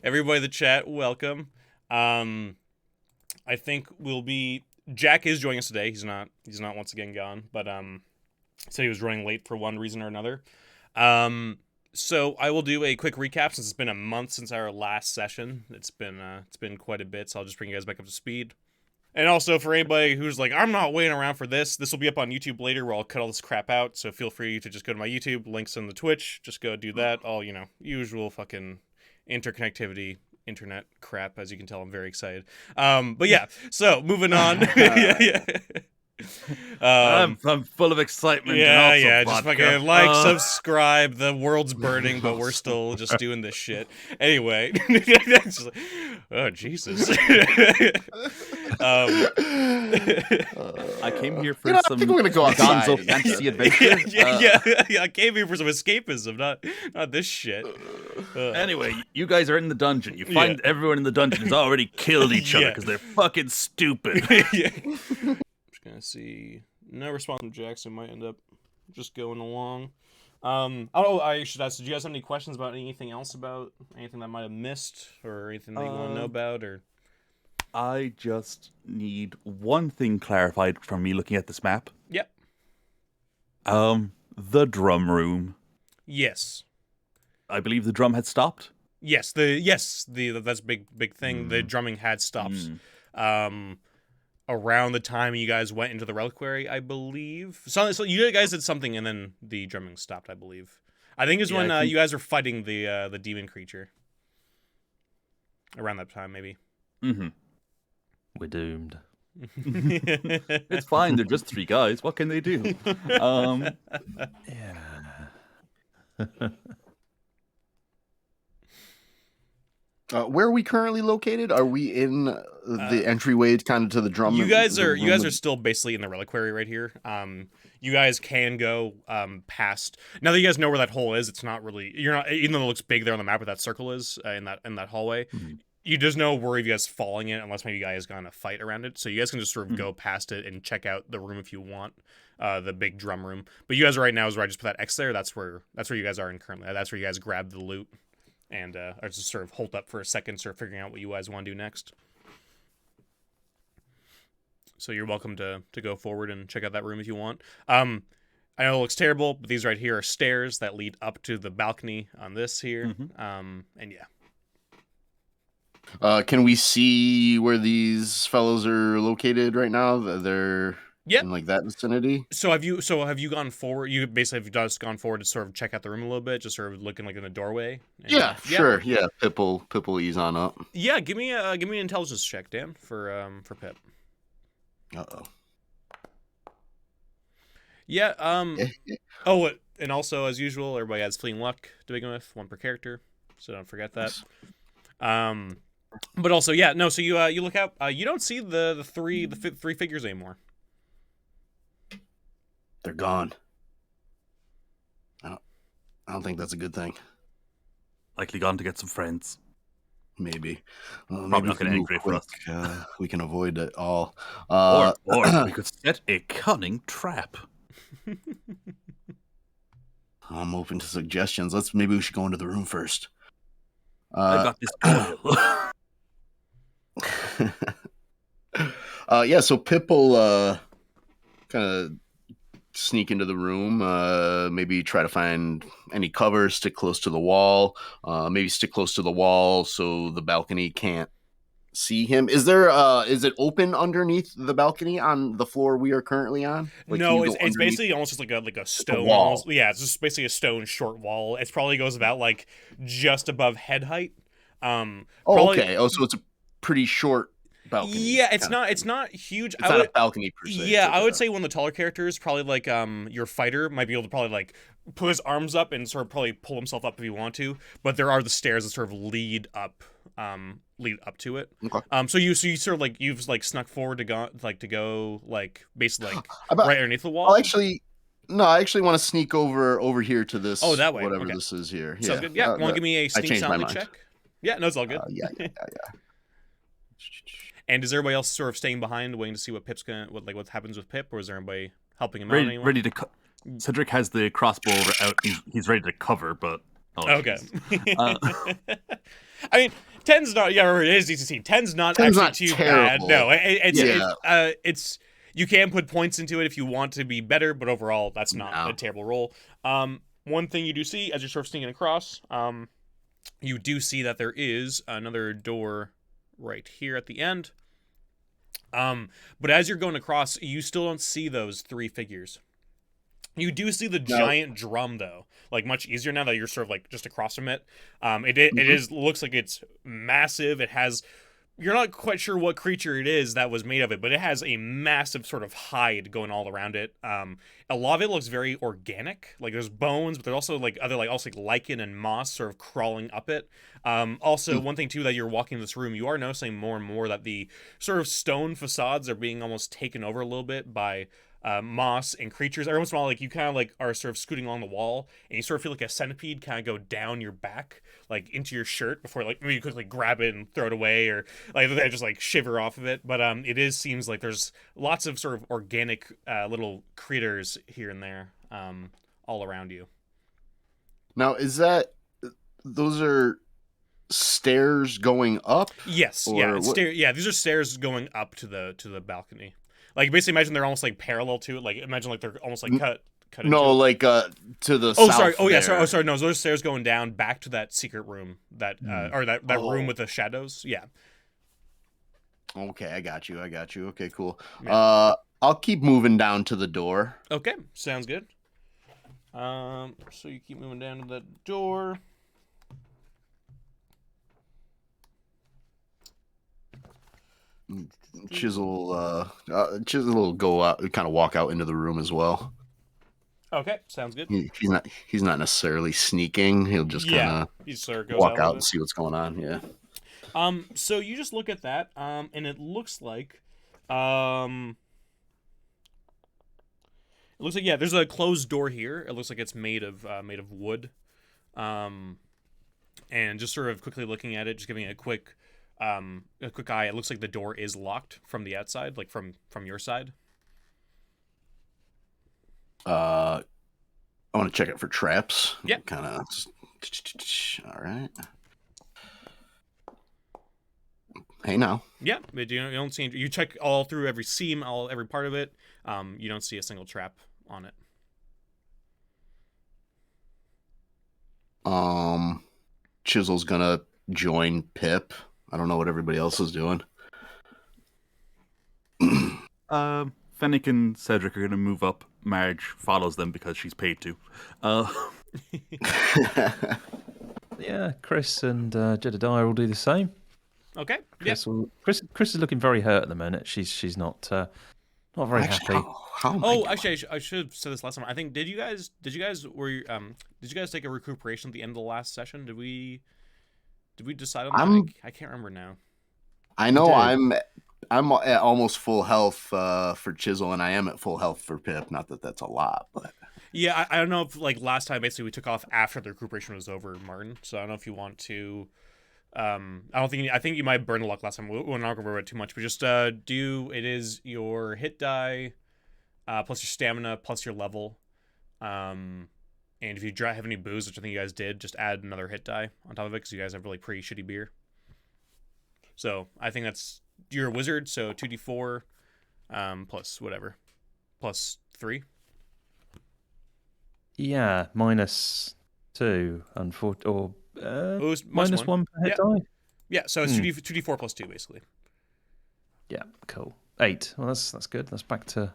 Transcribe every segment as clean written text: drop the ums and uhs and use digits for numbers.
Everybody in the chat, welcome. I think Jack is joining us today. He's not once again gone, but said he was running late for one reason or another. So I will do a quick recap since it's been a month since our last session. It's been quite a bit, so I'll just bring you guys back up to speed. And also, for anybody who's like, I'm not waiting around for this will be up on YouTube later where I'll cut all this crap out, so feel free to just go to my YouTube, links in the Twitch, just go do that, all, usual fucking interconnectivity, internet crap, as you can tell, I'm very excited. But yeah, so, moving on. yeah. I'm full of excitement. Yeah, just fucking subscribe. The world's burning, but we're still just doing this shit. Anyway, oh Jesus! I came here for some. I think we're gonna go outside. Gonzo fantasy adventure. Yeah. I came here for some escapism, not this shit. Anyway, you guys are in the dungeon. You find everyone in the dungeon has already killed each other because they're fucking stupid. Gonna see no response from Jackson. Might end up just going along. I should ask, did you guys have any questions about anything else, about anything that I might have missed, or anything that you want to know about? Or I just need one thing clarified from me looking at this map. Yep. The drum room. Yes. I believe the drum had stopped. Yes, that's a big thing. The drumming had stopped. Around the time you guys went into the reliquary, I believe. So you guys did something, and then the drumming stopped, I believe. I think it was when you guys were fighting the demon creature. Around that time, maybe. Mm-hmm. We're doomed. It's fine. They're just 3 guys. What can they do? Yeah. Where are we currently located? Are we in the entryway kind of to the drum? You guys are still basically in the reliquary right here. You guys can go past. Now that you guys know where that hole is, it's not really, you're not, even though it looks big there on the map where that circle is in that hallway. Mm-hmm. You just no worry of you guys falling in unless maybe you guys gonna fight around it. So you guys can just sort of go past it and check out the room if you want, the big drum room. But you guys right now is where I just put that X there. That's where you guys are in currently. That's where you guys grab the loot. And I just sort of hold up for a second, sort of figuring out what you guys want to do next. So you're welcome to go forward and check out that room if you want. I know it looks terrible, but these right here are stairs that lead up to the balcony on this here. Mm-hmm. And yeah. Can we see where these fellows are located right now? They're in like that vicinity. So have you gone forward? You basically have just gone forward to sort of check out the room a little bit, just sort of looking like in the doorway. And, sure. Yeah, Pip will ease on up. Yeah, give me an intelligence check, Dan, for Pip. Uh-oh. Yeah. Oh, and also as usual, everybody has fleeing luck to begin with, 1 per character, so don't forget that. But also, yeah, no. So you look out. You don't see the three figures anymore. They're gone. I don't think that's a good thing. Likely gone to get some friends. Maybe. Probably not going to end great for us. We can avoid it all. Or we could set a cunning trap. I'm open to suggestions. Maybe we should go into the room first. I got this oil. Yeah, so Pip will kind of sneak into the room, maybe try to find any cover, stick close to the wall, maybe stick close to the wall so the balcony can't see him. Is it open underneath the balcony on the floor we are currently on? Like, no, it's basically almost just like a stone wall. Almost, yeah, it's just basically a stone short wall. It probably goes about like just above head height. Okay. So it's a pretty short balcony. Yeah, it's not huge. It's not a balcony per se. Yeah, I would say one of the taller characters, probably like your fighter, might be able to probably like put his arms up and sort of probably pull himself up if you want to. But there are the stairs that sort of lead up to it. Okay. So you sort of like you've like snuck forward to go basically like right underneath the wall. I actually want to sneak over here to this. Oh, that way. Whatever this is here. So yeah. good. Yeah. Want to give me a sneak soundly check? Yeah. No, it's all good. Yeah. And is everybody else sort of staying behind, waiting to see what what happens with Pip, or is there anybody helping him out? Ready to. Cedric has the crossbow out. He's ready to cover, but Oh, Okay. jeez. I mean, 10's not. Yeah, remember, it is DCC. 10's not 10's actually not too terrible. bad. No, it's Yeah. it's you can put points into it if you want to be better, but overall, that's not No. a terrible roll. One thing you do see as you're sort of sneaking across, you do see that there is another door right here at the end. But as you're going across, you still don't see those three figures. You do see the giant drum though, like much easier now that you're sort of like just across from it. It looks like it's massive. It has, you're not quite sure what creature it is that was made of it, but it has a massive sort of hide going all around it. A lot of it looks very organic. Like there's bones, but there's also like other like also like lichen and moss sort of crawling up it. Also, one thing too that you're walking in this room, you are noticing more and more that the sort of stone facades are being almost taken over a little bit by moss and creatures. Every once in a while, like you kind of like are sort of scooting along the wall, and you sort of feel like a centipede kind of go down your back, like into your shirt before like maybe you quickly grab it and throw it away, or like they just like shiver off of it. But seems like there's lots of sort of organic little critters here and there, all around you. Now, those are stairs going up? Yes, Or yeah, these are stairs going up to the balcony. Like basically, imagine they're almost like parallel to it. Like imagine like they're almost like cut. No, into it. like to the Oh, south. sorry. Oh, yeah. there. Sorry. Oh, sorry. No, those stairs going down back to that secret room. That or that room with the shadows. Yeah. Okay, I got you. Okay, cool. Yeah. I'll keep moving down to the door. Okay, sounds good. So you keep moving down to that door. Chisel will go out, kind of walk out into the room as well. Okay, sounds good. He's not necessarily sneaking. He'll just kind of he sort of goes walk out with and see what's going on. Yeah. So you just look at that, and it looks like, yeah, there's a closed door here. It looks like it's made of wood, and just sort of quickly looking at it, just giving it a quick eye. It looks like the door is locked from the outside, like from your side. I want to check it for traps. Yeah. Kind of. All right. Hey, now. Yeah, but you don't see. You check all through every seam, every part of it. You don't see a single trap on it. Chisel's gonna join Pip. I don't know what everybody else is doing. Fennec and Cedric are going to move up. Marge follows them because she's paid to. Yeah, Chris and Jedediah will do the same. Okay. Chris is looking very hurt at the minute. She's not very happy. Actually, I should have said this last time. I think did you guys take a recuperation at the end of the last session? Did we decide on that? I can't remember now. I know I'm at almost full health for Chisel, and I am at full health for Pip. Not that that's a lot, but yeah, I don't know if like last time basically we took off after the recuperation was over, Martin. So I don't know if you want to. I think you might burn the luck last time. We're not going to worry about it too much, but just it is your hit die, plus your stamina, plus your level, and if you have any booze, which I think you guys did, just add another hit die on top of it because you guys have really pretty shitty beer. So I think you're a wizard, so 2d4, plus whatever, plus 3. Yeah, -2, or -1 per hit die. Yeah, so it's 2d4 plus 2 basically. Yeah, cool. 8. Well, that's good. That's back to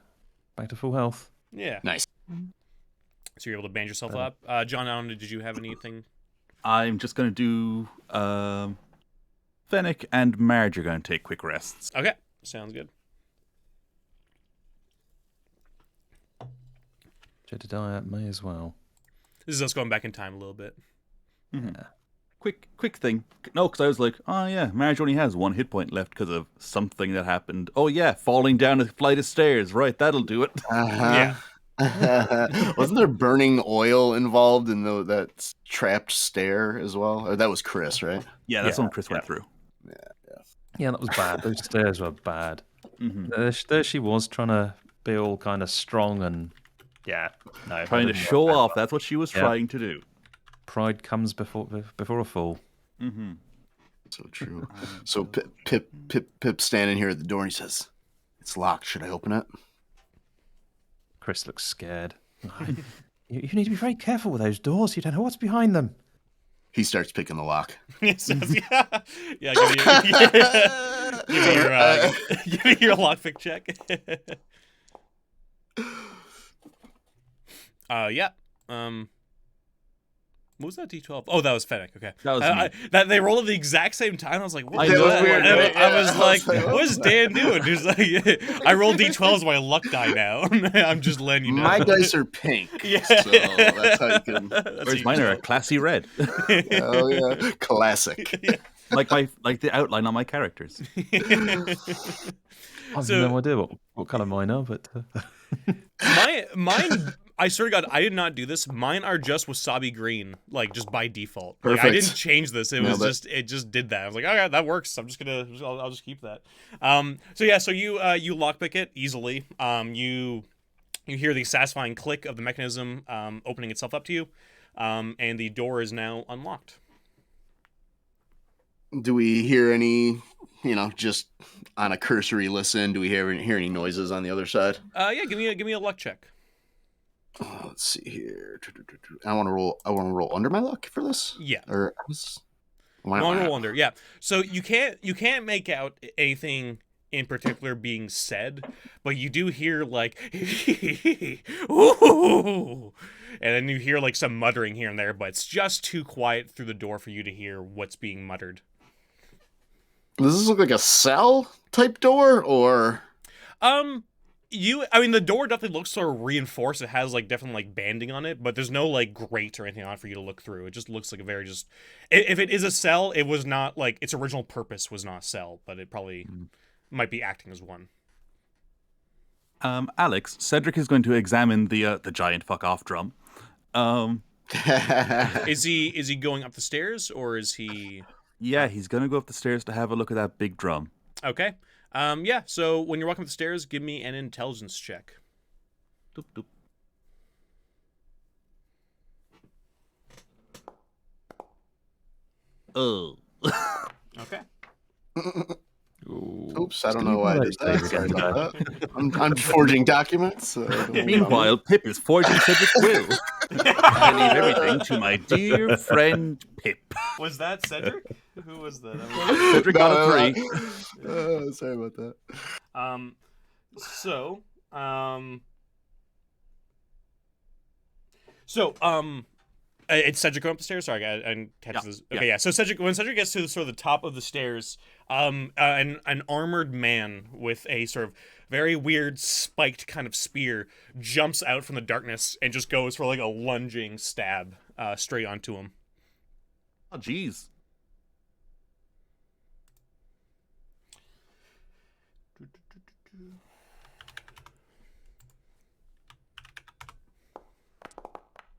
full health. Yeah, nice. So you're able to band yourself up. John Allen, did you have anything? I'm just going to do. Fennec and Marge are going to take quick rests. Okay, sounds good. Jedediah may as well. This is us going back in time a little bit. Mm-hmm. Yeah. Quick thing. No, because I was like, oh yeah, Marge only has 1 hit point left because of something that happened. Oh yeah, falling down a flight of stairs. Right, that'll do it. Yeah. Wasn't there burning oil involved in that trapped stair as well? Or that was Chris, right? Yeah, that's when Chris went through. Yeah, that was bad. Those stairs were bad. Mm-hmm. There she was trying to be all kind of strong and trying to show off. That's what she was trying to do. Pride comes before a fall. Mm-hmm. So true. So Pip standing here at the door and he says, "It's locked. Should I open it?" Chris looks scared. You need to be very careful with those doors. You don't know what's behind them. He starts picking the lock. It says, yeah. Give me your lockpick check. Yeah. What was that D12? Oh, that was Fennec. Okay. That was me. that they rolled at the exact same time. I was like, what I is know. that? Weird, And right? I was Yeah. like, I was like, what is Dan doing? He was like, I rolled D12s, my luck die now. I'm just letting you know. My dice are pink. Yeah. So that's how you can. Whereas mine are a classy red, Oh yeah, classic. like the outline on my characters. I have So- no idea what colour mine are, but Mine. I swear to God, I did not do this. Mine are just wasabi green, like just by default. Like, I Perfect. didn't change this. It was just it just did that. I was like, okay, that works. I'm just gonna I'll just keep that. So yeah, so you lockpick it easily. You hear the satisfying click of the mechanism opening itself up to you, and the door is now unlocked. Do we hear any? Just on a cursory listen, do we hear any noises on the other side? Yeah, give me a luck check. Let's see here. I want to roll under my luck for this. Yeah. Or Roll under, yeah. So you can't make out anything in particular being said, but you do hear like ooh, and then you hear like some muttering here and there, but it's just too quiet through the door for you to hear what's being muttered. Does this look like a cell type door or? The door definitely looks sort of reinforced. It has like definitely like banding on it, but there's no like grate or anything on it for you to look through. It just looks like a very just. If it is a cell, it was not like its original purpose was not a cell, but it probably might be acting as one. Alex, Cedric is going to examine the giant fuck off drum. Is he going up the stairs or is he? Yeah, he's going to go up the stairs to have a look at that big drum. Okay. Yeah. So when you're walking up the stairs, give me an intelligence check. Doop, doop. Oh. Okay. Oops, I don't know why I did that. Sorry about that. I'm forging documents. So Meanwhile, Pip is forging Cedric's will. I leave everything to my dear friend Pip. Was that Cedric? Who was that? Cedric got a 3. Sorry about that. It's Cedric going up the stairs. Sorry, I catch this. Okay, yeah. So when Cedric gets to sort of the top of the stairs, an armored man with a sort of very weird spiked kind of spear jumps out from the darkness and just goes for like a lunging stab straight onto him. Oh, jeez.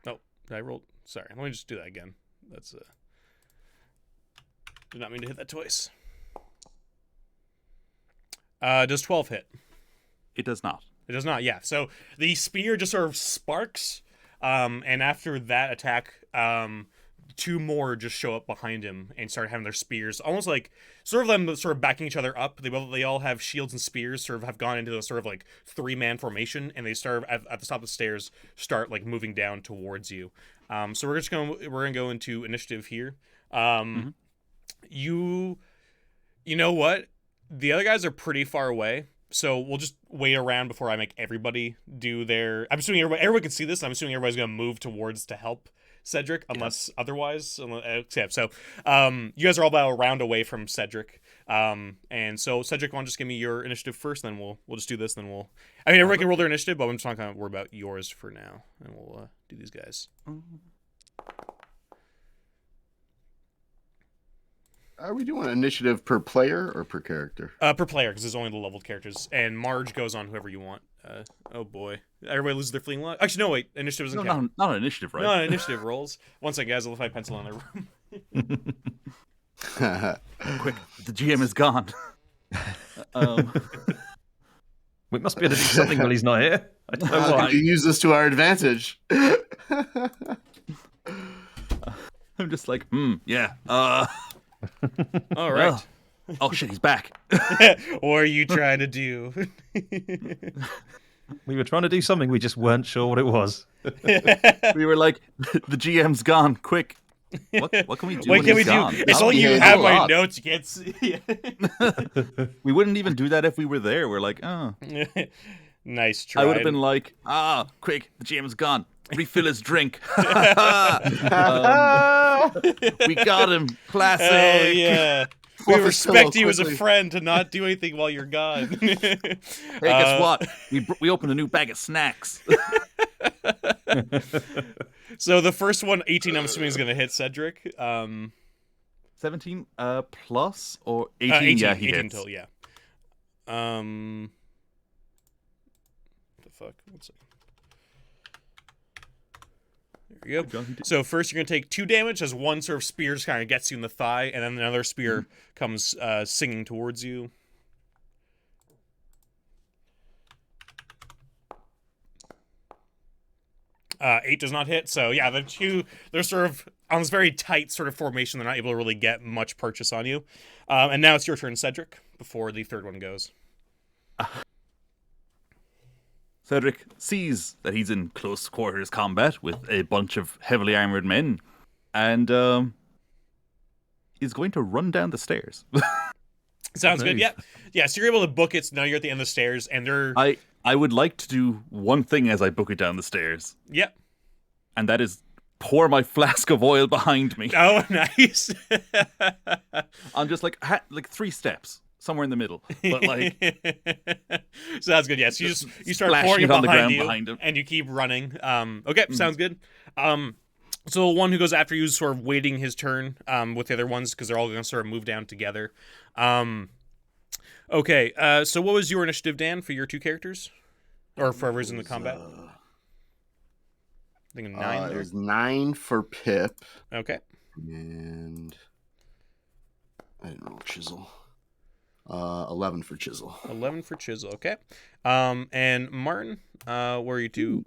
Oh, I rolled. Sorry, let me just do that again. That's did not mean to hit that twice. Does 12 hit? It does not. It does not, yeah. So the spear just sort of sparks, and after that attack, two more just show up behind him and start having their spears, almost like sort of them sort of backing each other up. They all have shields and spears, sort of have gone into a sort of like 3-man formation, and they start at the top of the stairs, start like moving down towards you. So we're gonna go into initiative here. You know what? The other guys are pretty far away. So we'll just wait around before I make everybody do their. I'm assuming everybody can see this. I'm assuming everybody's gonna move towards to help Cedric, unless otherwise. Yeah. So, you guys are all about a round away from Cedric. And so Cedric, why don't you just give me your initiative first? Then we'll just do this. Then everybody can roll their initiative, but I'm just not gonna worry about yours for now, and we'll do these guys. Are we doing initiative per player or per character? Per player, because there's only the leveled characters, and Marge goes on whoever you want. Oh boy, everybody loses their fleeing luck. Actually, no, wait, initiative doesn't count. Not an initiative, right? No, initiative rolls. One second, guys, I'll lift my pencil in their room. Quick, the GM is gone. we must be able to do something while he's not here. I don't know How why. could you use this to our advantage? I'm just like, yeah. All right. Oh shit, he's back. What are you trying to do? We were trying to do something, we just weren't sure what it was. We were like, the GM's gone. Quick. What can we do? What when can we he's do? gone? It's only you Yeah, have a my lot. notes. You can't see. We wouldn't even do that if we were there. We're like, Nice try. I would have been like, quick, the GM's gone. Refill his drink. We got him. Classic. Oh yeah. We Fluff his respect pillow you as a quickly. friend to not do anything while you're gone. Hey, guess what? We opened a new bag of snacks. So the first one, 18, I'm assuming is going to hit Cedric. 17 plus or 18? 18, Yeah, he 18 hits. total, yeah. What the fuck? One second. There you go. So first you're going to take 2 damage as one sort of spear just kind of gets you in the thigh, and then another spear comes singing towards you. Eight does not hit, so yeah, the two, they're sort of on this very tight sort of formation. They're not able to really get much purchase on you. And now it's your turn, Cedric, before the third one goes. Cedric sees that he's in close quarters combat with a bunch of heavily armored men, and he's going to run down the stairs. Sounds good, Nice. yeah. Yeah, so you're able to book it, so now you're at the end of the stairs, and they're... I would like to do one thing as I book it down the stairs, Yeah. and that is pour my flask of oil behind me. Oh, nice. I'm just like 3 steps, somewhere in the middle. But like, Sounds good, yes. You start splashing pouring it it on the behind ground you, behind him. and you keep running. Okay, sounds good. So the one who goes after you is sort of waiting his turn with the other ones, because they're all going to sort of move down together. Okay, so what was your initiative, Dan, for your 2 characters? Or for whoever's in the combat? I think 9. It was 9 for Pip, Okay. and I didn't roll Chisel. 11 for Chisel. 11 for Chisel, okay. And Martin, where are you 2?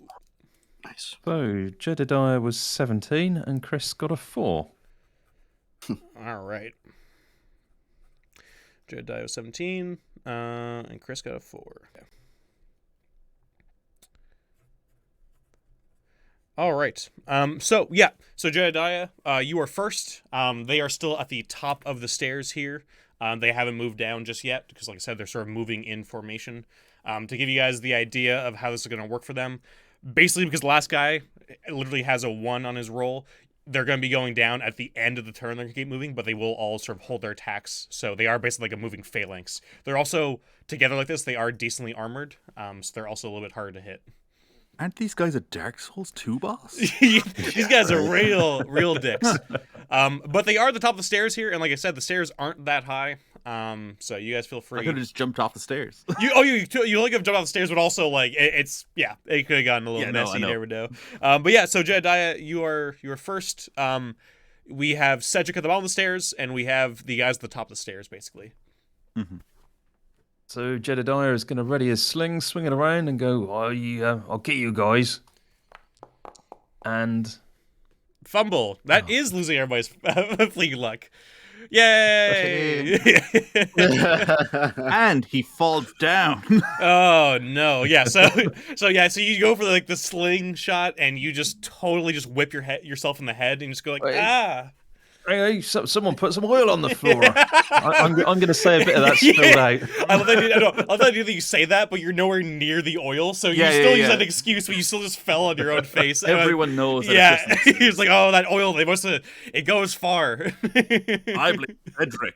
Nice. So, Jedediah was 17 and Chris got a 4. All right. Jedediah was 17, and Chris got a 4. Okay. All right. So Jedediah, you are first. They are still at the top of the stairs here. They haven't moved down just yet because, like I said, they're sort of moving in formation. To give you guys the idea of how this is going to work for them, basically because the last guy literally has a 1 on his roll, they're going to be going down at the end of the turn. They're going to keep moving, but they will all sort of hold their attacks. So they are basically like a moving phalanx. They're also, together like this, they are decently armored. So they're also a little bit harder to hit. Aren't these guys a Dark Souls 2 boss? These guys are real dicks. But they are at the top of the stairs here, and like I said, the stairs aren't that high. So you guys feel I free. could have just jumped off the stairs. You like have jumped off the stairs, but also like it could have gotten a little messy. I know. You never know. But yeah, so Jedediah, you are first. We have Cedric at the bottom of the stairs, and we have the guys at the top of the stairs, basically. Mm-hmm. So, Jedediah is going to ready his sling, swing it around, and go, I'll get you guys. And Fumble. That is losing everybody's fleeing luck. Yay! And he falls down. Oh no! Yeah, so you go for like the slingshot, and you just totally just whip yourself in the head, and just go like ah. Hey, someone put some oil on the floor. I'm going to say a bit of that spilled out. I love that you say that, but you're nowhere near the oil, so you still use that excuse, but you still just fell on your own face. Everyone knows that Yeah, it's just an he's like, oh, that oil, it goes far. I blame Cedric.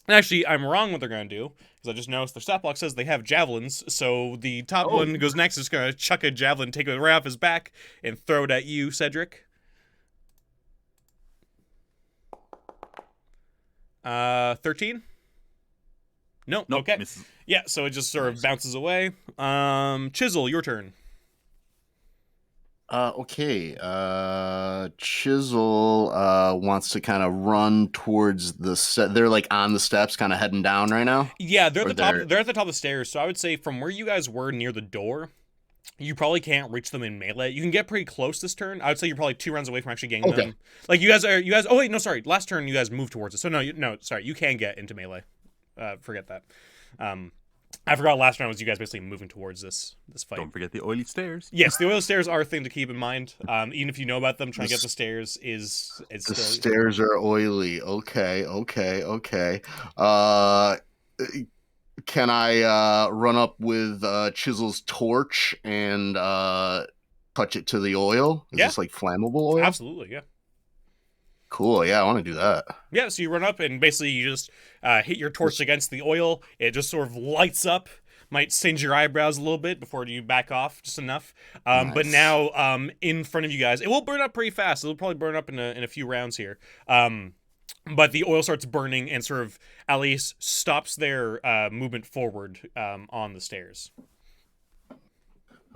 Actually, I'm wrong what they're going to do, because I just noticed their stat block says they have javelins, so the top one goes next is going to chuck a javelin, take it right off his back, and throw it at you, Cedric. 13? No, Nope, okay. misses. Yeah, so it just sort of bounces away. Chisel, your turn. Okay. Chisel wants to kind of run towards the set. They're like on the steps, kind of heading down right now. Yeah, they're Or at the top. They're at the top of the stairs. So I would say from where you guys were near the door, You probably can't reach them in melee. You can get pretty close this turn. I would say you're probably 2 rounds away from actually getting Okay. them. Like you guys. Oh wait, no, sorry. Last turn you guys moved towards it. So no, sorry. You can get into melee. Forget that. I forgot last round was you guys basically moving towards this fight. Don't forget the oily stairs. Yes, the oil stairs are a thing to keep in mind. Even if you know about them, trying to get the stairs it's The still. stairs are oily. Okay. Can I run up with Chisel's torch and touch it to the oil? Is Yeah. this like flammable oil? Absolutely, yeah. Cool. Yeah, I want to do that. Yeah, so you run up and basically you just hit your torch against the oil. It just sort of lights up. Might singe your eyebrows a little bit before you back off just enough. But Nice. now in front of you guys, it will burn up pretty fast. It'll probably burn up in a few rounds here. But the oil starts burning and sort of at least stops their movement forward on the stairs.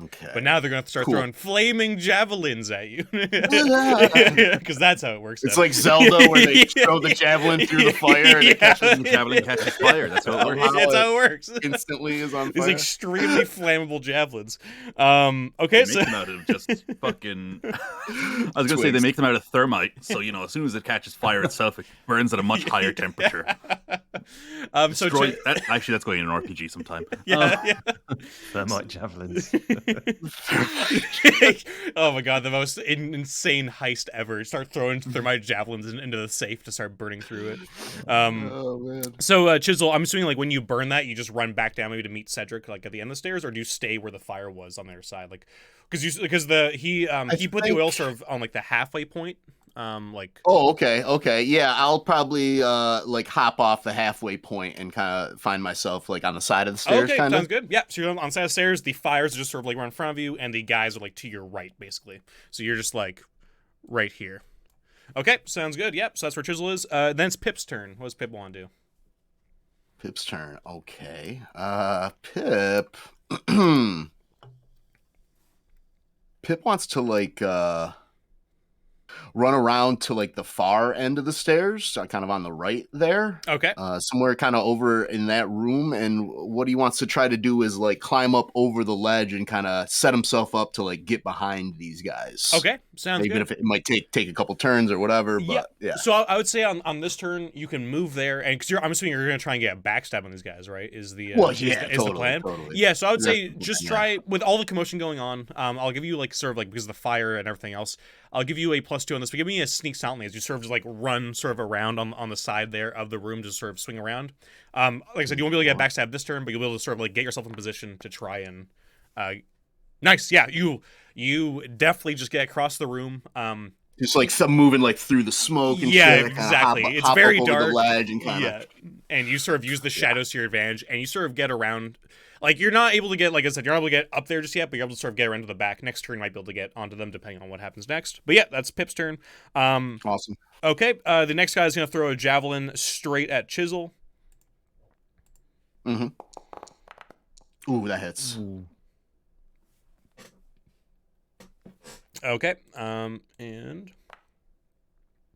Okay. But now they're going to start Cool. throwing flaming javelins at you. Because that's how it works. It's now. like Zelda where they throw the javelin through the fire and it catches The javelin catches fire. That's how it works. Wow. That's how it works. instantly is on These fire. extremely flammable javelins. Okay, They so make them out of just fucking. I was gonna say they Twigs. make them out of thermite, so as soon as it catches fire itself, it burns at a much higher temperature. so Destroy- actually, that's going in an RPG sometime. yeah. Thermite javelins. Oh my god, the most insane heist ever. Start throwing thermite javelins into the safe to start burning through it. Oh man. So Chisel, I'm assuming like when you burn that, you just run back down maybe to meet Cedric like at the end of the stairs, or do you stay where the fire was on their side? Like, because he put the oil sort of on like the halfway point. Like. Oh, okay. Yeah, I'll probably like hop off the halfway point and kind of find myself like on the side of the stairs. Okay, kind sounds of. good. Yeah, so you're on the side of the stairs. The fires are just sort of like right in front of you, and the guys are like to your right, basically. So you're just like right here. Okay, sounds good. Yep, so that's where Chisel is. Then it's Pip's turn. What does Pip want to do? Pip's turn. Okay. Pip. Pip wants to like run around to like the far end of the stairs, so kind of on the right there. Okay. Somewhere kind of over in that room, and what he wants to try to do is like climb up over the ledge and kind of set himself up to like get behind these guys. Okay, sounds Even good. if it might take a couple turns or whatever, but yeah. So I would say on this turn you can move there, and because I'm assuming you're going to try and get a backstab on these guys, right? Is the Well, is yeah, the totally, plan? totally. Yeah. So I would say Yeah, just yeah. try with all the commotion going on. I'll give you like sort of like because of the fire and everything else. I'll give you a +2 on this, but give me a sneak silently as you sort of just like run sort of around on the side there of the room, just sort of swing around. Like I said, you won't be able to get backstab this turn, but you'll be able to sort of like get yourself in position to try and. Nice, yeah. You definitely just get across the room. Just like some moving like through the smoke and Yeah, shit. kinda exactly. Hop, It's hop very up over dark. the ledge and kind of. Yeah, and you sort of use the shadows to your advantage, and you sort of get around. Like you're not able to get, like I said, you're not able to get up there just yet, but you're able to sort of get around to the back. Next turn, you might be able to get onto them depending on what happens next. But yeah, that's Pip's turn. Awesome. Okay, the next guy is gonna throw a javelin straight at Chisel. Ooh, that hits. Ooh. Okay, and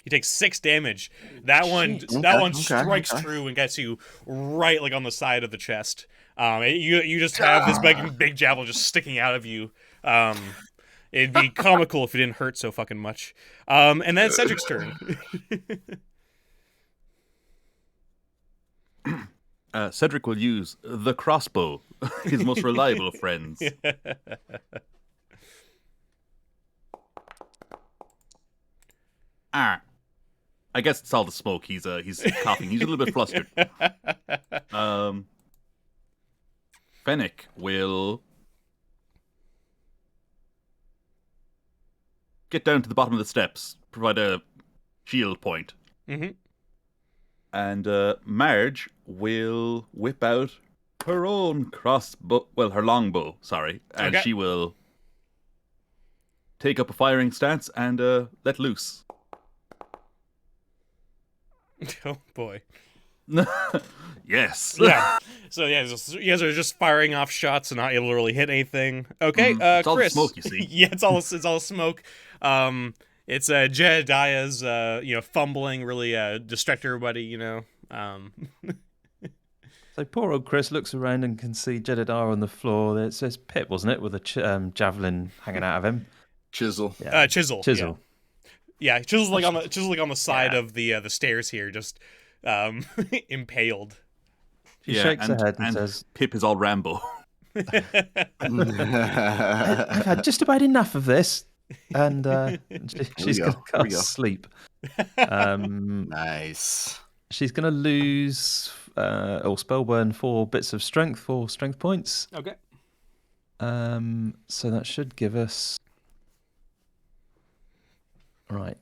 he takes 6 damage. That one Okay, strikes okay. through and gets you right like on the side of the chest. You just have this big javelin just sticking out of you. It'd be comical if it didn't hurt so fucking much. And then it's Cedric's turn. Cedric will use the crossbow, his most reliable of friends. I guess it's all the smoke. He's coughing. He's a little bit flustered. Fennec will get down to the bottom of the steps, provide a shield point, Mm-hmm. and Marge will whip out her own crossbow. Well, her longbow. Sorry, and Okay. she will take up a firing stance and let loose. Oh boy. Yes. Yeah. So yeah, you guys are just firing off shots and not able to really hit anything. Okay, It's all the Chris. smoke, you see. Yeah, it's all smoke. It's Jedediah's fumbling really distract everybody. So poor old Chris looks around and can see Jedediah on the floor. It says Pip, wasn't it, with a javelin hanging out of him? Chisel. Yeah, Chisel. chisel. Yeah, Chisel's like on the side Yeah. of the stairs here, just impaled. She shakes her head and and says, Pip is all Rambo. I've had just about enough of this. And she's go. going to Here we cast go. sleep. Nice. She's going to lose or spell burn 4 bits of strength, 4 strength points. Okay. So that should give us. Right.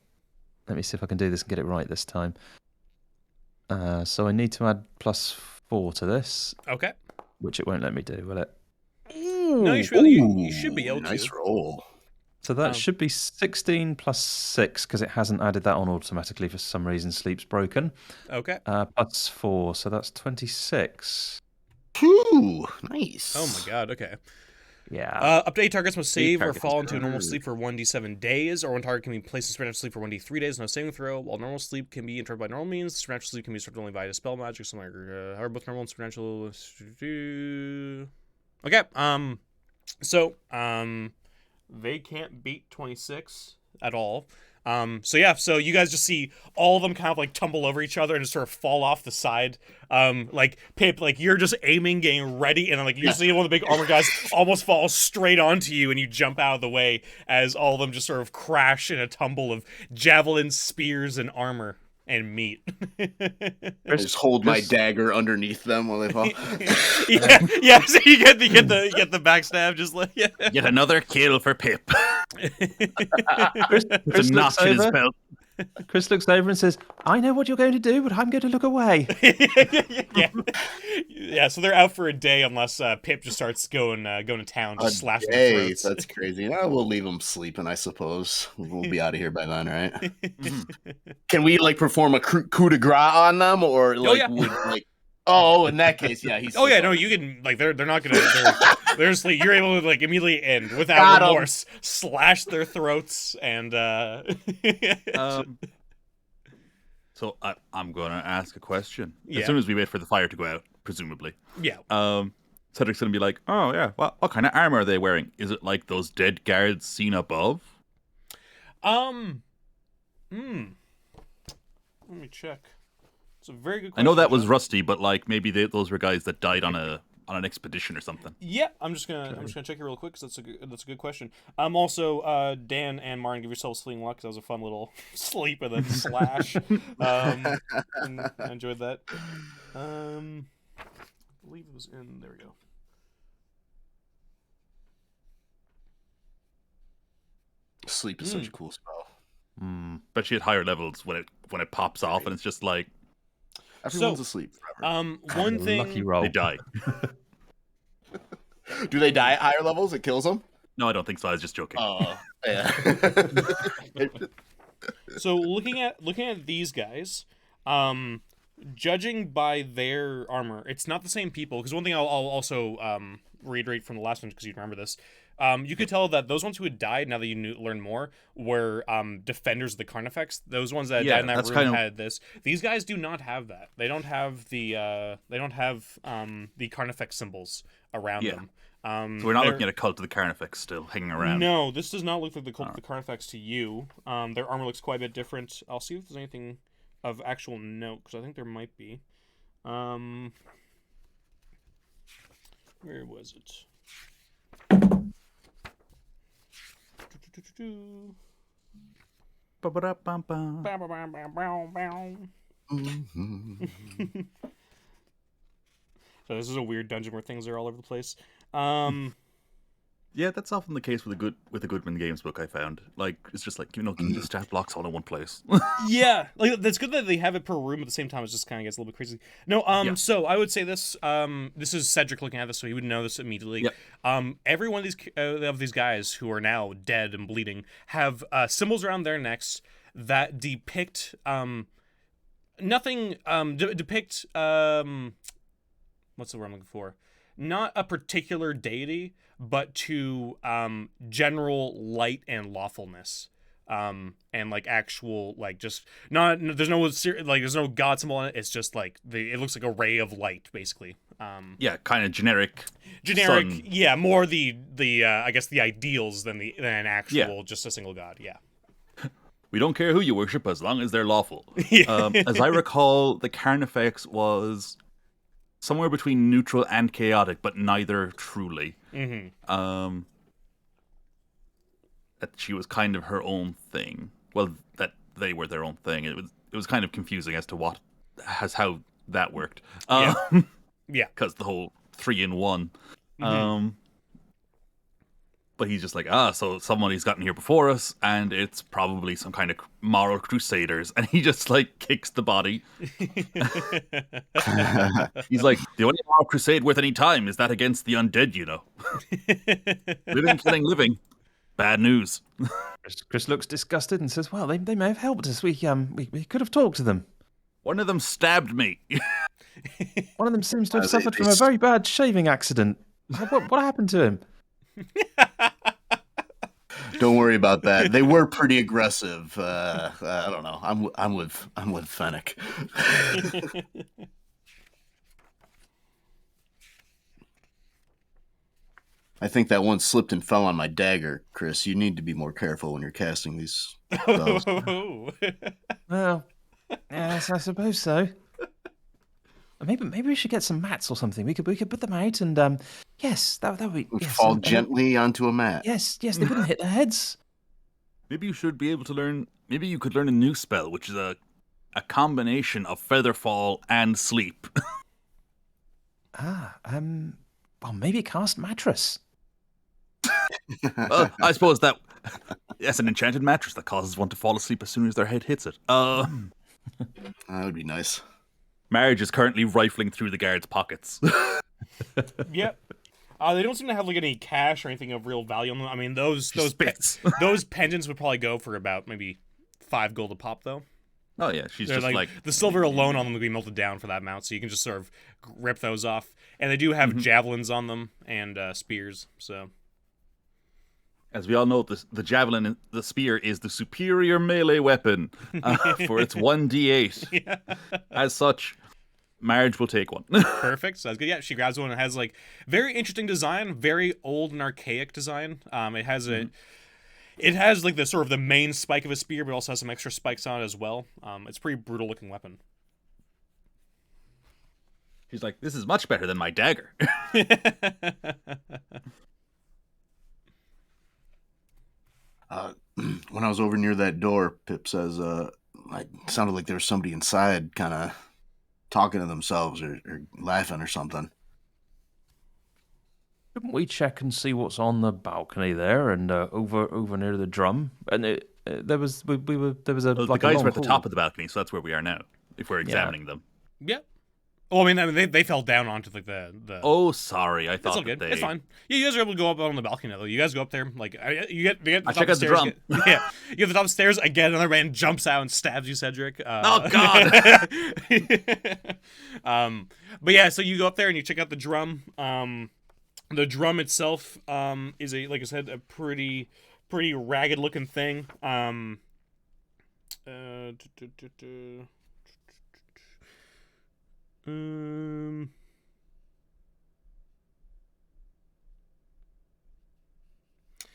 Let me see if I can do this and get it right this time. So I need to add +4 to this, Okay. which it won't let me do, will it? No, you should be able to. Nice roll. So that should be 16 + 6 because it hasn't added that on automatically for some reason. Sleep's broken. Okay. +4, so that's 26. Ooh, nice. Oh my god. Okay. Yeah. Update targets must save or targets fall into normal are- sleep for 1d7 days, or one target can be placed in supernatural sleep for 1d3 days. No saving throw. While normal sleep can be interrupted by normal means, supernatural sleep can be disrupted only via spell magic. Something like however, both normal and supernatural. Okay. So they can't beat 26 at all. So you guys just see all of them kind of like tumble over each other and just sort of fall off the side. Like Pip, like you're just aiming, getting ready, and then like you see one of the big armor guys almost fall straight onto you, and you jump out of the way as all of them just sort of crash in a tumble of javelins, spears, and armor and meat. I just hold my dagger underneath them while they fall. yeah. So you get the backstab, just like yeah. Yet another kill for Pip. Chris It's a notch looks in his over. belt. Chris looks over and says, I know what you're going to do, but I'm going to look away. yeah. So they're out for a day unless Pip just starts going to town, just slashing their Hey, throats. that's crazy. No, we'll leave them sleeping, I suppose. We'll be out of here by then, right? Can we like perform a coup de grace on them, or like yeah. would like? Oh, in that case, yeah, he's. Oh yeah, no, you can like they're not gonna they're just like you're able to like immediately end Got without 'em. remorse, slash their throats and So I'm going to ask a question. Yeah. As soon as we wait for the fire to go out, presumably. yeah. Cedric's going to be like, oh yeah, what kind of armor are they wearing? Is it like those dead guards seen above? Let me check. It's a very good I question. know that was John. rusty, but like maybe those were guys that died on an expedition or something. Yeah, I'm just gonna check here real quick because that's a good question. Also, Dan and Martin, give yourselves sleeping luck because that was a fun little sleep and then slash. And I enjoyed that. I believe it was in. There we go. Sleep is such a cool spell. But she had higher levels when it pops off, and it's just like Everyone's asleep forever. One thing. Lucky roll. they die. Do they die at higher levels? It kills them. No, I don't think so. I was just joking. Oh, yeah. So looking at these guys, judging by their armor, it's not the same people. Because one thing I'll also reiterate from the last one, because you remember this, you could tell that those ones who had died, now that you learn more, were defenders of the Carnifex. Those ones that had died in that that's room kind of- had this. These guys do not have that. They don't have the Carnifex symbols around Yeah. them. So we're not looking at a cult of the Carnifex still hanging around. No, this does not look like the Cult of the Carnifex to you. Their armor looks quite a bit different. I'll see if there's anything of actual note, because I think there might be. Where was it? Ba-ba-da-bum-bum. Mhm. So this is a weird dungeon where things are all over the place. Yeah, that's often the case with a Goodman Games book I found. Like it's just like the stat blocks all in one place. Yeah, like that's good that they have it per room. At the same time, it just kind of gets a little bit crazy. No, Yeah. So I would say this. This is Cedric looking at this, so he would know this immediately. Yep. Every one of these guys who are now dead and bleeding have symbols around their necks that depict nothing. Depict what's the word I'm looking for? Not a particular deity, but to general light and lawfulness. and like actual like just not there's no god symbol on it. It's just like it looks like a ray of light basically. Yeah, kind of generic. Generic, sun. yeah, more the I guess the ideals than an actual just a single god. Yeah. We don't care who you worship as long as they're lawful. Yeah. As I recall, the Carnifex was somewhere between neutral and chaotic, but neither truly. Mm-hmm. That she was kind of her own thing. Well, that they were their own thing. It was kind of confusing as to how that worked. Yeah. Because the whole 3-in-1. Mm-hmm. But he's just like, so somebody's gotten here before us, and it's probably some kind of moral crusaders. And he just, like, kicks the body. He's like, the only moral crusade worth any time is that against the undead, you know. Living, killing, living. Bad news. Chris looks disgusted and says, "Well, they may have helped us. We could have talked to them. One of them stabbed me. One of them seems to have suffered from a very bad shaving accident. What happened to him?" Don't worry about that. They were pretty aggressive. I don't know. I'm with Fennec. I think that one slipped and fell on my dagger, Chris. You need to be more careful when you're casting these spells. Well, yes, I suppose so. Maybe we should get some mats or something. We could put them out and yes, that would be yes, Fall gently onto a mat. Yes, they wouldn't hit their heads. Maybe you should be able to learn. Maybe you could learn a new spell, which is a combination of featherfall and sleep. Well, maybe cast mattress. Well, I suppose that's an enchanted mattress that causes one to fall asleep as soon as their head hits it. That would be nice. Marriage is currently rifling through the guards' pockets. Yep. They don't seem to have like any cash or anything of real value on them. I mean, those spits. those pendants would probably go for about maybe 5 gold a pop, though. Oh yeah, she's They're just like the silver alone on them would be melted down for that amount, so you can just sort of rip those off. And they do have javelins on them and spears. So, as we all know, the javelin and the spear is the superior melee weapon for its 1d8. Yeah. As such, Marriage will take one. Perfect. Sounds good. Yeah, she grabs one. It has like very interesting design, very old and archaic design. It has it has like the sort of the main spike of a spear, but also has some extra spikes on it as well. It's a pretty brutal looking weapon. She's like, this is much better than my dagger. When I was over near that door, Pip says, it sounded like there was somebody inside kind of talking to themselves or laughing or something. Shouldn't we check and see what's on the balcony there and over near the drum? And there was a Well, like the guys a were at the long top hall. of the balcony, so that's where we are now. If we're examining them. Yeah. Oh, I mean, they fell down onto like the. Oh, sorry. I It's thought all good. that It's fine. Yeah, you guys are able to go up on the balcony though. You guys go up there, like you get to the I top check of the out the stairs. Yeah, you get to the top of the stairs again. Another man jumps out and stabs you, Cedric. Oh God! But yeah, so you go up there and you check out the drum. The drum itself is like I said, a pretty ragged looking thing.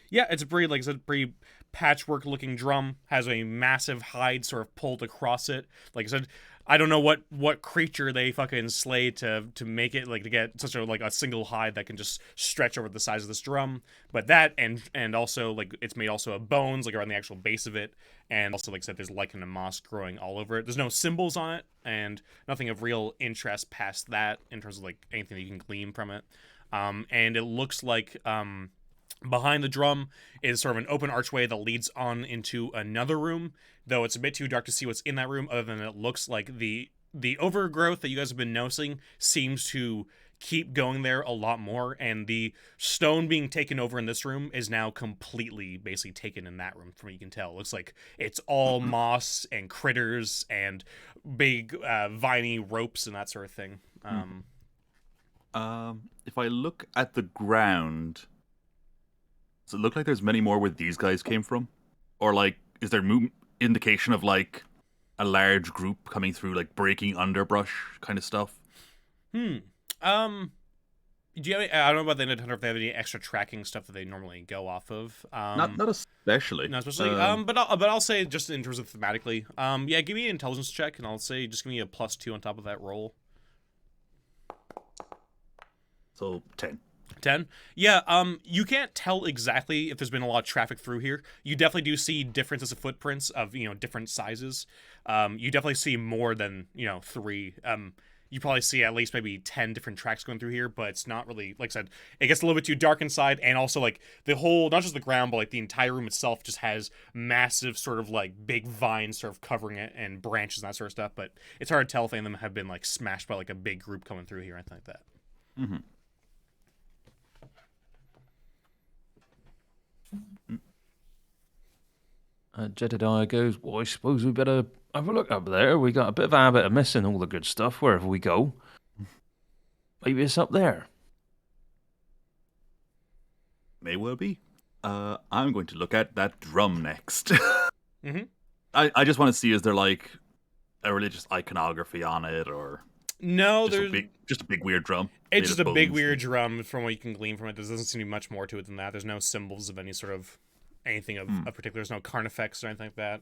Yeah, it's a pretty, like I said, pretty patchwork looking drum. Has a massive hide sort of pulled across it. Like I said, I don't know what creature they fucking slayed to make it, like to get such a single hide that can just stretch over the size of this drum. But that and also like it's made also of bones like around the actual base of it, and also like I said, there's lichen and moss growing all over it. There's no symbols on it, and nothing of real interest past that in terms of like anything that you can glean from it. And it looks like behind the drum is sort of an open archway that leads on into another room, though it's a bit too dark to see what's in that room, other than it looks like the overgrowth that you guys have been noticing seems to keep going there a lot more, and the stone being taken over in this room is now completely basically taken in that room, from what you can tell. It looks like it's all moss and critters and big viney ropes and that sort of thing. If I look at the ground, does it look like there's many more where these guys came from? Or like, is there indication of like a large group coming through, like breaking underbrush kind of stuff? Do you have I don't know about the Nintendo if they have any extra tracking stuff that they normally go off of. Not especially. Not especially. But I'll say just in terms of thematically. Yeah, give me an intelligence check, and I'll say just give me a +2 on top of that roll. So 10. 10? Yeah, you can't tell exactly if there's been a lot of traffic through here. You definitely do see differences of footprints of, different sizes. You definitely see more than, 3. You probably see at least maybe 10 different tracks going through here, but it's not really, like I said, it gets a little bit too dark inside, and also, like, the whole, not just the ground, but, like, the entire room itself just has massive sort of, like, big vines sort of covering it, and branches and that sort of stuff, but it's hard to tell if any of them have been, like, smashed by, like, a big group coming through here or anything like that. Mm-hmm. Jedediah goes, well, I suppose we better have a look up there. We got a bit of a habit of missing all the good stuff wherever we go. Maybe it's up there. May well be. I'm going to look at that drum next. Mm-hmm. I just want to see, is there like a religious iconography on it, or No, just there's just a big weird drum? it's just a big bones? weird drum from what you can glean from it. There doesn't seem to be much more to it than that. There's no symbols of any sort of anything of particular. There's no Carnifex or anything like that.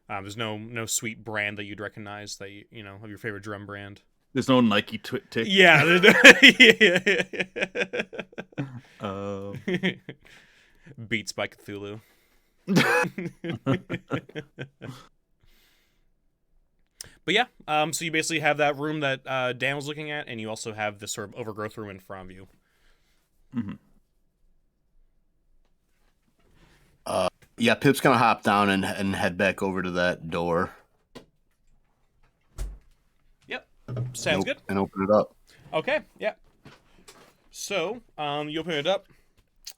There's no sweet brand that you'd recognize that of your favorite drum brand. There's no Nike tick. Yeah. Beats by Cthulhu. But yeah, so you basically have that room that Dan was looking at, and you also have this sort of overgrowth room in front of you. Mm-hmm. Yeah, Pip's gonna hop down and head back over to that door. Yep, sounds good. And open it up. Okay, yeah. So, you open it up.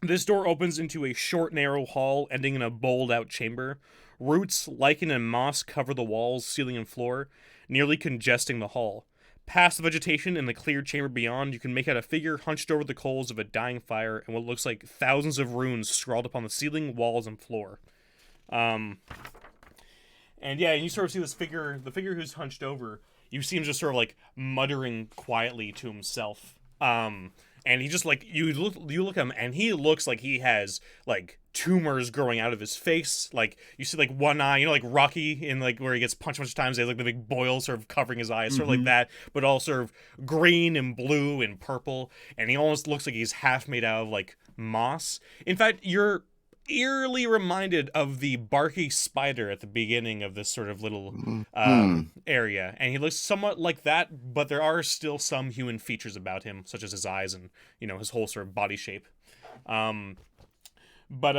This door opens into a short, narrow hall, ending in a bowled-out chamber. Roots, lichen, and moss cover the walls, ceiling, and floor, nearly congesting the hall. Past the vegetation in the cleared chamber beyond, you can make out a figure hunched over the coals of a dying fire and what looks like thousands of runes scrawled upon the ceiling, walls, and floor. And you sort of see this figure, the figure who's hunched over, you see him just sort of like muttering quietly to himself. And he just like you look at him and he looks like he has like tumors growing out of his face. Like you see like one eye, like Rocky in like where he gets punched a bunch of times, they have like the big boils sort of covering his eyes, sort of like that, but all sort of green and blue and purple, and he almost looks like he's half made out of like moss. In fact, you're eerily reminded of the barky spider at the beginning of this sort of little area, and he looks somewhat like that, but there are still some human features about him, such as his eyes and his whole sort of body shape. But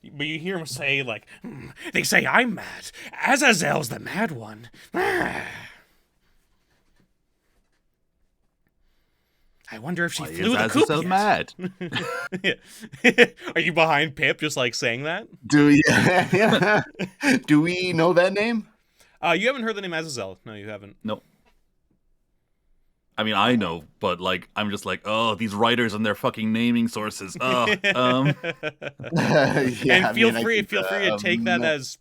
you hear him say like, "They say I'm mad. Azazel's the mad one." I wonder if she flew the coop yet. Mad? Are you behind Pip just like saying that? Do we know that name? You haven't heard the name Azazel. No, you haven't. No. I mean, I know, but like, I'm just like, oh, these writers and their fucking naming sources. And feel free to take that as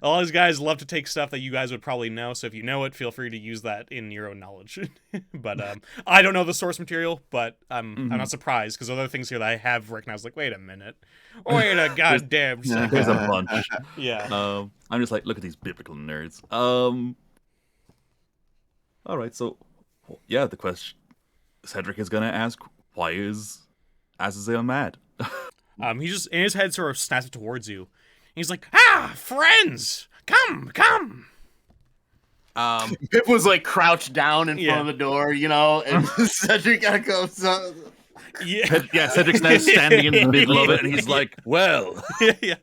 all these guys love to take stuff that you guys would probably know. So if you know it, feel free to use that in your own knowledge. But I don't know the source material, but I'm not surprised because other things here that I have recognized. Like, wait a minute, wait a goddamn second. There's a bunch. Yeah. I'm just like, look at these biblical nerds. All right, so. Yeah, the question Cedric is gonna ask: why is Azazel mad? He just in his head sort of snaps it towards you. He's like, friends, come. Pip was like crouched down in front of the door, and Cedric comes up. Yeah, Cedric's now standing in the middle of it, and he's like, well, yeah.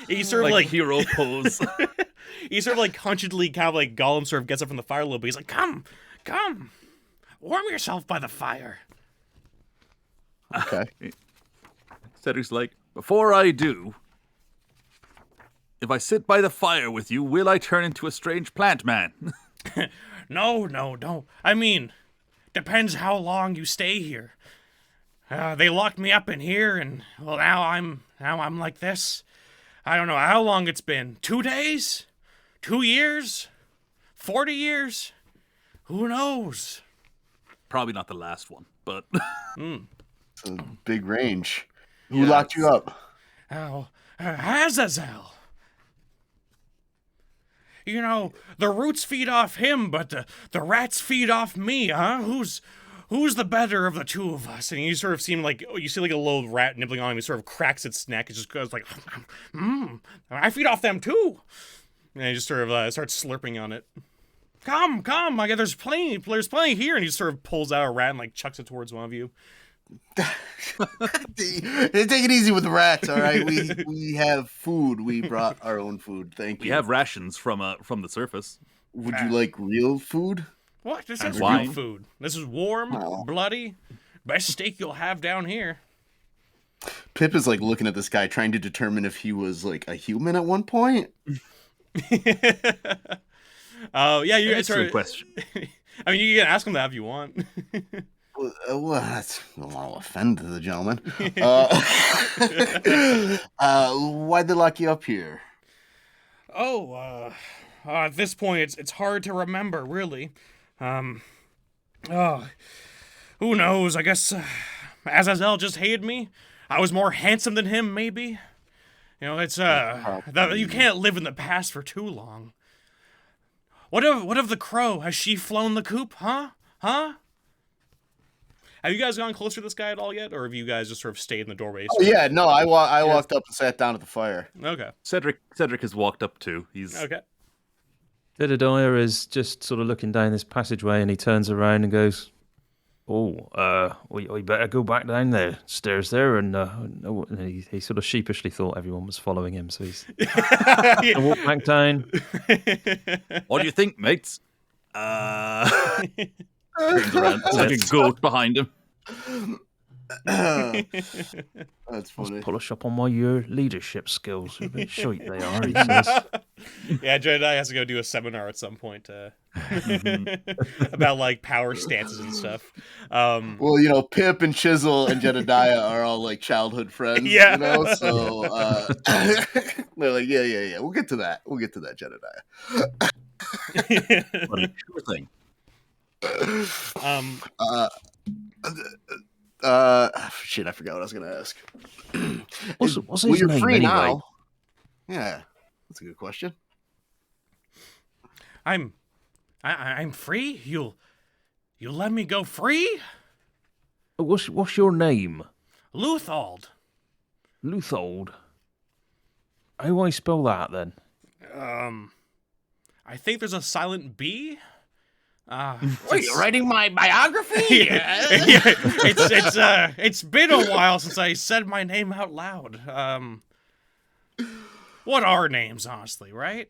He's sort of like hero pose. He's sort of like hunchedly, kind of like Gollum, sort of gets up from the fire a little bit. He's like, come. Warm yourself by the fire. Okay. Cedric's like, before I do, if I sit by the fire with you, will I turn into a strange plant man? No, don't. I mean, depends how long you stay here. They locked me up in here, and well, now I'm like this. I don't know how long it's been. 2 days? 2 years? 40 years? Who knows? Probably not the last one, but It's a big range. Who Yeah, locked you up? Oh, Azazel. You know, the roots feed off him, but the rats feed off me, huh? Who's the better of the two of us? And you sort of seem like, you see like a little rat nibbling on him. He sort of cracks its neck. It just goes like, I feed off them too. And he just sort of starts slurping on it. Come, there's plenty here. And he sort of pulls out a rat and like chucks it towards one of you. Take it easy with the rats, all right? We have food. We brought our own food. Thank you. we have rations from the surface. Would you like real food? What? This And is wine. real food. This is warm, Oh. bloody. Best steak you'll have down here. Pip is like looking at this guy, trying to determine if he was like a human at one point. Oh, yeah, you That's a sort good of, question. I mean, you can ask him that if you want. Well, I don't want to offend the gentleman. Why'd they lock you up here? At this point, it's hard to remember, really. Oh, who knows? I guess Azazel just hated me. I was more handsome than him, maybe. You know, it's you can't live in the past for too long. What of the crow? Has she flown the coop? Huh? Have you guys gone closer to this guy at all yet, or have you guys just sort of stayed in the doorway? Oh, yeah, no, I walked up and sat down at the fire. Okay. Cedric has walked up too. He's Okay. Jedediah is just sort of looking down this passageway, and he turns around and goes, we better go back down there, stairs there, and he sort of sheepishly thought everyone was following him, so he's gonna walk back down. What do you think, mates? Turns around. It's like a goat behind him. That's funny. Polish up on my leadership skills. A bit shite they are, he says. Yeah, Jedediah has to go do a seminar at some point about like power stances and stuff. Well, you know, Pip and Chisel and Jedediah are all like childhood friends. Yeah. You know, so they're like, yeah. We'll get to that, Jedediah. Sure thing. Shit, I forgot what I was gonna ask. What's Well, his you're name free anyway? now. Yeah, that's a good question. I'm free. You'll let me go free, What's your name? Luthald. Luthold. How do I spell that then? I think there's a silent B. Wait, you're writing my biography? Yeah, it's been a while since I said my name out loud. What are names, honestly, right?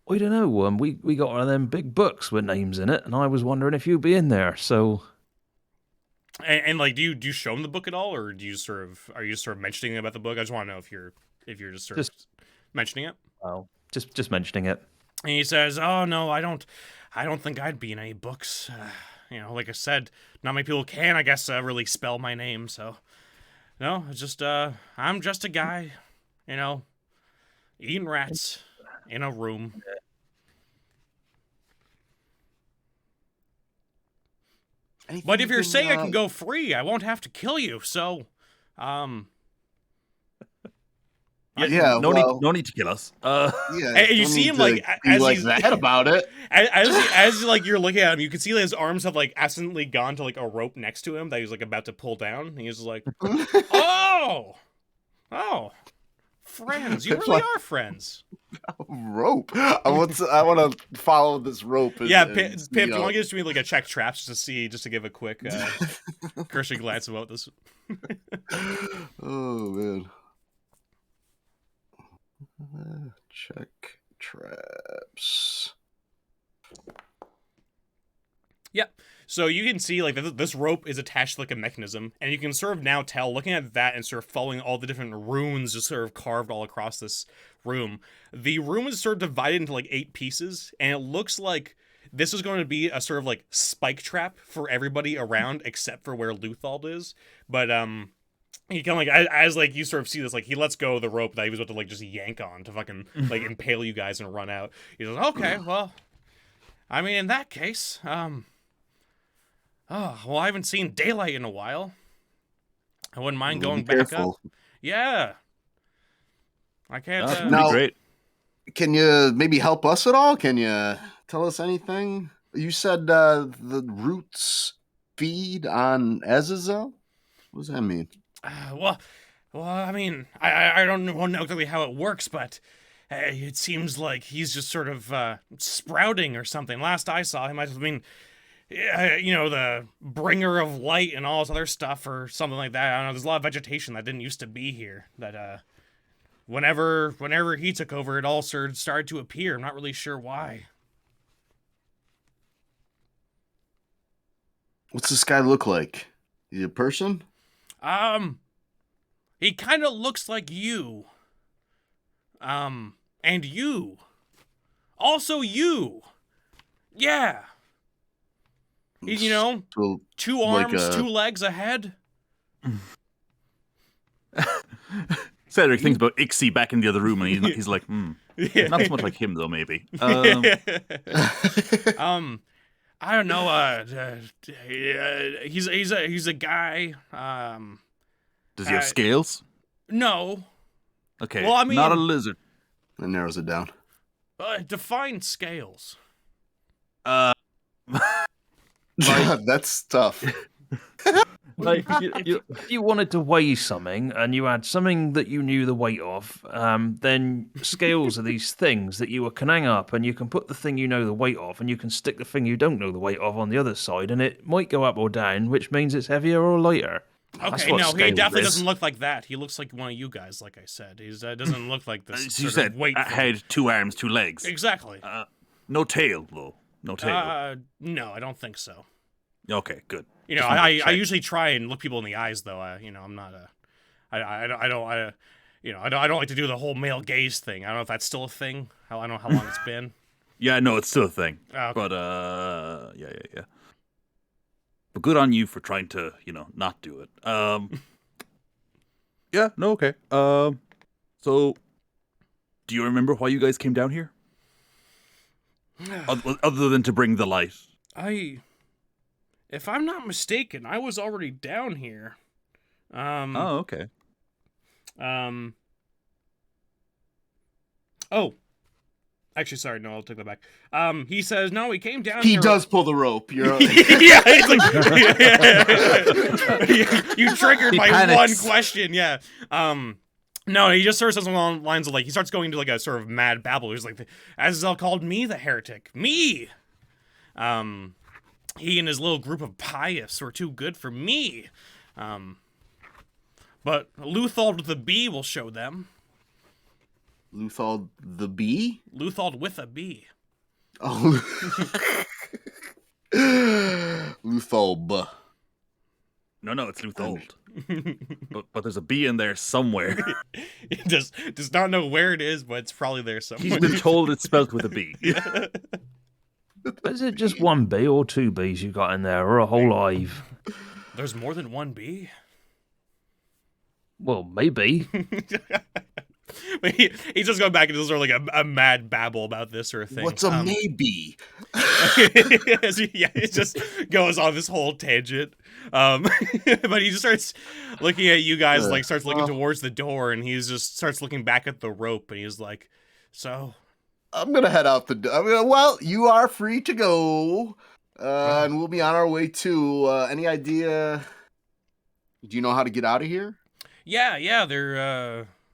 I don't know. We got one of them big books with names in it, and I was wondering if you'd be in there. So, And like, do you show him the book at all, or are you sort of mentioning about the book? I just want to know if you're just sort of mentioning it. well, just mentioning it. And he says, "Oh no, I don't think I'd be in any books. You know, like I said, not many people can, I guess, really spell my name. So, no, it's just I'm just a guy, you know, eating rats in a room." But if you're saying I can go free, I won't have to kill you. So, Yeah, No need to kill us. Yeah, and you don't see need him to like be as like he's that about it. as like you're looking at him, you can see his arms have like accidentally gone to like a rope next to him that he's like about to pull down. And he's just like, oh, friends, you It's really like- are friends. Rope. I want to follow this rope. And, Yeah, and, Pip, you you know. want to give me like a check traps just to give a quick cursory glance about this. Oh man. Check traps. Yeah. So you can see like this rope is attached to like a mechanism, and you can sort of now tell, looking at that and sort of following all the different runes just sort of carved all across this room. The room is sort of divided into like 8 pieces, and it looks like this is going to be a sort of like spike trap for everybody around except for where Luthald is. But he kind of like as like you sort of see this, like he lets go of the rope that he was about to like just yank on to fucking like impale you guys and run out. He goes, okay, well, I mean, in that case, oh, well, I haven't seen daylight in a while. I wouldn't mind Well, going be back careful. up. Yeah, I can't. That's Now- great. Can you maybe help us at all? Can you tell us anything? You said the roots feed on Azazel? What does that mean? Well, I mean, I don't know exactly how it works, but it seems like he's just sort of sprouting or something. Last I saw him, I mean, the bringer of light and all this other stuff or something like that. I don't know. There's a lot of vegetation that didn't used to be here. That whenever he took over, it all started to appear. I'm not really sure why. What's this guy look like? Is he a person? He kind of looks like you. And you. Also you. Yeah. You know, So, 2 like arms, a- 2 legs, a head. Cedric thinks about Ixie back in the other room, and he's like, not so much like him though, maybe. I don't know. He's a guy. Does he have scales? No. Okay, Well, I mean- not a lizard. that narrows it down. Define scales. That's tough. Like, If you wanted to weigh something and you had something that you knew the weight of, then scales are these things that you can hang up and you can put the thing you know the weight of and you can stick the thing you don't know the weight of on the other side and it might go up or down, which means it's heavier or lighter. That's Okay, what no, he scales definitely is. doesn't look like that. He looks like one of you guys, like I said. He doesn't look like this you sort said of weight a thing. head, 2 arms, 2 legs. Exactly. No tail though. No tail. No, I don't think so. Okay, good. You know, Just wanted to I check. usually try and look people in the eyes, though. I'm not I don't like to do the whole male gaze thing. I don't know if that's still a thing. I don't know how long it's been. Yeah, no, it's still a thing. Okay. But yeah. But good on you for trying to, not do it. Yeah, no, okay. So do you remember why you guys came down here? Other than to bring the light. If I'm not mistaken, I was already down here. Oh, okay. Oh. Actually, sorry, no, I'll take that back. He says, no, he came down He here. does pull the rope. You're Yeah, he's like, you triggered He my panics. one question, yeah. No, he just sort of says along the lines of, like, he starts going into, like, a sort of mad babble. He's like, Azazel called me the heretic. Me! He and his little group of pious were too good for me. But Luthald with a B will show them. Luthald the bee? Luthald with a B. Oh. Luthalb. No, it's Luthold. but there's a B in there somewhere. He does not know where it is, but it's probably there somewhere. He's been told it's spelled with a B. Is it just 1 bee or 2 bees you got in there, or a whole hive? There's more than one B. Well, maybe. He's just going back into sort of like a mad babble about this sort of thing. What's a maybe? Yeah, it just goes on this whole tangent. But he just starts looking at you guys, like starts looking towards the door, and he just starts looking back at the rope, and he's like, "So, I'm gonna head out the door. Well, you are free to go, and we'll be on our way too. Any idea? Do you know how to get out of here? yeah,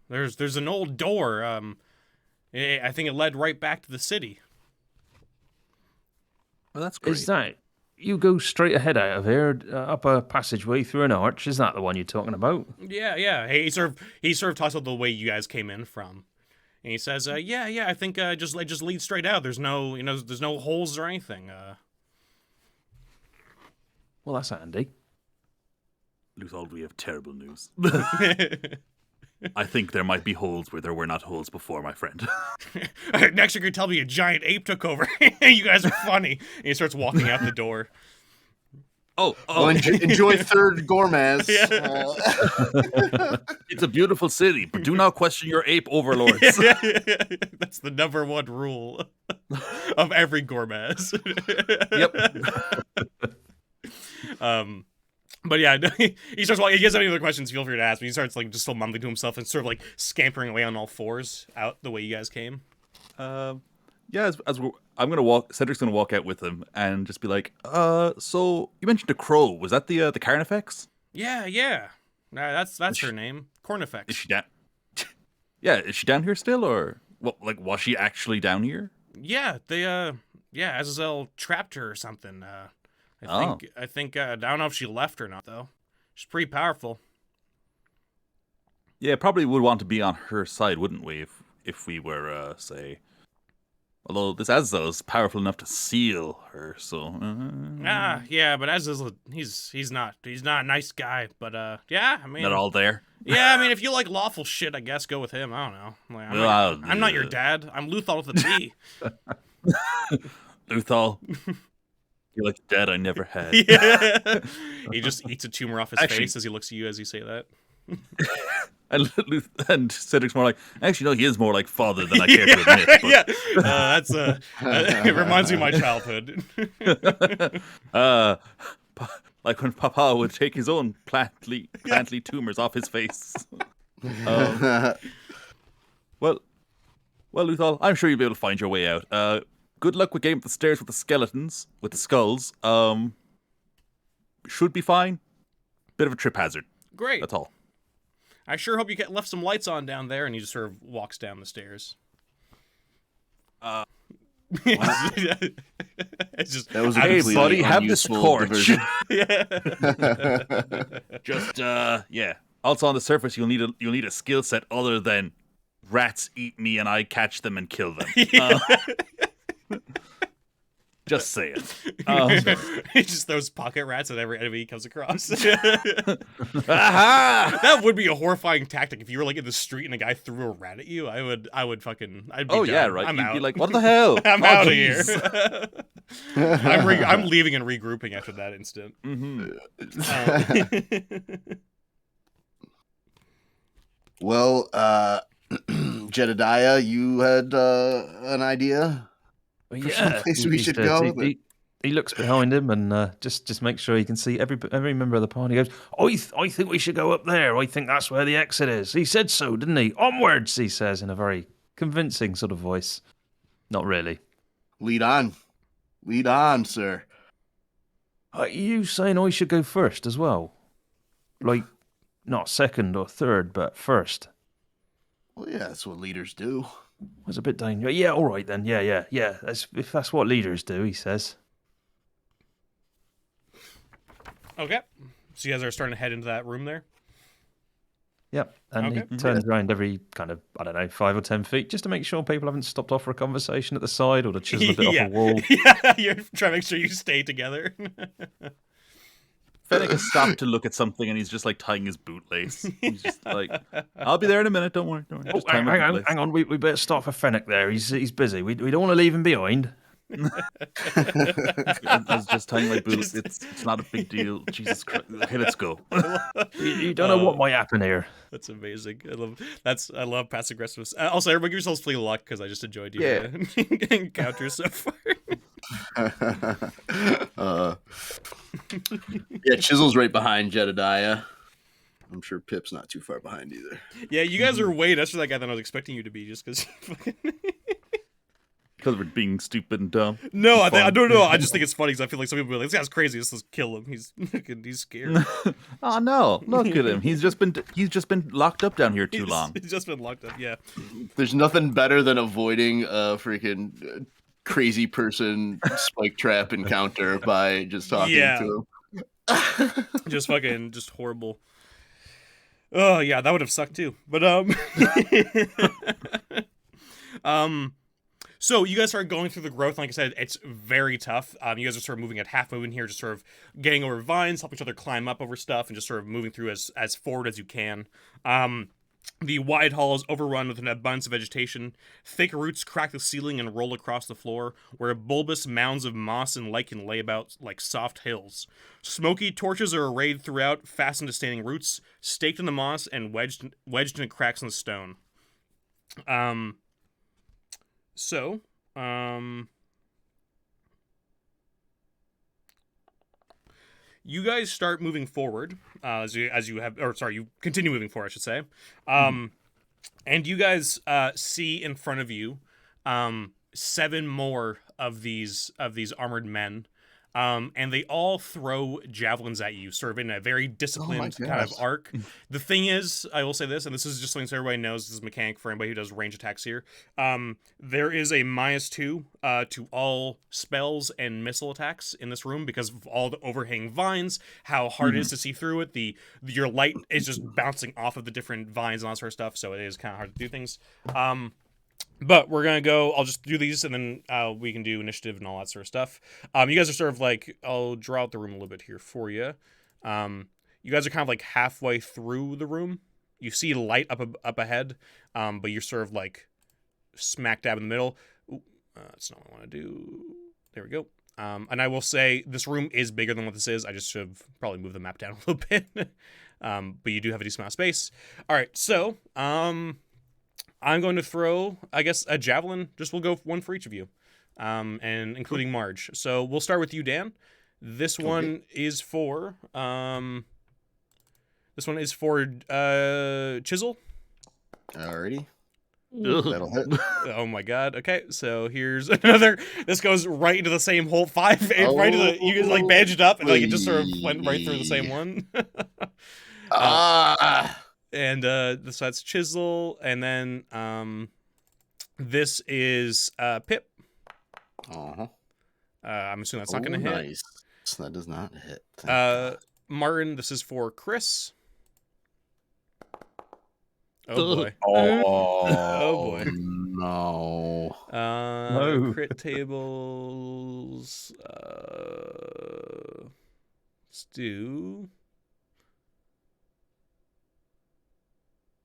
there's an old door. I think it led right back to the city. Well, that's great. Is that you go straight ahead out of here, up a passageway through an arch? Is that the one you're talking about? Yeah. Hey, he sort of talks about the way you guys came in from, and he says, yeah. I think just lead straight out. There's no there's no holes or anything. Well, that's handy. Luthold, we have terrible news. I think there might be holes where there were not holes before, my friend. Next, you're gonna tell me a giant ape took over. You guys are funny. And he starts walking out the door. Oh, Well, enjoy third Gormaz. It's a beautiful city, but do not question your ape overlords. That's the number one rule of every Gormaz. Yep. But yeah, he starts walking. He has any other questions, feel free to ask. But he starts like just still mumbling to himself and sort of like scampering away on all fours out the way you guys came. Yeah, I'm gonna walk. Cedric's gonna walk out with him and just be like, so you mentioned the crow. Was that the Carnifex? Yeah. That's she- her name, Cornifex. Is she down? Yeah, is she down here still, or what? Like, was she actually down here? Yeah, they Azazel trapped her or something. I think I don't know if she left or not though. She's pretty powerful. Yeah, probably would want to be on her side, wouldn't we? If we were, say, although this Azazel is powerful enough to seal her, so. Yeah, but Azazel, he's not a nice guy. But yeah, I mean, Not all there. yeah, I mean, if you like lawful shit, I guess go with him. I don't know. Like, I'm not your dad. I'm Luthal with a B. Luthal. You're like the dad I never had. Yeah. He just eats a tumor off his face as he looks at you as you say that. And Cedric's more like, actually, no, he is more like father than I care to admit. But... Yeah, that's it reminds me of my childhood. Like when Papa would take his own plantly tumors off his face. Well, Luthal, I'm sure you'll be able to find your way out. Good luck with getting up the stairs with the skeletons, with the skulls. Should be fine. Bit of a trip hazard. Great. That's all. I sure hope you left some lights on down there, and he just sort of walks down the stairs. It's just, That was a Hey, completely buddy, have this unuseful torch. diversion. Just yeah. Also on the surface, you'll need a skill set other than rats eat me and I catch them and kill them. Just saying. He just throws pocket rats at every enemy he comes across. Aha! That would be a horrifying tactic if you were like in the street and a guy threw a rat at you. I'd be Oh yeah, done. right. I'm You'd out. be like, what the hell? I'm Oh, out of jeez. here. I'm leaving and regrouping after that instant. Mhm. Well, Jedediah, you had an idea? Well, For some place we should go? He looks behind him and just make sure he can see every member of the party. Goes, I think we should go up there. I think that's where the exit is. He said so, didn't he? Onwards, he says in a very convincing sort of voice. Not really. Lead on, sir. Are you saying I should go first as well? Like, not second or third, but first. Well, yeah, that's what leaders do. It's a bit dangerous. Yeah, all right then. Yeah. If that's what leaders do, he says. Okay. So you guys are starting to head into that room there? Yep. And Okay. he turns around every kind of, 5 or 10 feet just to make sure people haven't stopped off for a conversation at the side or to chisel a bit off a wall. Yeah, you're trying to make sure you stay together. Fennec has stopped to look at something and he's just like tying his bootlace. He's just like, I'll be there in a minute. Don't worry. Oh, Just tie my bootlace. hang on. We better start for Fennec there. He's busy. We don't want to leave him behind. I was just tying my boots. It's not a big deal. Jesus Christ. Okay, let's go. You don't know what might happen here. That's amazing. I love passive aggressive. Also, everybody give yourselves free luck because I just enjoyed your encounters so far. Yeah, Chisel's right behind Jedediah. I'm sure Pip's not too far behind either. Yeah, you guys are way that's that guy that I was expecting you to be just because. Because we're being stupid and dumb. No, I don't know. I just think it's funny because I feel like some people are like, "This guy's crazy. Let's just kill him. He's scared." Oh no! Look at him. He's just been locked up down here too long. He's just been locked up. Yeah. There's nothing better than avoiding a freaking crazy person spike trap encounter by just talking to him. just horrible. Oh yeah, that would have sucked too. But so you guys start going through the growth. Like I said, it's very tough. You guys are sort of moving at half moving here, just sort of getting over vines, helping each other climb up over stuff, and just sort of moving through as forward as you can. The wide hall is overrun with an abundance of vegetation. Thick roots crack the ceiling and roll across the floor, where bulbous mounds of moss and lichen lay about like soft hills. Smoky torches are arrayed throughout, fastened to standing roots, staked in the moss and wedged into cracks in the stone. So, you guys start moving forward you continue moving forward, I should say. And you guys see in front of you 7 more of these armored men. And they all throw javelins at you, sort of in a very disciplined kind of arc. The thing is, I will say this, and this is just something so everybody knows, this is a mechanic for anybody who does range attacks here. There is a -2 to all spells and missile attacks in this room because of all the overhanging vines, how hard it is to see through it. Your light is just bouncing off of the different vines and all that sort of stuff, so it is kind of hard to do things. But we're going to go, I'll just do these, and then we can do initiative and all that sort of stuff. You guys are sort of like, I'll draw out the room a little bit here for you. You guys are kind of like halfway through the room. You see light up ahead, but you're sort of like smack dab in the middle. Ooh, that's not what I want to do. There we go. And I will say, this room is bigger than what this is. I just should have probably moved the map down a little bit. But you do have a decent amount of space. All right, so... I'm going to throw, I guess, a javelin. Just we'll go 1 for each of you, and including Marge. So we'll start with you, Dan. This one is for Chisel. Alrighty. That'll hit. Oh my god. Okay, so here's another. This goes right into the same hole. 5, right to the. You guys like bandaged up, and like it just sort of went right through the same one. And so that's Chisel, and then this is Pip. I'm assuming that's not going to hit. Nice. That does not hit. Martin, this is for Chris. Oh boy. Oh boy. No. No. Crit tables. Let's do.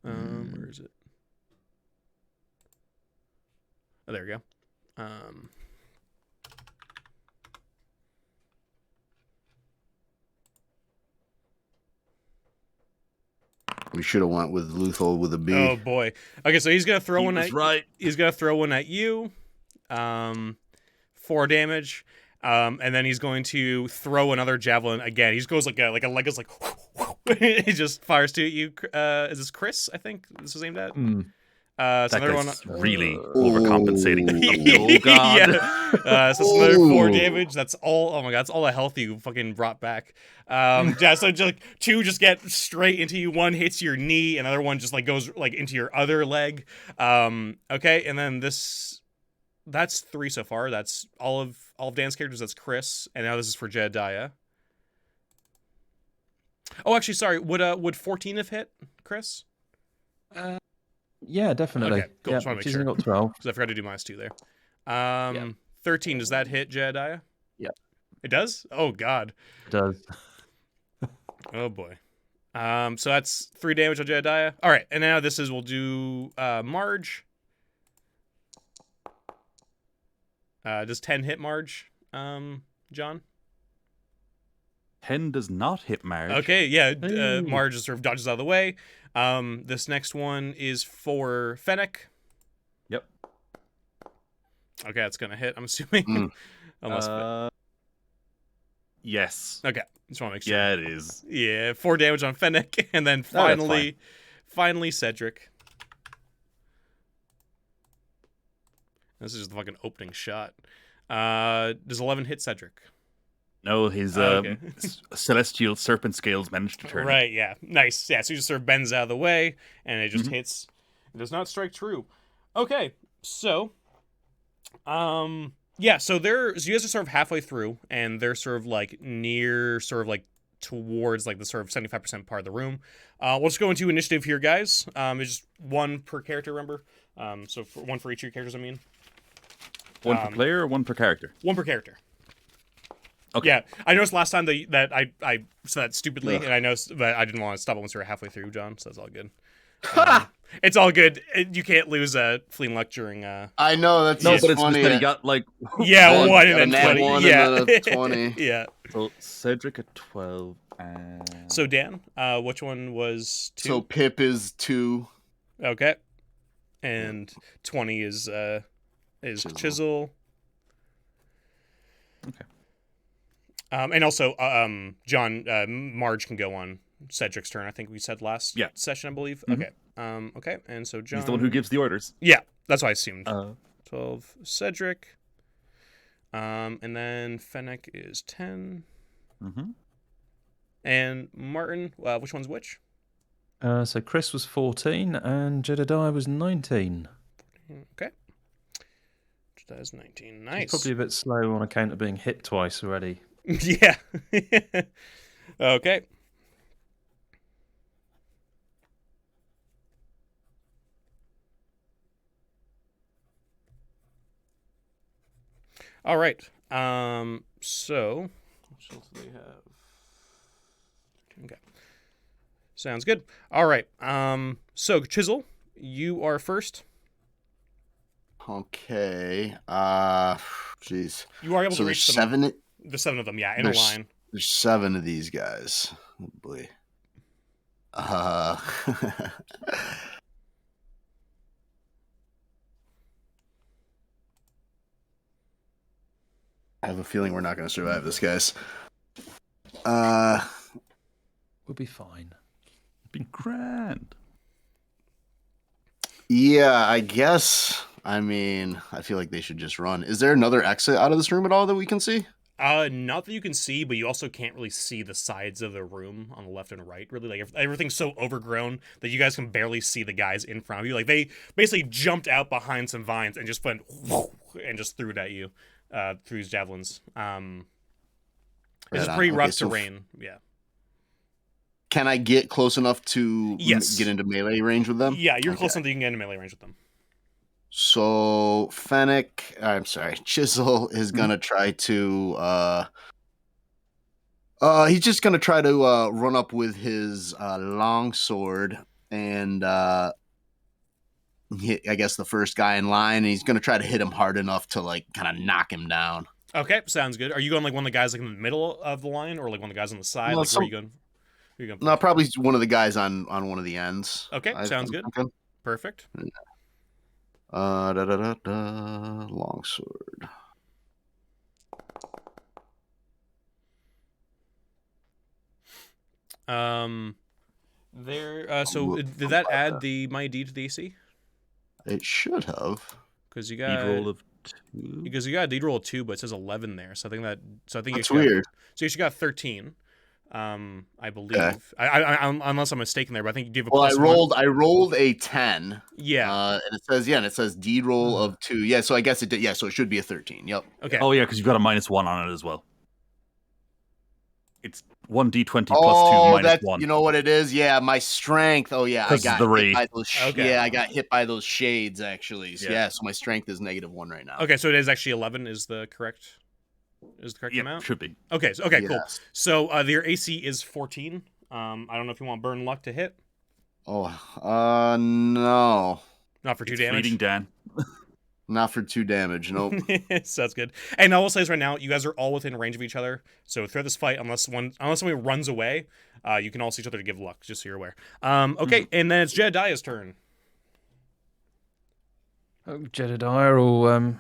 Where is it? Oh, there we go. We should have went with lethal with a B. Oh boy. Okay, so he's gonna throw one at. Right. He's gonna throw one at you. 4 damage. And then he's going to throw another javelin again. He just goes like a leg is like. He just fires 2 at you. Is this Chris? I think this was aimed at. So that another guy's one. really overcompensating. Oh god. Yeah. So it's another 4 damage. That's all. Oh my god, that's all the health you fucking brought back. Yeah. So just, 2 just get straight into you. 1 hits your knee. Another one just like goes like into your other leg. Okay, and then this. That's 3 so far. That's all of Dan's characters. That's Chris, and now this is for Jedediah. Oh, actually, sorry. Would 14 have hit, Chris? Yeah, definitely. Okay, cool. Yeah, Just want to make she's sure. got 12. Because I forgot to do -2 there. 13, does that hit Jedediah? Yeah. It does? Oh, God. It does. Oh, boy. So that's 3 damage on Jedediah. All right, and now we'll do Marge. Does 10 hit Marge, John? 10 does not hit Marge. Okay, yeah. Marge just sort of dodges out of the way. This next one is for Fennec. Yep. Okay, that's gonna hit. I'm assuming. Unless. Yes. Okay, just want to make sure. Yeah, it is. Yeah, 4 damage on Fennec, and then finally Cedric. This is just the fucking opening shot. Does 11 hit Cedric? No, his Okay. celestial serpent scales managed to turn. Right, yeah. Nice. Yeah, so he just sort of bends out of the way, and it just hits. It does not strike true. Okay, so... yeah, so you guys are sort of halfway through, and they're sort of like near, sort of like towards like the sort of 75% part of the room. We'll just go into initiative here, guys. It's just 1 per character, remember? So 1 for each of your characters, I mean. 1 per player or 1 per character? 1 per character. Okay. Yeah, I noticed last time that I said that stupidly, and I noticed that I didn't want to stop it once we were halfway through, John, so that's all good. It's all good. You can't lose fleeing luck during. I know that's No, just but it's funny. just that he got like. Yeah, Oh, one you and got then a nat 20. one Yeah, and then a 20. Yeah. So Cedric at 12 and. So Dan, which one was 2? So Pip is 2. Okay, and 20 is Chisel. Okay. And also, John, Marge can go on Cedric's turn. I think we said last session, I believe. Mhm. Okay. Okay, and so John. He's the one who gives the orders. Yeah, that's what I assumed. 12 Cedric. And then Fennec is 10. Mm-hmm. And Martin, which one's which? So Chris was 14 and Jedediah was 19. Okay. That is 19. Nice. He's probably a bit slow on account of being hit twice already. Yeah. Okay. All right. So what else do they have? Okay. Sounds good. All right. So Chisel, you are first. Okay. Jeez. You are able So to there's reach them. 7. The 7 of them, yeah, in a line. There's 7 of these guys. Oh boy. I have a feeling we're not going to survive this, guys. We'll be fine. It'd be grand. Yeah, I guess. I mean, I feel like they should just run. Is there another exit out of this room at all that we can see? Not that you can see, but you also can't really see the sides of the room on the left and right. Really, like everything's so overgrown that you guys can barely see the guys in front of you. Like they basically jumped out behind some vines and just went and just threw it at you through his javelins. It's just pretty rough terrain. Yeah. Can I get close enough to get into melee range with them? Yeah, you're close enough that you can get into melee range with them. So Chisel is gonna try to he's just gonna try to run up with his long sword and hit, I guess, the first guy in line, and he's gonna try to hit him hard enough to like kind of knock him down. Okay, sounds good. Are you going like one of the guys like in the middle of the line, or like one of the guys on the side? No, like where are you going? No, probably one of the guys on one of the ends. Okay, sounds good. Perfect. Longsword. So did that add the my D to the AC? It should have. Because you got roll of 2. Because you got a D roll of 2, but it says 11 there. So I think That's weird. So you should got 13. I believe. Okay. I unless I'm mistaken there, but I think you give a Well, plus I rolled a 10. Yeah. And it says D roll of 2. Yeah, so I guess it did. Yeah, so it should be a 13. Yep. Okay. Oh yeah, because you've got a -1 on it as well. It's 1d20 plus 2 minus 1. You know what it is? Yeah, my strength. Oh yeah, I got hit by those. Okay. Yeah, I got hit by those shades actually. So, yeah, so my strength is -1 right now. Okay, so it is actually 11 is the correct amount? Should be. Okay, cool. Yes. So your AC is 14. I don't know if you want burn luck to hit. Oh, no. Not for 2 It's damage. fleeting, Dan. Not for 2 damage. Nope. So that's good. And I will say this right now, you guys are all within range of each other. So throughout this fight, unless somebody runs away, you can all see each other to give luck, just so you're aware. Okay, and then it's Jedediah's turn. Oh, Jedediah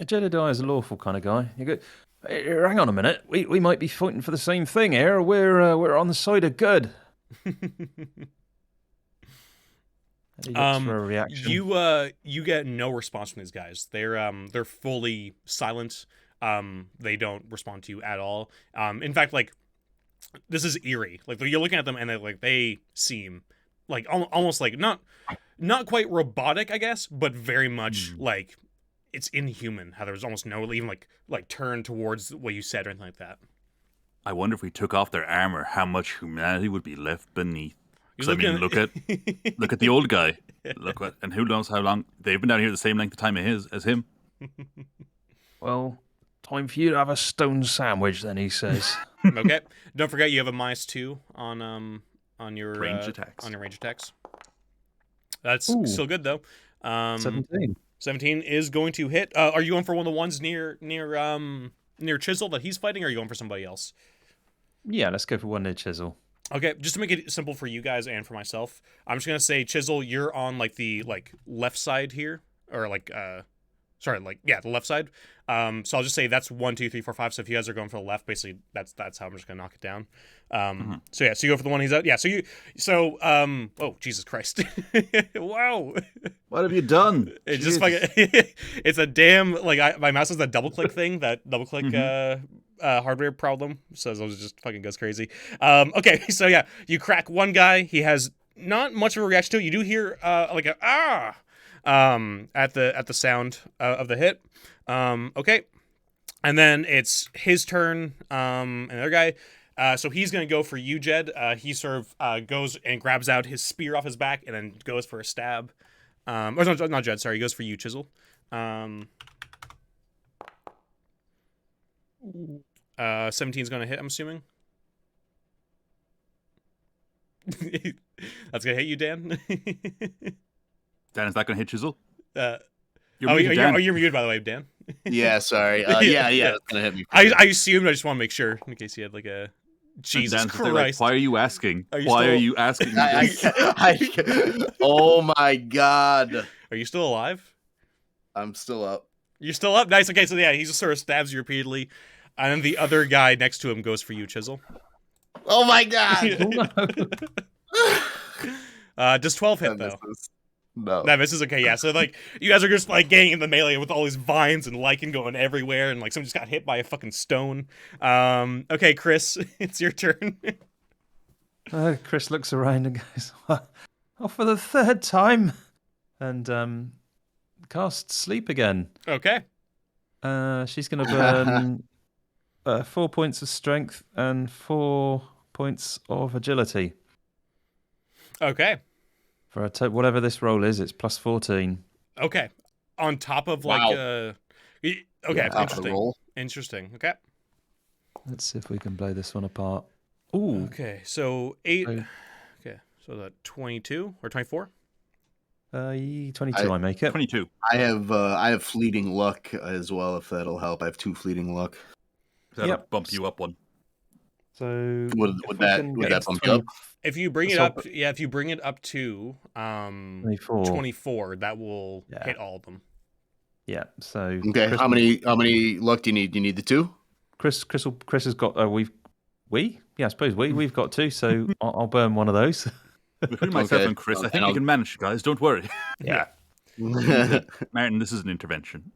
Jedediah's a lawful kind of guy. You go, hey, hang on a minute. We might be fighting for the same thing here. We're on the side of good. For a reaction. You get no response from these guys. They're fully silent. They don't respond to you at all. In fact, like this is eerie. Like you're looking at them and they seem like almost like not quite robotic, I guess, but very much like it's inhuman. How there's almost no even like turn towards what you said or anything like that. I wonder if we took off their armor, how much humanity would be left beneath. Because I mean, look at the old guy. And who knows how long they've been down here the same length of time as him. Well, time for you to have a stone sandwich, then he says. Okay. Don't forget you have a -2 on on your Range attacks. On your range attacks. That's Ooh. still good though. 17. 17 is going to hit. Are you going for one of the ones near Chisel that he's fighting, or are you going for somebody else? Yeah, let's go for one near Chisel. Okay, just to make it simple for you guys and for myself, I'm just gonna say Chisel, you're on like the left side here, or the left side. So I'll just say that's 1, 2, 3, 4, 5. So if you guys are going for the left, basically that's how I'm just gonna knock it down. So yeah, so you go for the one he's at. Yeah, oh Jesus Christ, wow. What have you done? It's just Jesus. fucking. It's a damn my mouse has that double click thing, that double click hardware problem, so it just fucking goes crazy. Okay, so yeah, you crack one guy. He has not much of a reaction to it. You do hear like a at the sound of the hit. Okay, and then it's his turn. Another guy. So he's gonna go for you, Jed. He sort of goes and grabs out his spear off his back and then goes for a stab. Or no, not Jed. Sorry, he goes for you, Chisel. 17 is gonna hit, I'm assuming. That's gonna hit you, Dan. Dan, is that going to hit Chisel? You're muted, Dan. you're muted, by the way, Dan. Yeah, sorry. Yeah, that's gonna hit me. I assumed. I just want to make sure in case you had like a. Jesus Dan's there like, Christ! why are you asking? Are you Why still- are you asking me this? Oh my god. Are you still alive? I'm still up. You're still up. Nice. Okay, so yeah, he just sort of stabs you repeatedly, and then the other guy next to him goes for you, Chisel. Oh my god. Does 12 hit though? No. That misses. Okay, yeah. So like, you guys are just like getting in the melee with all these vines and lichen going everywhere, and like someone just got hit by a fucking stone. Okay, Chris, it's your turn. Chris looks around and goes, "Oh, for the third time," and cast sleep again. Okay. She's going to burn 4 points of strength and 4 points of agility. Okay. For whatever this roll is, it's plus 14. Okay. On top of like okay, Top of the interesting. roll. Interesting. Okay. Let's see if we can blow this one apart. Ooh. Okay. So 8. So- Okay. So that 22 or 24. 22, I make it. 22. I have fleeting luck as well, if that'll help. I have 2 fleeting luck. That'll Yep. bump you up one. So Would that bump you up? If you bring it So- up, yeah, if you bring it up to 24, that will hit all of them. Yeah. So Okay. Chris, How many luck do you need? Do you need the 2? Chris has got. Yeah, I suppose we've got 2. So I'll burn one of those. Between myself Okay. and Chris, I And think we I'll- can manage, guys. Don't worry. Yeah. Martin, this is an intervention.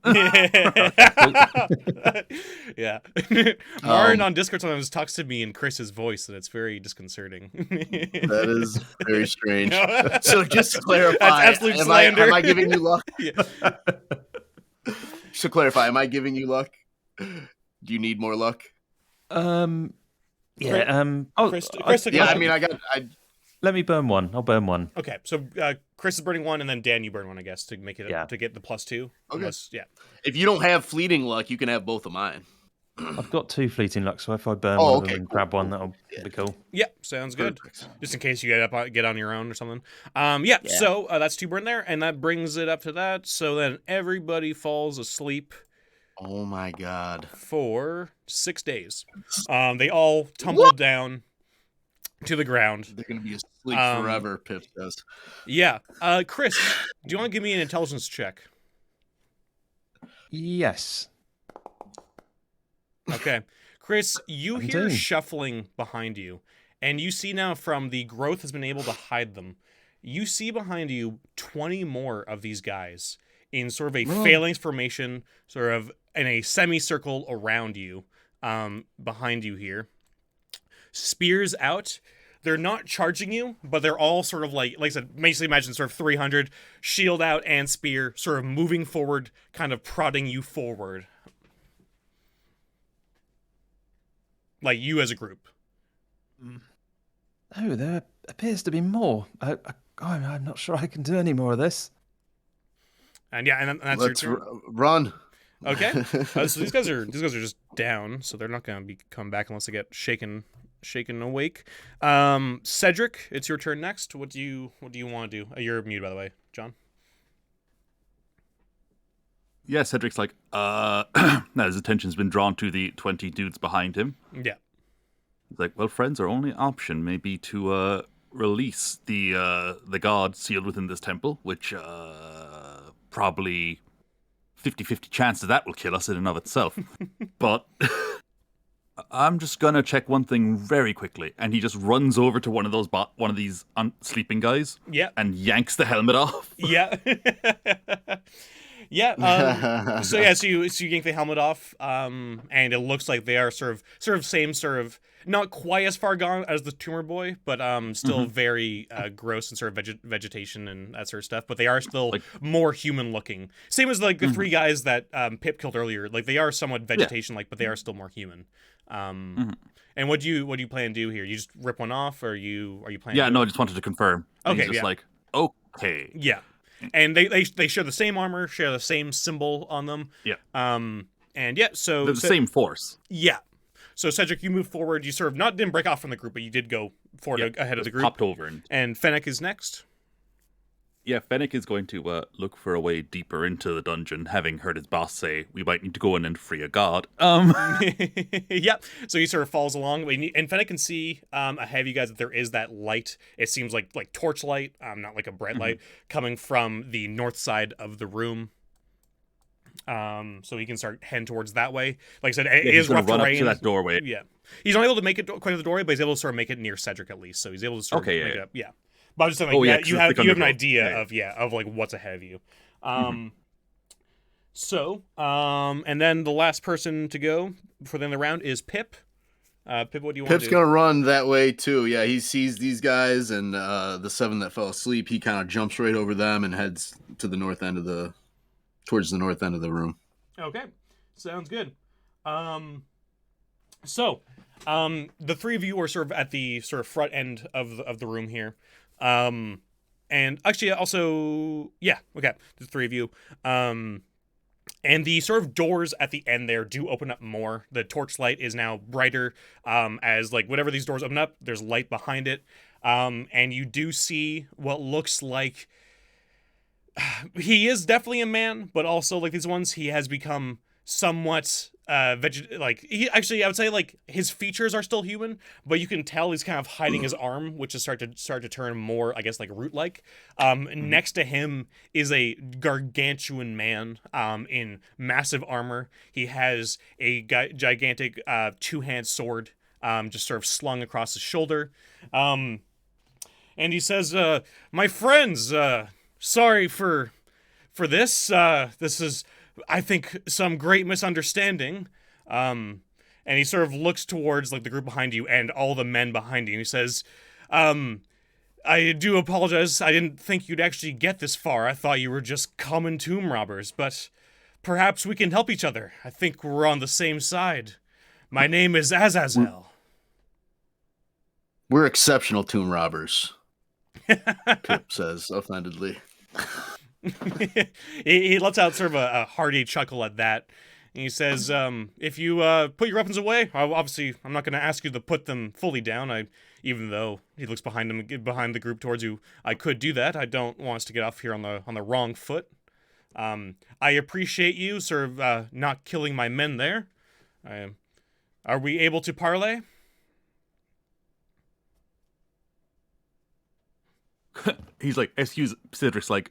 Yeah. Martin on Discord sometimes talks to me in Chris's voice, and it's very disconcerting. That is very strange. No. So just to clarify, That's absolute am slander. I giving you luck? Yeah. Just to clarify, am I giving you luck? Do you need more luck? Yeah. Chris took Yeah, luck. I mean, Let me burn one. I'll burn one. Okay, so Chris is burning one, and then Dan, you burn one, I guess, to make it to get the +2. Okay. Unless, yeah. if you don't have fleeting luck, you can have both of mine. I've got 2 fleeting luck, so if I burn Oh, one of okay, them and cool, grab one, cool. that'll be cool. Yeah, sounds good. Perfect. Just in case you get on your own or something. Yeah. So that's 2 burn there, and that brings it up to that. So then everybody falls asleep Oh my god. for 6 days. They all tumble down to the ground. They're gonna be asleep forever, Pip says. Yeah. Chris, do you want to give me an intelligence check? Yes. Okay. Chris, you I'm hear doing. shuffling behind you, and you see now from the growth has been able to hide them. You see behind you 20 more of these guys in sort of a phalanx formation, sort of in a semicircle around you, behind you here. Spears out. They're not charging you, but they're all sort of like I said, basically imagine sort of 300, shield out and spear, sort of moving forward, kind of prodding you forward. Like you as a group. Oh, there appears to be more. I'm not sure I can do any more of this. And yeah, and that's Let's your turn. run. Okay. So these guys are just down, so they're not going to come back unless they get shaken shaken and awake. Cedric, it's your turn next. What do you want to do? You're muted, by the way, John. Yeah, Cedric's like, now his attention's been drawn to the 20 dudes behind him. Yeah. He's like, well, friends, our only option may be to release the god sealed within this temple, which probably 50-50 chance that will kill us in and of itself. But I'm just gonna check one thing very quickly, and he just runs over to one of these sleeping guys, Yeah. and yanks the helmet off. Yeah. Yeah. So you yank the helmet off, and it looks like they are sort of same not quite as far gone as the tumor boy, but still very gross and sort of vegetation and that sort of stuff. But they are still like, more human looking. Same as like the three guys that Pip killed earlier. Like they are somewhat vegetation like, but they are still more human. And what do you plan to do here? You just rip one off, or are you planning? Yeah, no, I just wanted to confirm. Okay, he's just like, okay. Yeah. And they share the same armor, share the same symbol on them. Yeah. And yeah, so they're the same force. Yeah. So Cedric, you move forward. You sort of didn't break off from the group, but you did go forward ahead of the group. Popped over and Fennec is next. Yeah, Fennec is going to look for a way deeper into the dungeon, having heard his boss say, we might need to go in and free a god. Yeah, so he sort of follows along, and Fennec can see ahead of you guys that there is that light. It seems like torchlight, not like a bright light, coming from the north side of the room. So he can start heading towards that way. Like I said, it is rough terrain. Run up to that doorway. Yeah, he's not able to make it quite to the doorway, but he's able to sort of make it near Cedric at least. So he's able to sort of make it up. Yeah. But I'm just saying, like, you have an idea of like what's ahead of you. So, and then the last person to go for the end of the round is Pip. Pip, what do you want to do? Pip's gonna run that way too. Yeah, he sees these guys and the 7 that fell asleep. He kind of jumps right over them and heads to the towards the north end of the room. Okay, sounds good. So, the three of you are sort of at the sort of front end of the room here. And actually also, yeah, okay, the three of you. And the sort of doors at the end there do open up more. The torchlight is now brighter, as like whatever these doors open up, there's light behind it. And you do see what looks like he is definitely a man, but also like these ones, he has become somewhat I would say like his features are still human, but you can tell he's kind of hiding his arm, which is start to turn more, I guess, like root like. Next to him is a gargantuan man in massive armor. He has a gigantic two-hand sword just sort of slung across his shoulder. And he says, my friends, sorry for this. This is, I think, some great misunderstanding. And he sort of looks towards like the group behind you and all the men behind you. And he says, I do apologize. I didn't think you'd actually get this far. I thought you were just common tomb robbers, but perhaps we can help each other. I think we're on the same side. My name is Azazel. We're exceptional tomb robbers, Pip says offendedly. He lets out sort of a hearty chuckle at that. And he says, if you put your weapons away, I'm not going to ask you to put them fully down. Even though he looks behind the group towards you, I could do that. I don't want us to get off here on the wrong foot. I appreciate you sort of not killing my men there. Are we able to parley? He's like, excuse Cedric's like,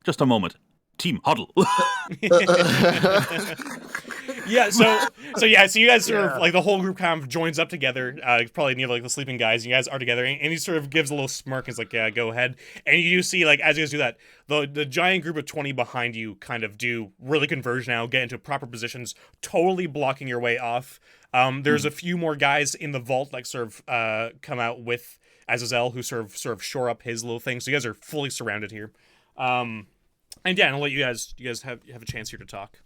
just a moment. Team huddle. Yeah, so you guys sort of like the whole group kind of joins up together, probably near like the sleeping guys. You guys are together, and he sort of gives a little smirk and is like, "Yeah, go ahead." And you do see like as you guys do that, the giant group of 20 behind you kind of do really converge now, get into proper positions, totally blocking your way off. There's a few more guys in the vault like sort of come out with Azazel, who sort of shore up his little thing. So you guys are fully surrounded here. And yeah, and I'll let you guys have a chance here to talk.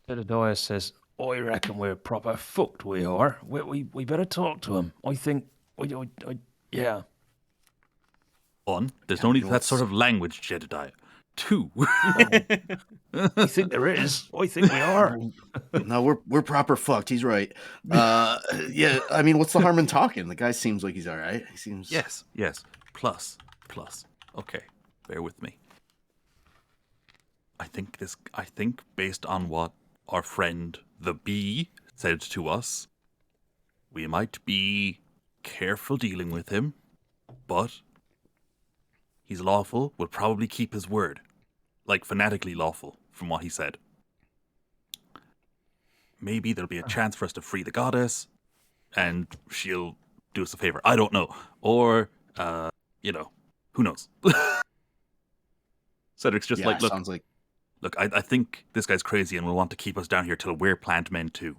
Jedediah says, I reckon we're proper fucked, we are. We better talk to him. I think, yeah. There's no need for that sort of language, Jedediah. 2. I think there is. I think we are. No, we're proper fucked. He's right. Yeah. I mean, what's the harm in talking? The guy seems like he's all right. He seems. Yes. Plus. Okay, bear with me. I think based on what our friend the bee said to us, we might be careful dealing with him, but he's lawful, will probably keep his word. Like, fanatically lawful, from what he said. Maybe there'll be a chance for us to free the goddess, and she'll do us a favor. I don't know. Or, who knows? Cedric's just Yeah, like, look, sounds like. look, I think this guy's crazy and will want to keep us down here till we're plant men too.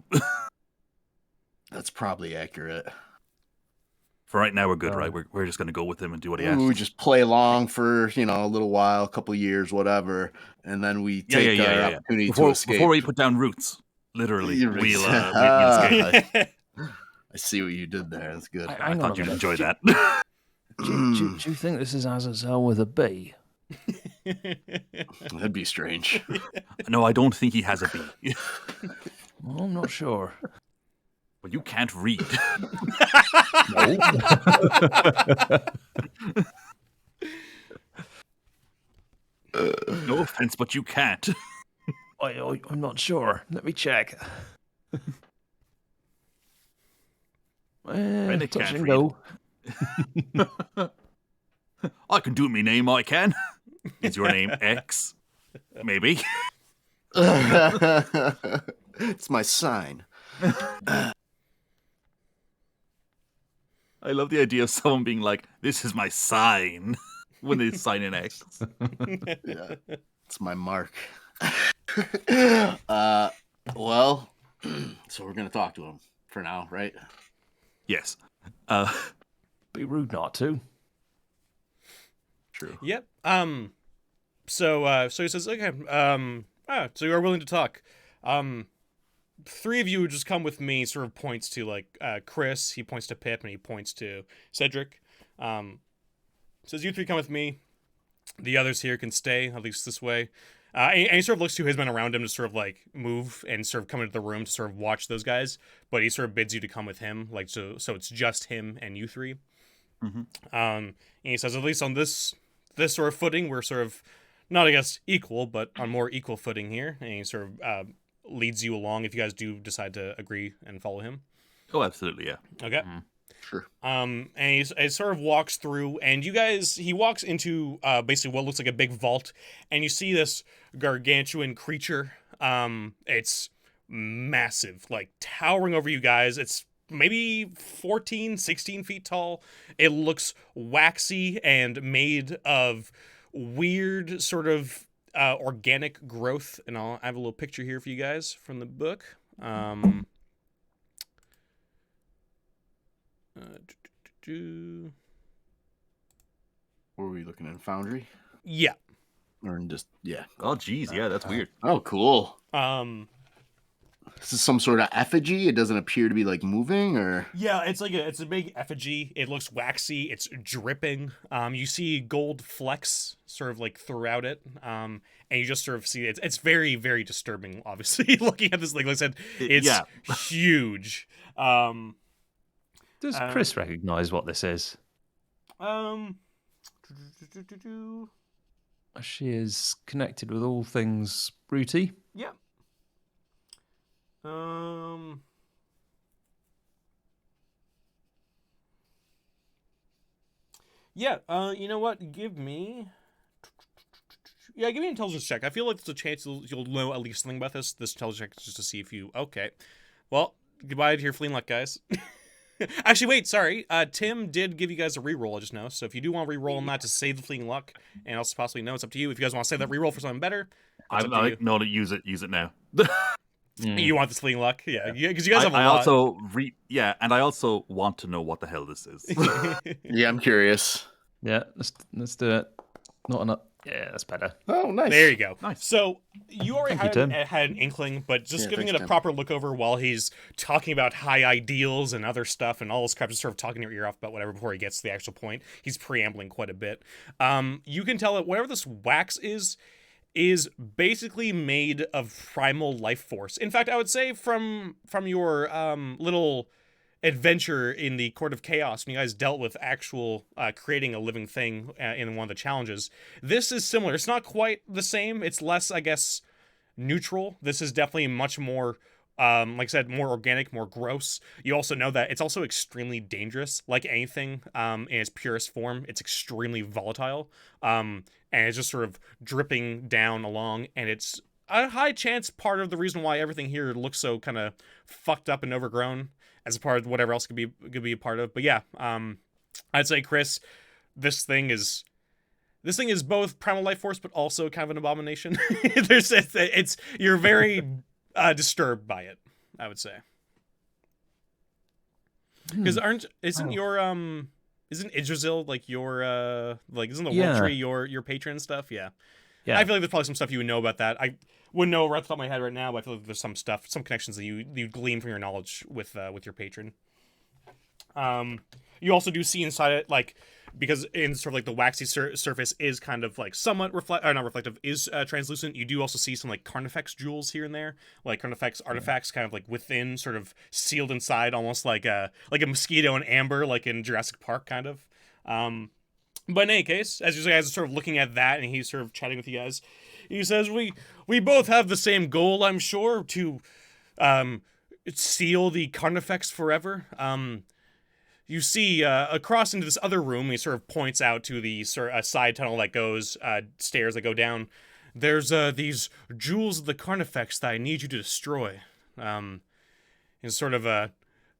That's probably accurate. For right now, we're good, right? We're just going to go with him and do what he We asks. just play along for a little while, a couple years, whatever, and then we take our opportunity to escape. Before we put down roots, literally, we'll escape. I see what you did there. That's good. I thought you'd enjoy that. Do you think this is Azazel with a B? That'd be strange. No, I don't think he has a B. Well, I'm not sure. Well, you can't read. No offense, but you can't. I'm not sure. Let me check. Rennick Touch can't and read. go. I can do me name, I can. Is your name X? Maybe. It's my sign. I love the idea of someone being like, "This is my sign," when they sign an X. Yeah, it's my mark. Well, so we're gonna talk to him for now, right? Yes. Be rude not to. True. Yep. So he says, okay. So you are willing to talk. Three of you would just come with me. Sort of points to like Chris. He points to Pip, and he points to Cedric. Says, you three come with me. The others here can stay, at least this way. And he sort of looks to his men around him to sort of like move and sort of come into the room to sort of watch those guys. But he sort of bids you to come with him, like so it's just him and you three. Mm-hmm. And he says, at least on this sort of footing, we're sort of not, I guess, equal, but on more equal footing here. And he sort of leads you along if you guys do decide to agree and follow him. Oh, absolutely, yeah. Okay. Mhm. Sure. And he sort of walks through, and he walks into basically what looks like a big vault, and you see this gargantuan creature. It's massive, like towering over you guys. It's maybe 14, 16 feet tall. It looks waxy and made of weird sort of organic growth. And I have a little picture here for you guys from the book. Were we looking in Foundry? Yeah. Or in just, yeah. Oh, geez, yeah, that's weird. Oh, cool. This is some sort of effigy? It doesn't appear to be like moving, or? Yeah, it's a big effigy. It looks waxy. It's dripping. You see gold flecks sort of like throughout it. And you just sort of see it's very, very disturbing, obviously, looking at this thing. Like I said, it's huge. Does Chris recognize what this is? She is connected with all things Rooty. Yeah. You know what? Give me an intelligence check. I feel like there's a chance you'll know at least something about this. This intelligence check is just to see if you... Okay. Well, goodbye to your fleeing luck, guys. Actually, wait, sorry. Tim did give you guys a reroll, I just know. So if you do want to reroll on that to save the fleeing luck, and also possibly no, it's up to you. If you guys want to save that reroll for something better, I like no to use it now. You want this fleeing luck? Yeah, because you guys have a lot. Also and I also want to know what the hell this is. Yeah, I'm curious. Yeah, let's do it. Not Yeah, that's better. Oh, nice. There you go. Nice. So you already Thank you, had an inkling, but just Yeah, giving thanks, it a Tim. proper look over while he's talking about high ideals and other stuff and all this crap, just sort of talking your ear off about whatever before he gets to the actual point. He's preambling quite a bit. You can tell that whatever this wax is basically made of primal life force. In fact, I would say from your little adventure in the Court of Chaos when you guys dealt with actual creating a living thing in one of the challenges, this is similar. It's not quite the same. It's less, I guess, neutral. This is definitely much more like I said, more organic, more gross. You also know that it's also extremely dangerous. Like anything in its purest form, it's extremely volatile. And it's just sort of dripping down along, and it's a high chance part of the reason why everything here looks so kind of fucked up and overgrown as a part of whatever else could be a part of. But yeah, I'd say, Chris, this thing is both primal life force, but also kind of an abomination. It's you're very disturbed by it, I would say. Because isn't Idrisil like your isn't the World Tree your patron stuff? Yeah. I feel like there's probably some stuff you would know about that. I wouldn't know right off the top of my head right now, but I feel like there's some connections that you glean from your knowledge with your patron. You also do see inside it, like, because in sort of like the waxy surface is kind of like somewhat not reflective, is translucent. You do also see some like Carnifex jewels here and there, like Carnifex artifacts, kind of like within, sort of sealed inside, almost like a mosquito in amber, like in Jurassic Park, kind of. But in any case, as you guys are sort of looking at that, and he's sort of chatting with you guys, he says, "We both have the same goal, I'm sure, to seal the Carnifex forever." You see across into this other room, he sort of points out to the side tunnel that goes, stairs that go down. There's these jewels of the Carnifex that I need you to destroy. It's sort of a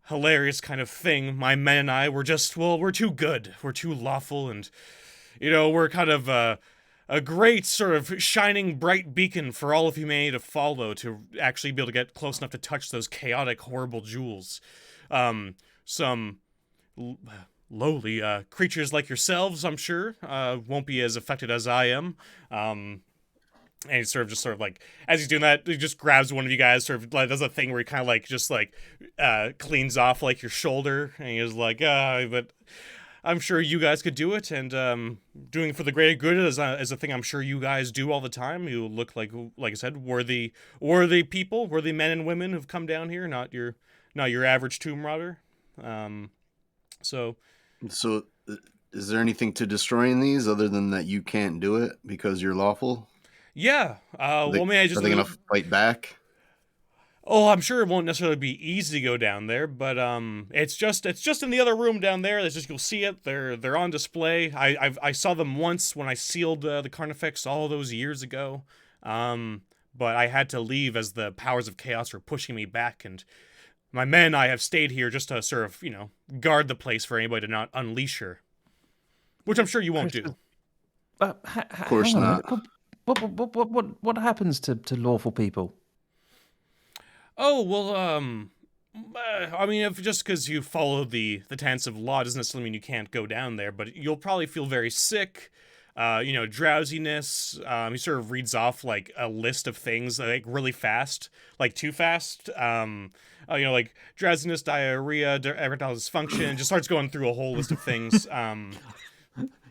hilarious kind of thing. My men and I were just, we're too good. We're too lawful, and, we're kind of a great sort of shining bright beacon for all of humanity to follow, to actually be able to get close enough to touch those chaotic, horrible jewels. Some lowly creatures like yourselves, I'm sure, won't be as affected as I am. And he's sort of like, as he's doing that, he just grabs one of you guys, sort of like does a thing where he kind of like just like cleans off like your shoulder, and he's like, but I'm sure you guys could do it, and doing for the greater good is a thing I'm sure you guys do all the time. You look like I said, worthy people, worthy men and women who've come down here, not your average tomb rotter. So is there anything to destroying these other than that you can't do it because you're lawful? Yeah. Are they gonna fight back? Oh, I'm sure it won't necessarily be easy to go down there, but it's just in the other room down there. It's just, you'll see it. They're on display. I saw them once when I sealed the Carnifex all those years ago. But I had to leave as the powers of chaos were pushing me back, and my men and I have stayed here just to sort of, guard the place for anybody to not unleash her. Which I'm sure you won't do. Of course not. What happens to lawful people? Oh, well, I mean, if just because you follow the tenets of law doesn't necessarily mean you can't go down there, but you'll probably feel very sick, drowsiness. He sort of reads off, like, a list of things, like, really fast, like, too fast. Like, drowsiness, diarrhea, erectile dysfunction, just starts going through a whole list of things.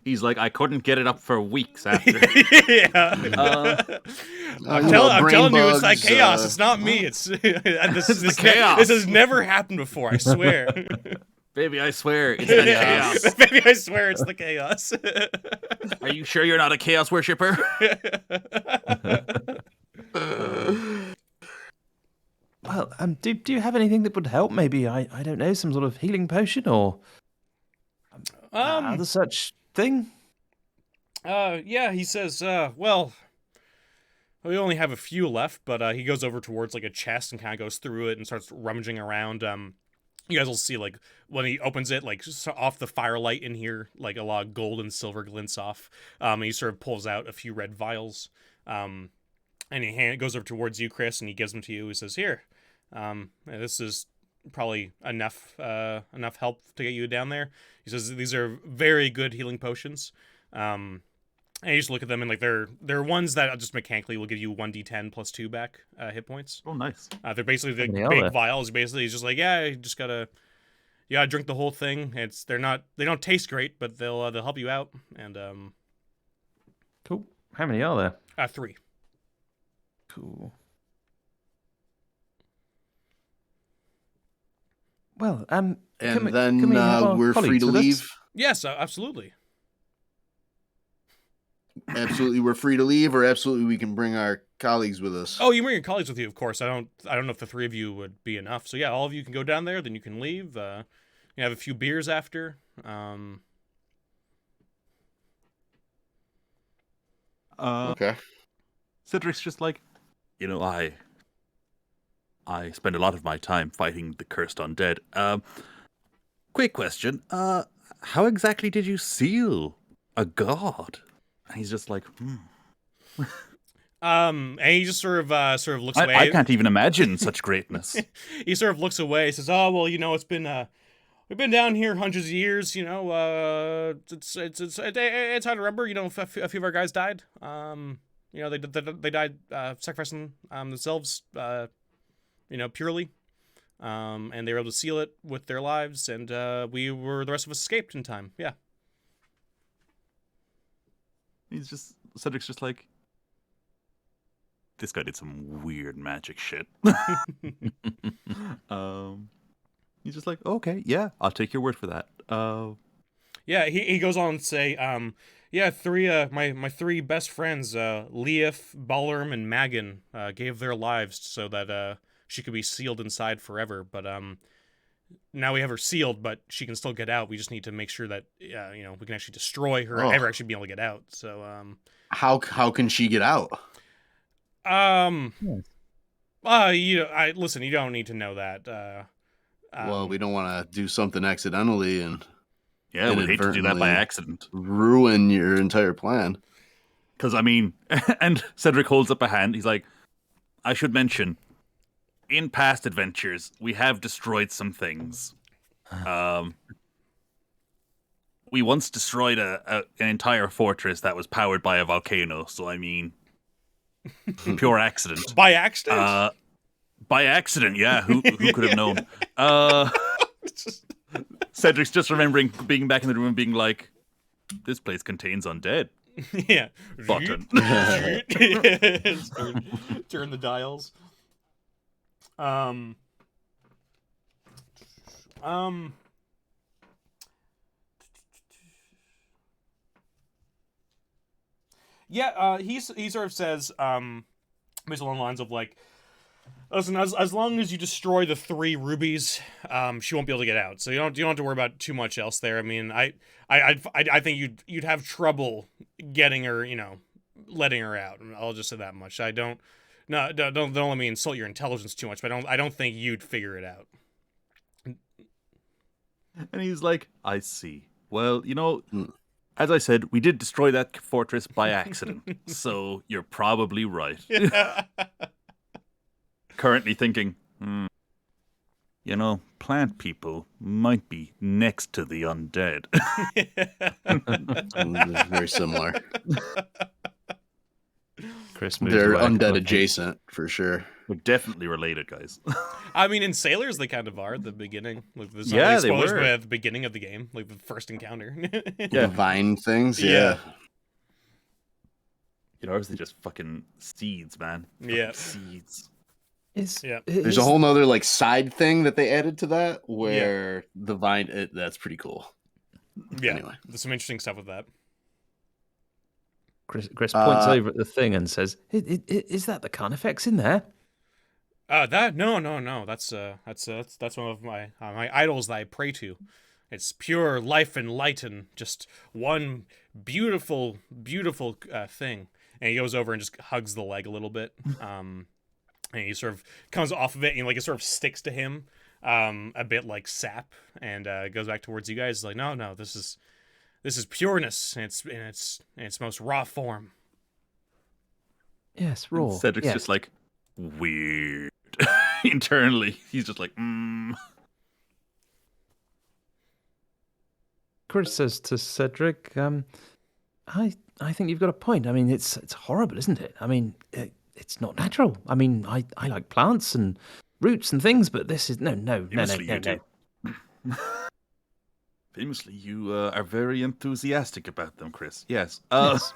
He's like, I couldn't get it up for weeks after. Yeah. I'm telling you, it's like chaos. It's not me. It's this chaos. This has never happened before, I swear. Baby, I swear, it's the chaos. Baby, I swear, it's the chaos. Are you sure you're not a chaos worshipper? Well, do you have anything that would help? Maybe, I don't know, some sort of healing potion or other such thing? Yeah, he says, well, we only have a few left, but he goes over towards, like, a chest and kind of goes through it and starts rummaging around. You guys will see, like, when he opens it, like, off the firelight in here, like, a lot of gold and silver glints off. And he sort of pulls out a few red vials. And he goes over towards you, Chris, and he gives them to you. He says, here, this is probably enough help to get you down there. He says, these are very good healing potions. And you just look at them, and like they're ones that just mechanically will give you 1d10 plus 2 back hit points. Oh, nice. They're basically the many are big there? vials. Basically, it's just like, yeah, you just gotta drink the whole thing. They don't taste great, but they'll help you out. And Cool. How many are there? 3. Cool. Well, And can then we have our we're free colleagues to with us? leave. Yes, absolutely. Absolutely, we're free to leave, or absolutely we can bring our colleagues with us. Oh, you bring your colleagues with you, of course. I don't know if the 3 of you would be enough. So yeah, all of you can go down there. Then you can leave. You have a few beers after. Okay. Cedric's just like, I spend a lot of my time fighting the cursed undead. Quick question. How exactly did you seal a god? And he's just like, And he just sort of looks away. I can't even imagine such greatness. He sort of looks away. Says, "Oh well, it's been we've been down here hundreds of years. It's hard to remember. A few of our guys died. They died sacrificing themselves. Purely. And they were able to seal it with their lives, and the rest of us escaped in time. Yeah." Cedric's just like, this guy did some weird magic shit. He's just like, okay, yeah, I'll take your word for that. Yeah, he goes on and say, my 3 best friends, Leif, Balorm, and Magan, gave their lives so that she could be sealed inside forever. But now we have her sealed, but she can still get out. We just need to make sure that we can actually destroy her, ever actually be able to get out. So How can she get out? listen, you don't need to know that. Well, we don't want to do something accidentally and Yeah, we'd hate to do that by accident. ruin your entire plan. Because, and Cedric holds up a hand. He's like, I should mention, in past adventures, we have destroyed some things. We once destroyed an entire fortress that was powered by a volcano. So, pure accident. By accident? By accident, yeah. Who could have known? Cedric's just remembering being back in the room and being like, this place contains undead. Yeah. Button. Turn the dials. He sort of says, based along the lines of like, listen, as long as you destroy the 3 rubies, she won't be able to get out. So you don't have to worry about too much else there. I think you'd have trouble getting her, letting her out. I'll just say that much. Don't let me insult your intelligence too much, but I don't think you'd figure it out. And he's like, I see. Well, as I said, we did destroy that fortress by accident. So you're probably right. Currently thinking, plant people might be next to the undead. Very similar. Chris moves They're away. undead adjacent for sure. We're definitely related, guys. In Sailors, they kind of are at the beginning. Like, Yeah, they spoilers were. at the beginning of the game, like the first encounter. Yeah. Divine things, Yeah. Ours are just fucking seeds, man. Yeah. Seeds. There's a whole nother like side thing that they added to that where the vine. That's pretty cool. Yeah, Anyway. there's some interesting stuff with that. Chris points over at the thing and says, "Is that the Carnifex in there?" No. That's one of my idols that I pray to. It's pure life and light and just one beautiful thing. And he goes over and just hugs the leg a little bit. And he sort of comes off of it and it sort of sticks to him a bit like sap, and goes back towards you guys. Like, no, this is pureness in its most raw form. Yes, raw. Cedric's just like, weird. Internally, he's just like, Chris says to Cedric, I think you've got a point. I mean, it's horrible, isn't it? I mean, it's not natural. I mean, I like plants and roots and things, but this is no. Famously, you do. Famously, you are very enthusiastic about them, Chris. Yes. Yes.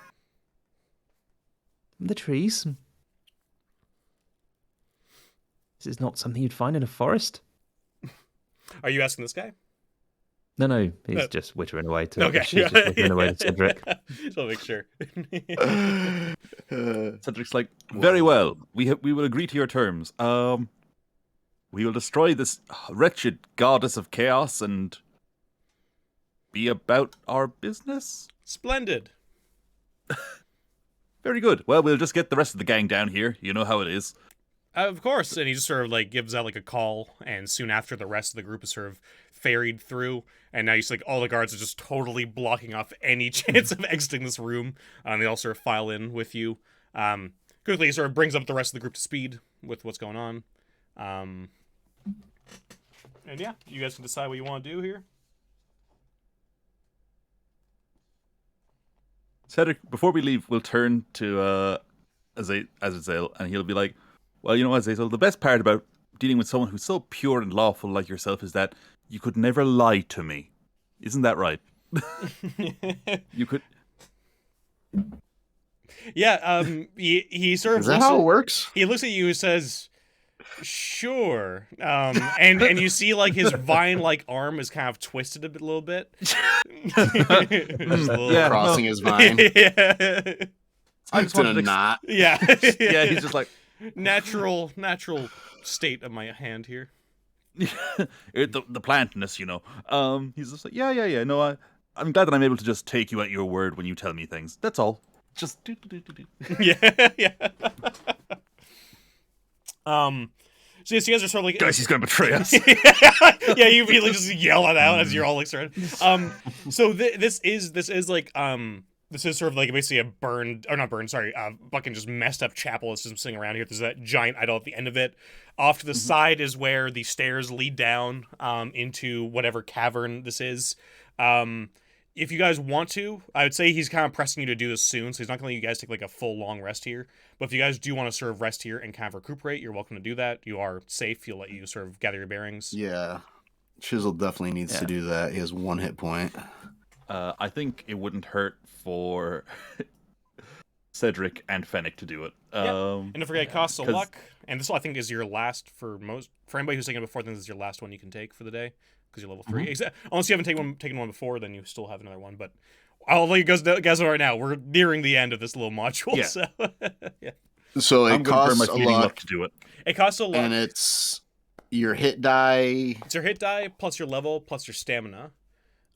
The trees. This is not something you'd find in a forest. Are you asking this guy? No, he's just wittering away to. Okay. She's just wittering away to Cedric. Just want to make sure. Cedric's like, very well. We will agree to your terms. We will destroy this wretched goddess of chaos and be about our business. Splendid. Very good. Well, we'll just get the rest of the gang down here. You know how it is. Of course. And he just sort of like gives out like a call, and soon after the rest of the group is sort of ferried through, and now you see like all the guards are just totally blocking off any chance of exiting this room. And they all sort of file in with you. Quickly, he sort of brings up the rest of the group to speed with what's going on. And yeah, you guys can decide what you want to do here. Cedric, before we leave, we'll turn to Azazel, and he'll be like, well, you know, Azazel, the best part about dealing with someone who's so pure and lawful like yourself is that you could never lie to me. Isn't that right? You could... Yeah, he sort of Is that how it works? He looks at you and says, sure. And you see like his vine-like arm is kind of twisted a little bit. Just a little- Yeah, Crossing his vine. yeah. I It's in a knot. Yeah. Yeah, he's just like... natural state of my hand here. the plantness, you know. He's just like, yeah. No, I'm glad that I'm able to just take you at your word when you tell me things. That's all. Just do. Yeah. So yes, you guys are sort of like, Guys, he's gonna betray us. yeah, you really just yell it out as you're all like surrounded. So this is like this is sort of like basically a fucking just messed up chapel that's just sitting around here. There's that giant idol at the end of it. Off to the side is where the stairs lead down into whatever cavern this is. If you guys want to, I would say he's kind of pressing you to do this soon, so he's not going to let you guys take like a full long rest here. But if you guys do want to sort of rest here and kind of recuperate, you're welcome to do that. You are safe. He'll let you sort of gather your bearings. Yeah. Chisel definitely needs to do that. He has 1 hit point. I think it wouldn't hurt for Cedric and Fennec to do it. And don't forget, it costs a 'cause- luck. And this, I think, is your last for anybody who's taken it before. I think this is your last one you can take for the day because you're level 3. Unless you haven't taken one before, then you still have another one. But I'll let you guys know right now. We're nearing the end of this little module. Yeah. So yeah, So I'm it going to burn costs my a fleeting luck luck, to do it. it costs a luck. and it's your hit die. It's your hit die plus your level plus your stamina.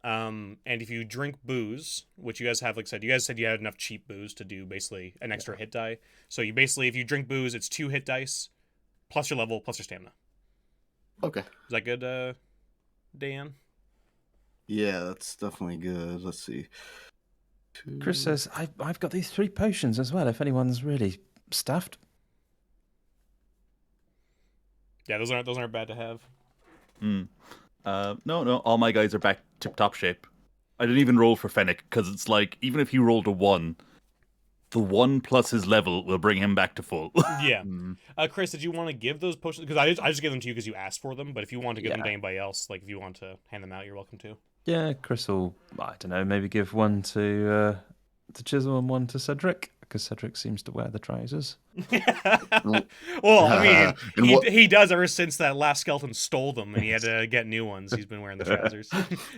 And if you drink booze, which you guys have, like I said, you guys said you had enough cheap booze to do basically an extra hit die. So you basically, if you drink booze, it's 2 hit dice plus your level plus your stamina. Okay. Is that good, Dan? Yeah, that's definitely good. Let's see. Chris says, I've got these 3 potions as well, if anyone's really stuffed. Yeah, those aren't bad to have. No, all my guys are back tip-top shape. I didn't even roll for Fennec, because it's like, even if he rolled a 1, the 1 plus his level will bring him back to full. Yeah. Chris, did you want to give those potions? Because I just give them to you because you asked for them, but if you want to give them to anybody else, like if you want to hand them out, you're welcome to. Yeah, Chris will, I don't know, maybe give one to Chisel and one to Cedric, because Cedric seems to wear the trousers. Well, I And mean, what- he does ever since that last skeleton stole them and he had to get new ones. He's been wearing the trousers.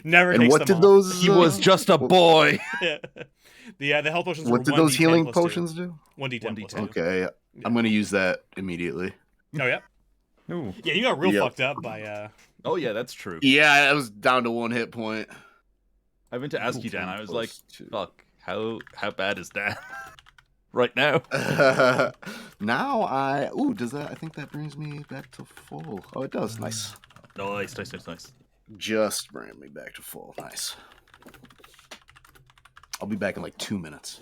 Never And takes what them did off. those? He was just a boy. Yeah. The health potions. What were did those 1d10 healing plus 2. potions do? 1d10 plus 2. Okay, I'm gonna use that immediately. Oh yeah. Ooh. Yeah, you got real Yep. fucked up by Oh yeah, that's true. Yeah, I was down to 1 hit point. I went to ask you, Dan. I was like, Plus 2. fuck, how bad is Dan right now? Now does that? I think that brings me back to full. Oh, it does. Nice. Nice. Just bring me back to full. Nice. I'll be back in like 2 minutes.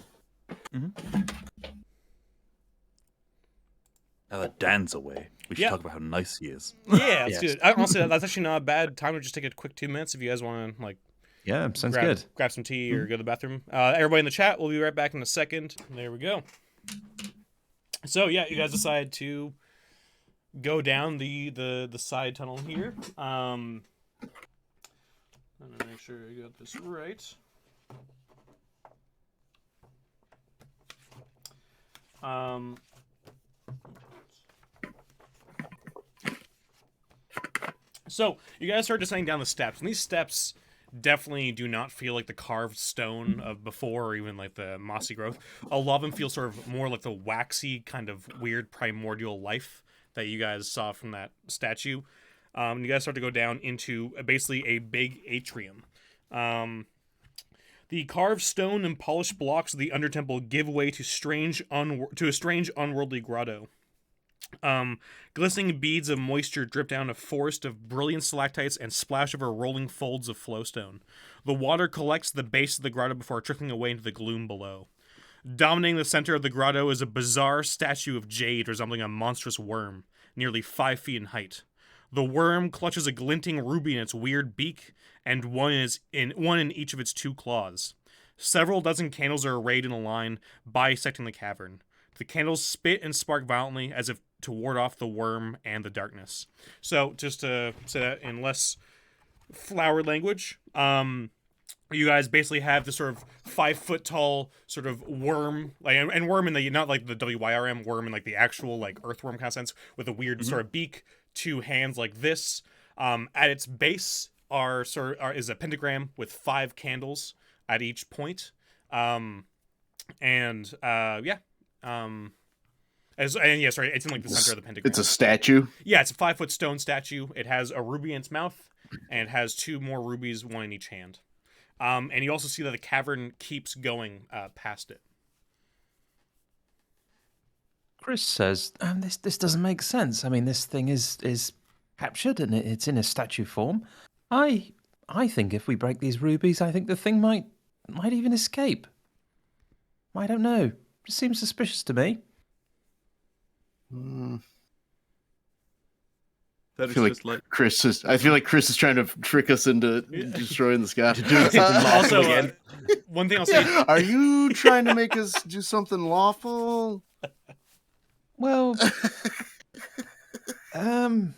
Now that Dan's away, we should Yeah. talk about how nice he is. yeah, let's do it. Honestly, that's actually not a bad time to just take a quick 2 minutes if you guys want to like Yeah, sounds good. Grab some tea or go to the bathroom. Everybody in the chat, we'll be right back in a second. There we go. So yeah, you guys decide to go down the side tunnel here. I'm gonna make sure I got this right. So you guys start descending down the steps, and these steps definitely do not feel like the carved stone of before, or even like the mossy growth. A lot of them feel sort of more like the waxy kind of weird primordial life that you guys saw from that statue. You guys start to go down into basically a big atrium. The carved stone and polished blocks of the Undertemple give way to a strange unworldly grotto. Glistening beads of moisture drip down a forest of brilliant stalactites and splash over rolling folds of flowstone. The water collects the base of the grotto before trickling away into the gloom below. Dominating the center of the grotto is a bizarre statue of jade resembling a monstrous worm, nearly 5 feet in height. The worm clutches a glinting ruby in its weird beak, and one in each of its 2 claws. Several dozen candles are arrayed in a line, bisecting the cavern. The candles spit and spark violently, as if to ward off the worm and the darkness. So, just to say that in less flowery language, you guys basically have this sort of 5 foot tall sort of worm, and worm in the, not like the WYRM worm in like the actual like earthworm kind of sense, with a weird sort of beak, 2 hands like this. At its base is a pentagram with 5 candles at each point. It's in like the center of the pentagram. It's a statue? Yeah, it's a 5 foot stone statue. It has a ruby in its mouth, and it has 2 more rubies, 1 in each hand. And you also see that the cavern keeps going past it. Chris says, this doesn't make sense. I mean, this thing is captured and it's in a statue form. I think if we break these rubies, I think the thing might even escape. I don't know. It seems suspicious to me. I feel like Chris is trying to trick us into destroying the sky. Also, one thing I'll say: are you trying to make us do something lawful? Well, no.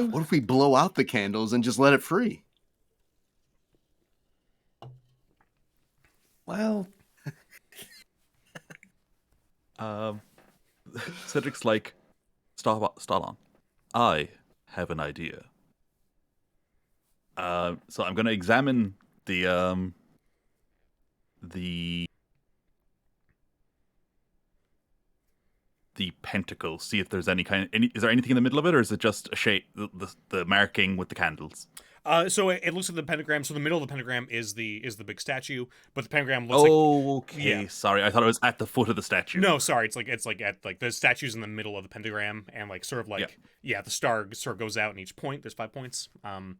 What if we blow out the candles and just let it free? Well, Cedric's like, stop on. I have an idea. So I'm going to examine the pentacle, see if there's is there anything in the middle of it, or is it just a shape, the marking with the candles? So it looks like the pentagram. So the middle of the pentagram is the big statue, but the pentagram looks okay. Sorry, I thought it was at the foot of the statue. No, sorry, it's like at like the statue's in the middle of the pentagram, and like sort of like the star sort of goes out in each point. There's 5 points. And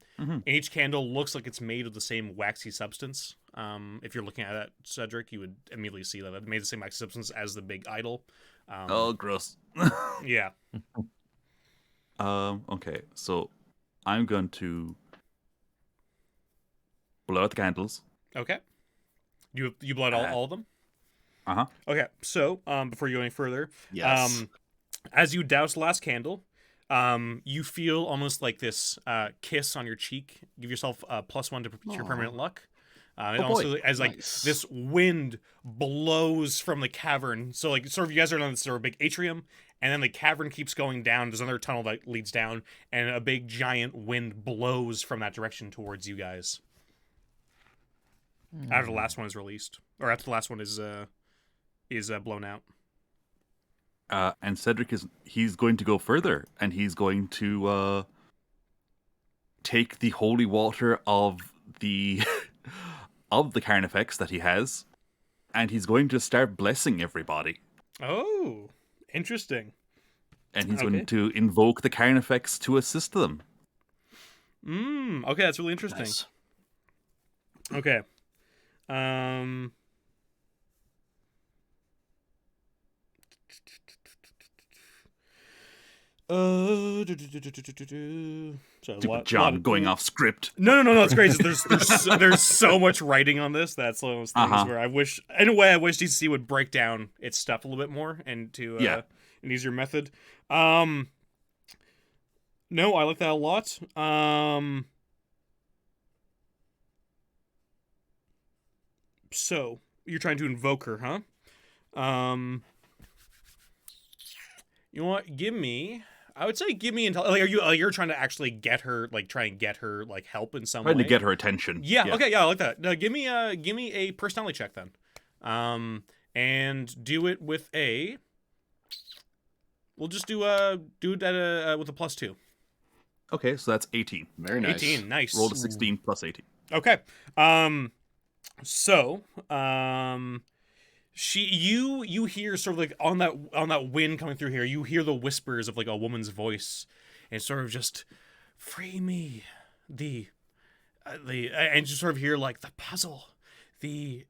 each candle looks like it's made of the same waxy substance. If you're looking at that, Cedric, you would immediately see that it made the same waxy substance as the big idol. Gross. Yeah. Okay, so I'm going to blow out the candles. Okay. You blow out all of them? Uh-huh. Okay, so before you go any further, Yes. as you douse the last candle, you feel almost like this kiss on your cheek. Give yourself a +1 to your permanent luck. And also, as like this wind blows from the cavern, so like sort of you guys are on this sort of big atrium, and then the cavern keeps going down. There's another tunnel that leads down, and a big giant wind blows from that direction towards you guys. After the last one is released, or after the last one is blown out. And Cedric he's going to go further, and he's going to take the holy water of the of the Carnifex that he has, and he's going to start blessing everybody. Oh, interesting. And he's going to invoke the Carnifex to assist them. Okay, that's really interesting. Nice. Okay. So Stupid John going off script. No, it's crazy. There's so much writing on this. That's one of those things where I wish DCC would break down its stuff a little bit more and to an easier method. No, I like that a lot. So you're trying to invoke her, huh? You know what? I would say give me you're trying to actually get her, like try and get her like help in some way. Trying to get her attention. Yeah. Okay. Yeah, I like that. No, give me a personality check then. And do it with a. We'll just do it at with a +2. Okay, so that's 18. Very nice. 18. Nice. Roll a 16 plus 18. Okay. So, you hear sort of like on that wind coming through here, you hear the whispers of like a woman's voice, and sort of just free me, and you sort of hear like the puzzle, the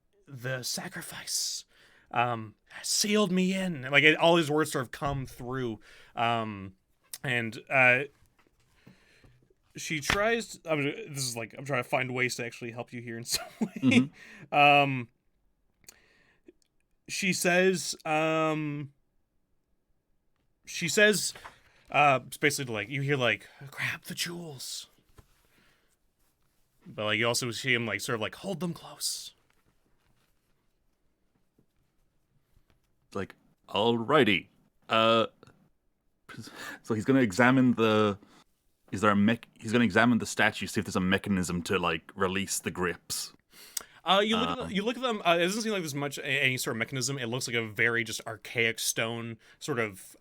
sacrifice, sealed me in, like all these words sort of come through, and she tries. I'm trying to find ways to actually help you here in some way. Mm-hmm. She says, basically like, you hear like, grab the jewels. But like, you also see him like, sort of like, hold them close. Like, alrighty. So he's gonna examine he's gonna examine the statue, see if there's a mechanism to like release the grips. You look at them. It doesn't seem like there's much any sort of mechanism. It looks like a very just archaic stone sort of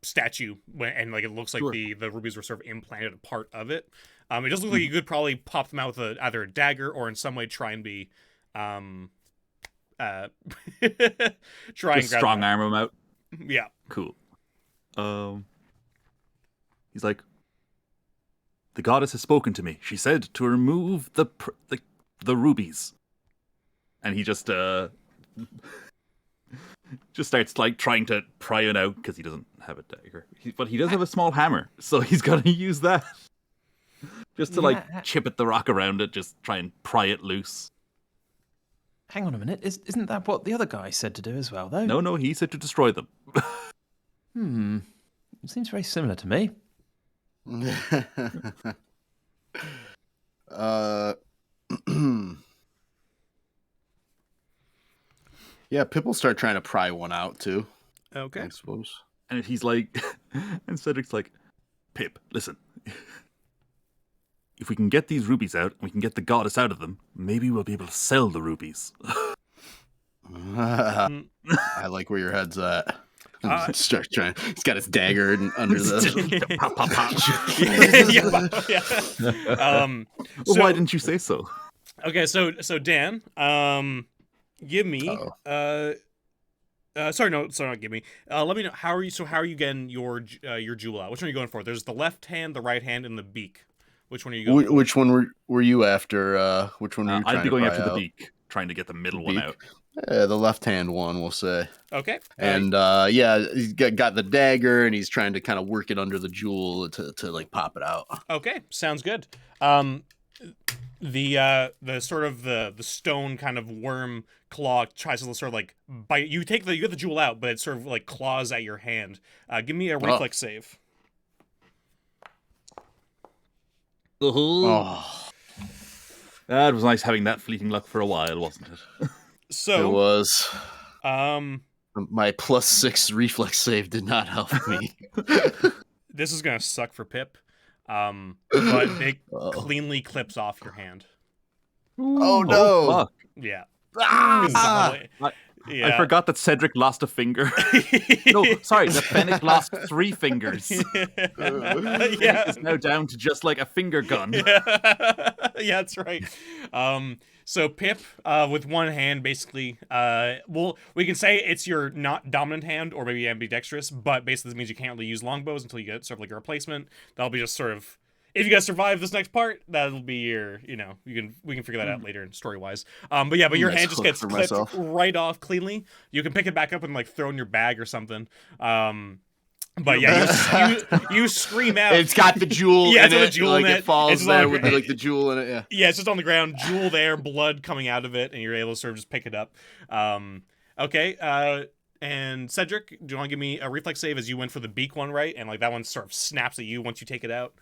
statue, and like it looks like Sure. the rubies were sort of implanted a part of it. It does look like you could probably pop them out with either a dagger or in some way try and be try and grab strong them. arm him out. Yeah. Cool. He's like, the goddess has spoken to me. She said to remove the rubies, and he just starts like trying to pry it out because he doesn't have a dagger, but he does have a small hammer, so he's gonna use that just to like chip at the rock around it, just try and pry it loose. Hang on a minute. Isn't that what the other guy said to do as well, though? No, he said to destroy them. It seems very similar to me. Yeah, Pip will start trying to pry one out too, Okay. I suppose. And he's like, and Cedric's like, Pip, listen. If we can get these rubies out, and we can get the goddess out of them, maybe we'll be able to sell the rubies. I like where your head's at. Start trying. He's got his dagger under the. Pop, pop, pop. So, Why didn't you say so? Okay, so Dan, give me. Sorry, not give me. Let me know how are you getting your jewel out? Which one are you going for? There's the left hand, the right hand, and the beak. Which one are you going for? Which one were you after? Which one were you trying I'd be to going pry after out? the beak, trying to get the middle one out. The left hand one, we'll say. Okay. And he's got the dagger, and he's trying to kind of work it under the jewel to like pop it out. Okay, sounds good. The sort of the stone kind of worm claw tries to sort of like bite. You get the jewel out, but it sort of like claws at your hand. Give me a reflex save. Oh, That was nice having that fleeting luck for a while, wasn't it? So it was. Um, My +6 reflex save did not help me. this is gonna suck for Pip. But it cleanly clips off your hand. Oh no! Fuck. Yeah. Ah! Yeah. I forgot that Cedric lost a finger. No, sorry, that Fennec lost 3 fingers. Yeah. It's now down to just like a finger gun. Yeah, that's right. So Pip, with one hand, basically, well, we can say it's your not dominant hand, or maybe ambidextrous, but basically this means you can't really use longbows until you get sort of like a replacement. That'll be just sort of, if you guys survive this next part, that'll be your, we can figure that out later story-wise. But your hand just gets clipped right off cleanly. You can pick it back up and like throw in your bag or something. But yeah, you scream out. It's got the jewel Yeah, in it's got it. the jewel like in it it. falls It's there on- with the jewel in it. Yeah. Yeah, it's just on the ground, jewel there, blood coming out of it, and you're able to sort of just pick it up. Okay, and Cedric, do you want to give me a reflex save as you went for the beak one, right? And like that one sort of snaps at you once you take it out.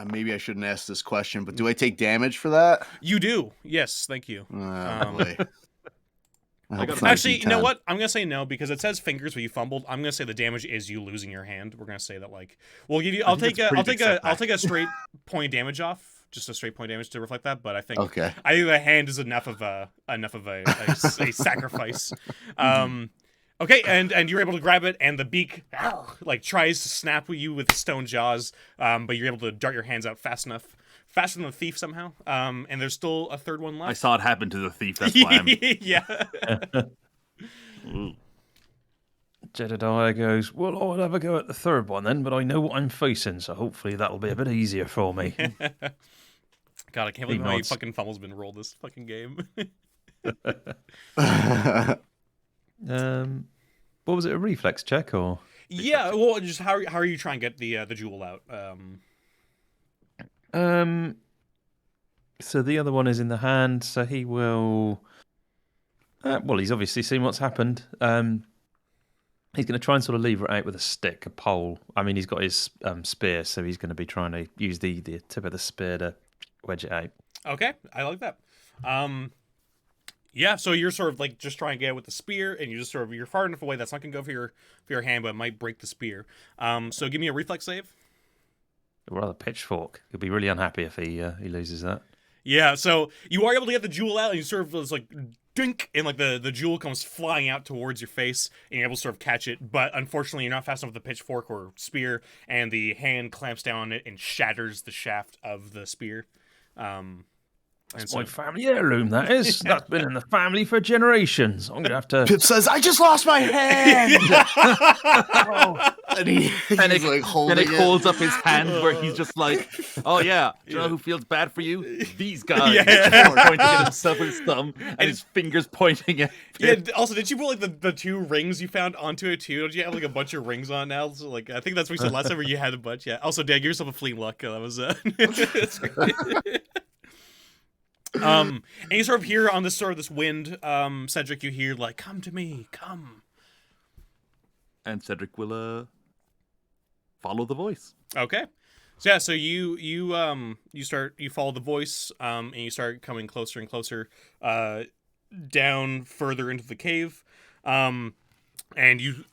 Maybe I shouldn't ask this question, but do I take damage for that? You do, yes, thank you. Boy. Actually, you know what? I'm gonna say no because it says fingers, but you fumbled. I'm gonna say the damage is you losing your hand. We're gonna say that like we'll give you. I'll take a straight point damage off, just a straight point damage to reflect that. But I think Okay. I think the hand is enough of a sacrifice. Okay, and you're able to grab it, and the beak like tries to snap at you with stone jaws, but you're able to dart your hands out fast enough. Faster than the thief somehow. And there's still a third one left. I saw it happen to the thief. That's why I'm. Yeah. Jedediah goes, well, I'll have a go at the third one then, but I know what I'm facing, so hopefully that'll be a bit easier for me. God, I can't believe how many nods. fucking fumbles been rolled this fucking game. What was it, a reflex check or? Yeah, well, just how are you trying to get the jewel out? So the other one is in the hand, so he will. Well, he's obviously seen what's happened. He's going to try and sort of lever it out with a stick, a pole. I mean, he's got his spear, so he's going to be trying to use the tip of the spear to wedge it out. Okay, I like that. Yeah, so you're sort of like just trying to get it with the spear, and you're far enough away that's not gonna go for your hand, but it might break the spear. So give me a reflex save. Or rather, pitchfork. He'll be really unhappy if he loses that. Yeah, so you are able to get the jewel out, and you sort of just like dink, and like the jewel comes flying out towards your face, and you're able to sort of catch it. But unfortunately, you're not fast enough with the pitchfork or spear, and the hand clamps down on it and shatters the shaft of the spear. That's my family heirloom, that is. That's been in the family for generations. I'm going to have to... Pip says, I just lost my hand! And he's like holding And it holds up his hand where he's just like, oh yeah, do you know who feels bad for you? These guys. Yeah. Pointing at himself with his thumb and his fingers pointing at Yeah. Also, did you put like the two rings you found onto it too? Don't you have like a bunch of rings on now? So, like I think that's what you said last time where you had a bunch. Yeah. Also, Dan, give yourself a fleeing luck. That was that's great. And you sort of hear on this sort of this wind, Cedric, you hear like, come to me, come. And Cedric will follow the voice. Okay. So yeah, so you follow the voice, and you start coming closer and closer, down further into the cave. And you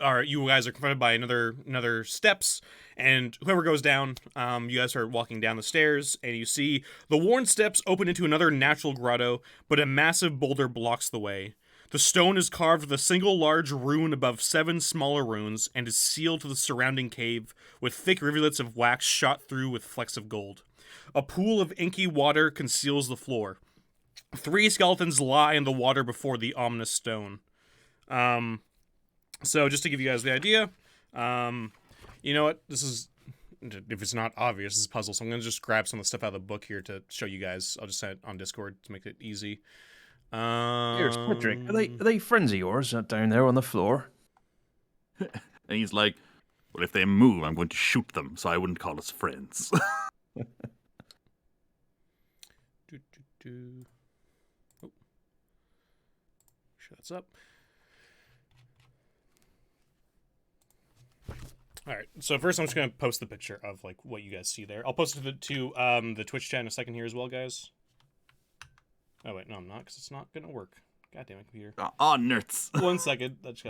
guys are confronted by another steps, and whoever goes down, you guys start walking down the stairs, and you see the worn steps open into another natural grotto, but a massive boulder blocks the way. The stone is carved with a single large rune above 7 smaller runes, and is sealed to the surrounding cave with thick rivulets of wax shot through with flecks of gold. A pool of inky water conceals the floor. 3 skeletons lie in the water before the ominous stone. So just to give you guys the idea, you know what? This is, if it's not obvious, this is a puzzle. So I'm gonna just grab some of the stuff out of the book here to show you guys. I'll just send it on Discord to make it easy. Here's Cedric. Are they friends of yours down there on the floor? And he's like, well, if they move, I'm going to shoot them, so I wouldn't call us friends. Oh. Sure that's up. All right. So first, I'm just gonna post the picture of like what you guys see there. I'll post it to the Twitch chat in a second here as well, guys. Oh wait, no, I'm not, because it's not gonna work. God damn it, computer. Nerds. 1 second. That's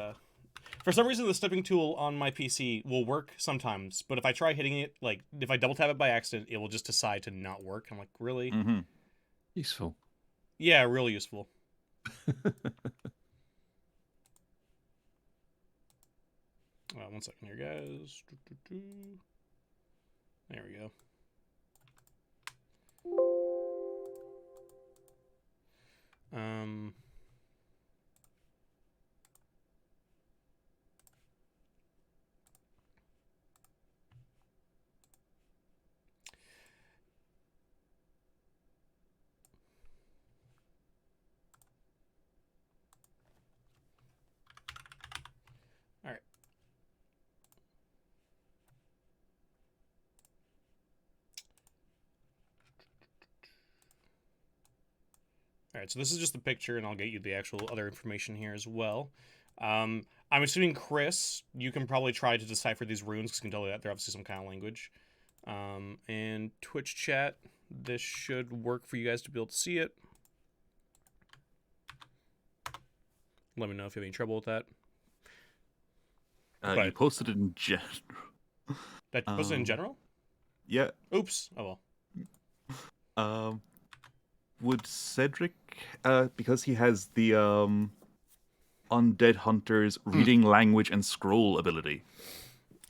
for some reason, the stepping tool on my PC will work sometimes, but if I try hitting it, like if I double tap it by accident, it will just decide to not work. I'm like, really? Mm-hmm. Useful. Yeah, real useful. One second here, guys. There we go. All right. All right, so this is just the picture, and I'll get you the actual other information here as well. I'm assuming, Chris, you can probably try to decipher these runes, because you can tell that they're obviously some kind of language. And Twitch chat, this should work for you guys to be able to see it. Let me know if you have any trouble with that. You posted it in general. That posted in general? Yeah. Oops. Oh well. Would Cedric, because he has the Undead Hunter's reading language and scroll ability?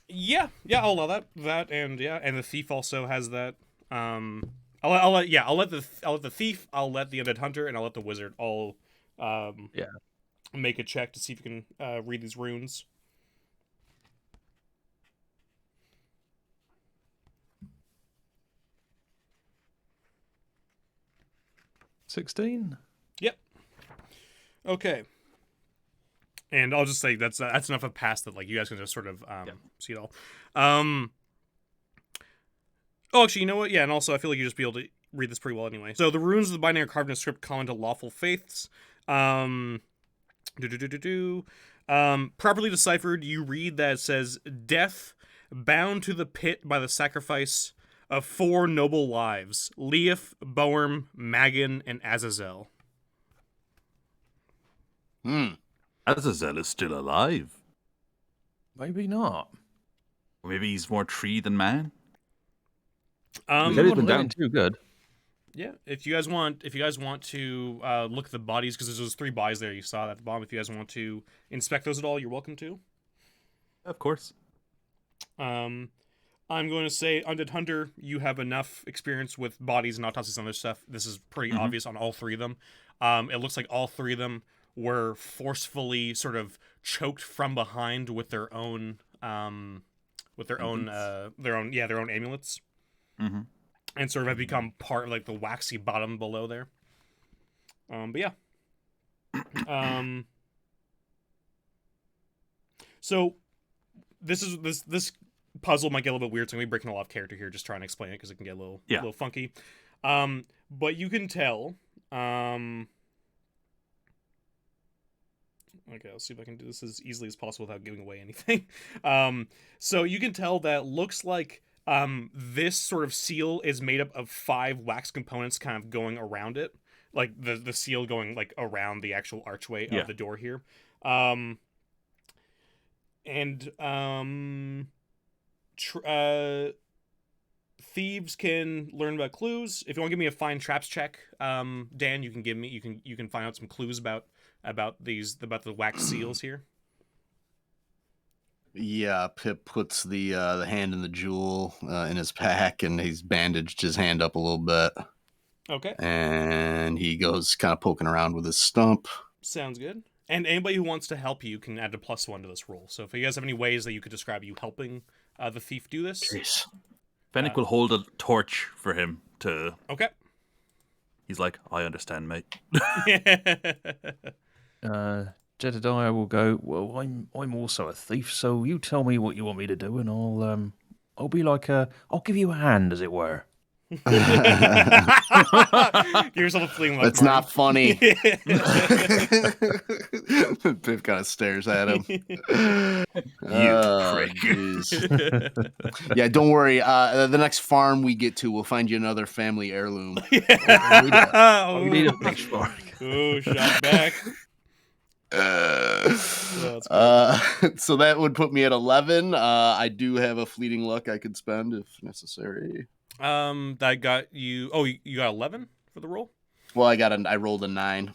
Yeah, I'll allow that. And the thief also has that. I'll let the thief, I'll let the undead hunter, and I'll let the wizard all make a check to see if you can read these runes. $16. Yep. Okay. And I'll just say that's enough of a pass that like you guys can just sort of see it all. Oh, actually, you know what? Yeah, and also I feel like you just be able to read this pretty well anyway. So the runes of the binding are carved in a script common to lawful faiths. Properly deciphered, you read that it says, "Death, bound to the pit by the sacrifice of 4 noble lives, Leif, Boerm, Magan, and Azazel." Azazel is still alive. Maybe not. Or maybe he's more tree than man. He's not doing too good. Yeah, if you guys want to look at the bodies, because there's those 3 bodies there you saw at the bottom. If you guys want to inspect those at all, you're welcome to. Of course. I'm going to say, Undead Hunter, you have enough experience with bodies and autopsies and other stuff. This is pretty obvious on all 3 of them. It looks like all 3 of them were forcefully sort of choked from behind with their own amulets. Mm-hmm. And sort of have become part of like the waxy bottom below there. But yeah. So this puzzle might get a little bit weird, so I'm gonna be breaking a lot of character here, just trying to explain it because it can get a little funky. But you can tell. Okay, I'll see if I can do this as easily as possible without giving away anything. So you can tell that looks like this sort of seal is made up of 5 wax components kind of going around it. Like the seal going like around the actual archway of the door here. Thieves can learn about clues. If you want to give me a find traps check, Dan, you can find out some clues about the wax seals here. Yeah, Pip puts the hand in the jewel in his pack, and he's bandaged his hand up a little bit. Okay. And he goes kind of poking around with his stump. Sounds good. And anybody who wants to help you can add a +1 to this roll. So if you guys have any ways that you could describe you helping the thief do this. Jeez. Fennec will hold a torch for him to... Okay. He's like, I understand, mate. Jedediah will go, well, I'm also a thief, so you tell me what you want me to do, and I'll be like I'll give you a hand, as it were. Give yourself a fleeing look. That's not funny. Pip kind of stares at him. prick. Yeah, don't worry. The next farm we get to, we'll find you another family heirloom. We need a pitchfork. Oh, shot back. So that would put me at 11. I do have a fleeting luck I could spend if necessary. That got you. Oh, you got 11 for the roll. Well, I rolled a 9.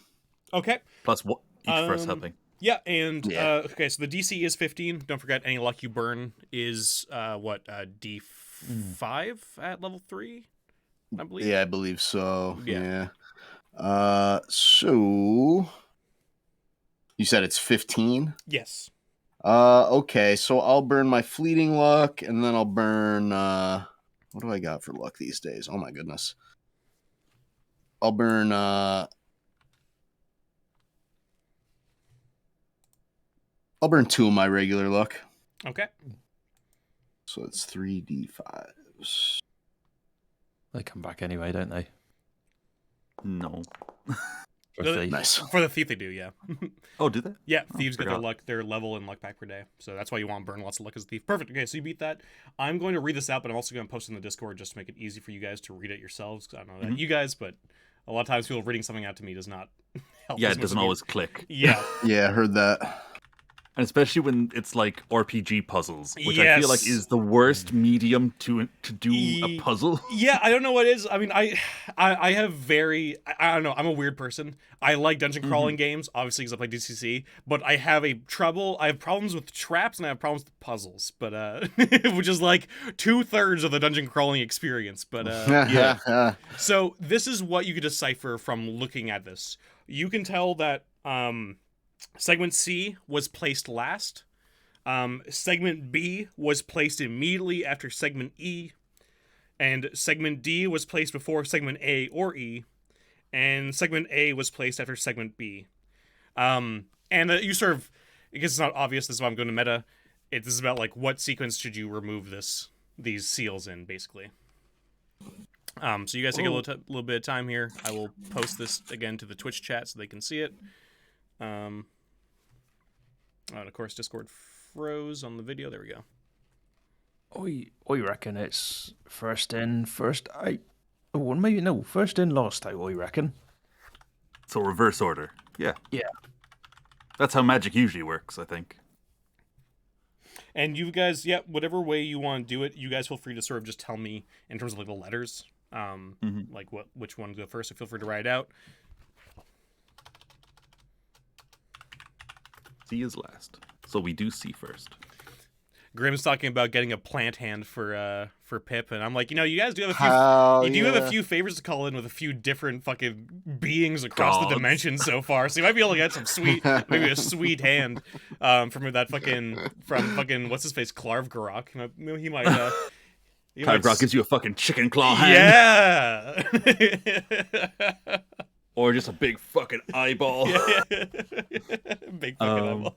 Okay. Plus what? Each first helping. Yeah, and okay, so the DC is 15. Don't forget, any luck you burn is D5 at level 3, I believe. Yeah, I believe so. Yeah. So you said it's 15? Yes. Okay, so I'll burn my fleeting luck, and then I'll burn what do I got for luck these days? Oh my goodness. I'll burn I'll burn 2 of my regular luck. Okay. So it's 3d5s. They come back anyway, don't they? No. for The- thief. Nice. For the thief, they do, yeah. Oh, did they? Yeah, thieves get forgot. their level and luck back per day. So that's why you want to burn lots of luck as a thief. Perfect. Okay, so you beat that. I'm going to read this out, but I'm also going to post it in the Discord just to make it easy for you guys to read it yourselves. 'Cause I don't know that you guys, but a lot of times people reading something out to me does not help. Yeah, as it much doesn't as me. always click. Yeah. Yeah, I heard that. And especially when it's like RPG puzzles, which I feel like Yes. is the worst medium to do a puzzle. Yeah, I don't know what it is. I mean, I have I don't know. I'm a weird person. I like dungeon crawling games, obviously because I play DCC. But I have problems with traps and I have problems with puzzles. But which is like 2/3 of the dungeon crawling experience. But Yeah. so this is what you could decipher from looking at this. You can tell that segment C was placed last. Segment B was placed immediately after segment E, and segment D was placed before segment A or E, and segment A was placed after segment B. And you sort of, because it's not obvious, this is why I'm going to meta. This is about like what sequence should you remove these seals in, basically. So you guys take a little bit of time here. I will post this again to the Twitch chat so they can see it. And of course, Discord froze on the video. There we go. I reckon it's first in, first out. Oh, well, maybe no, first in, last out. I reckon. So reverse order. Yeah. Yeah. That's how magic usually works, I think. And you guys, yeah, whatever way you want to do it, you guys feel free to sort of just tell me in terms of like the letters, like which one to go first. So feel free to write it out. C is last. So we do C first. Grimm's talking about getting a plant hand for Pip, and I'm like, you guys do have a few. Hell You do have yeah. a few favors to call in with a few different fucking beings across the Gods. dimensions so far, so you might be able to get some sweet, maybe a sweet hand, from that fucking what's his face, Clarv Garok. He might. He might Kyrock gives you a fucking chicken claw hand. Yeah. Or just a big fucking eyeball. Big fucking eyeball.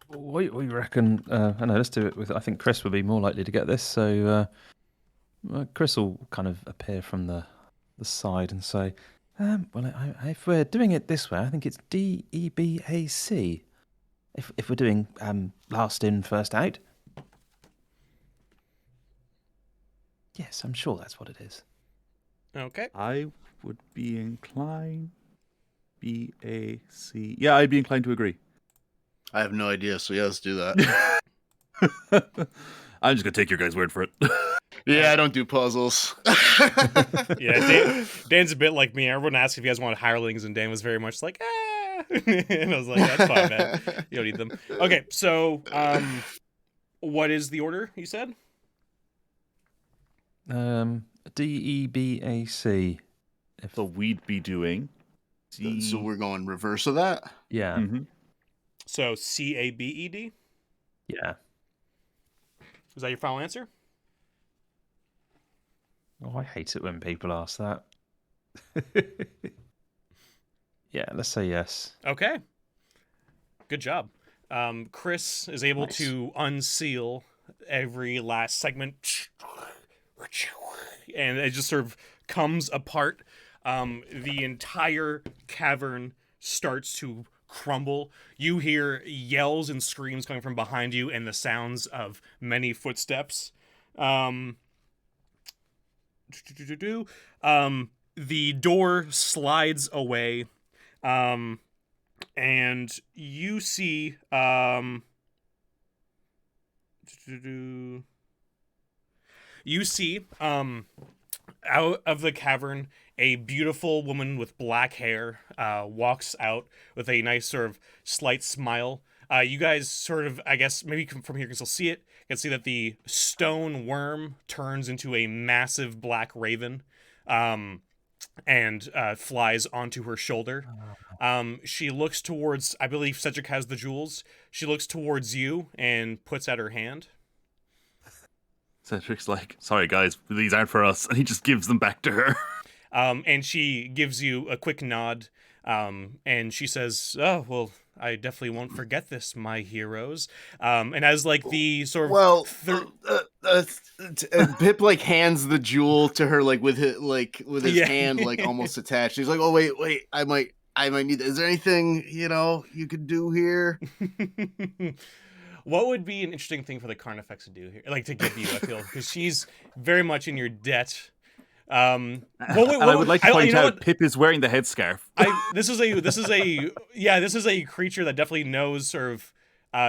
I reckon. I know. Let's do it with. I think Chris would be more likely to get this. So Chris will kind of appear from the side and say, "Well, if we're doing it this way, I think it's DEBAC. If we're doing last in, first out." Yes, I'm sure that's what it is. Okay. I would be inclined. BAC. Yeah, I'd be inclined to agree. I have no idea, so yeah, let's do that. I'm just gonna take your guys' word for it. Yeah, I don't do puzzles. Yeah, Dan's a bit like me. Everyone asked if you guys wanted hirelings, and Dan was very much like, ah. And I was like, that's fine, man. You don't need them. Okay, so what is the order you said? DEBAC. So we'd be doing. So we're going reverse of that? Yeah. Mm-hmm. So CABED? Yeah. Is that your final answer? Oh, I hate it when people ask that. Yeah, let's say yes. Okay. Good job. Chris is able Nice. to unseal every last segment. And it just sort of comes apart. The entire cavern starts to crumble. You hear yells and screams coming from behind you and the sounds of many footsteps. The door slides away. And you see out of the cavern a beautiful woman with black hair walks out with a nice sort of slight smile. You guys sort of, I guess, maybe from here you can still see it. You can see that the stone worm turns into a massive black raven and flies onto her shoulder. She looks towards, I believe Cedric has the jewels. She looks towards you and puts out her hand. Cedric's like, sorry guys, these aren't for us. And he just gives them back to her. And she gives you a quick nod. And she says, oh, well, I definitely won't forget this, my heroes. And as like the sort of Well, and Pip like hands the jewel to her like with his hand like almost attached. He's like, "Oh wait, I might need. Is there anything you could do here?" What would be an interesting thing for the Carnifex to do here, like to give you? I feel because she's very much in your debt. And I would like to point out, Pip is wearing the headscarf. This is a creature that definitely knows sort of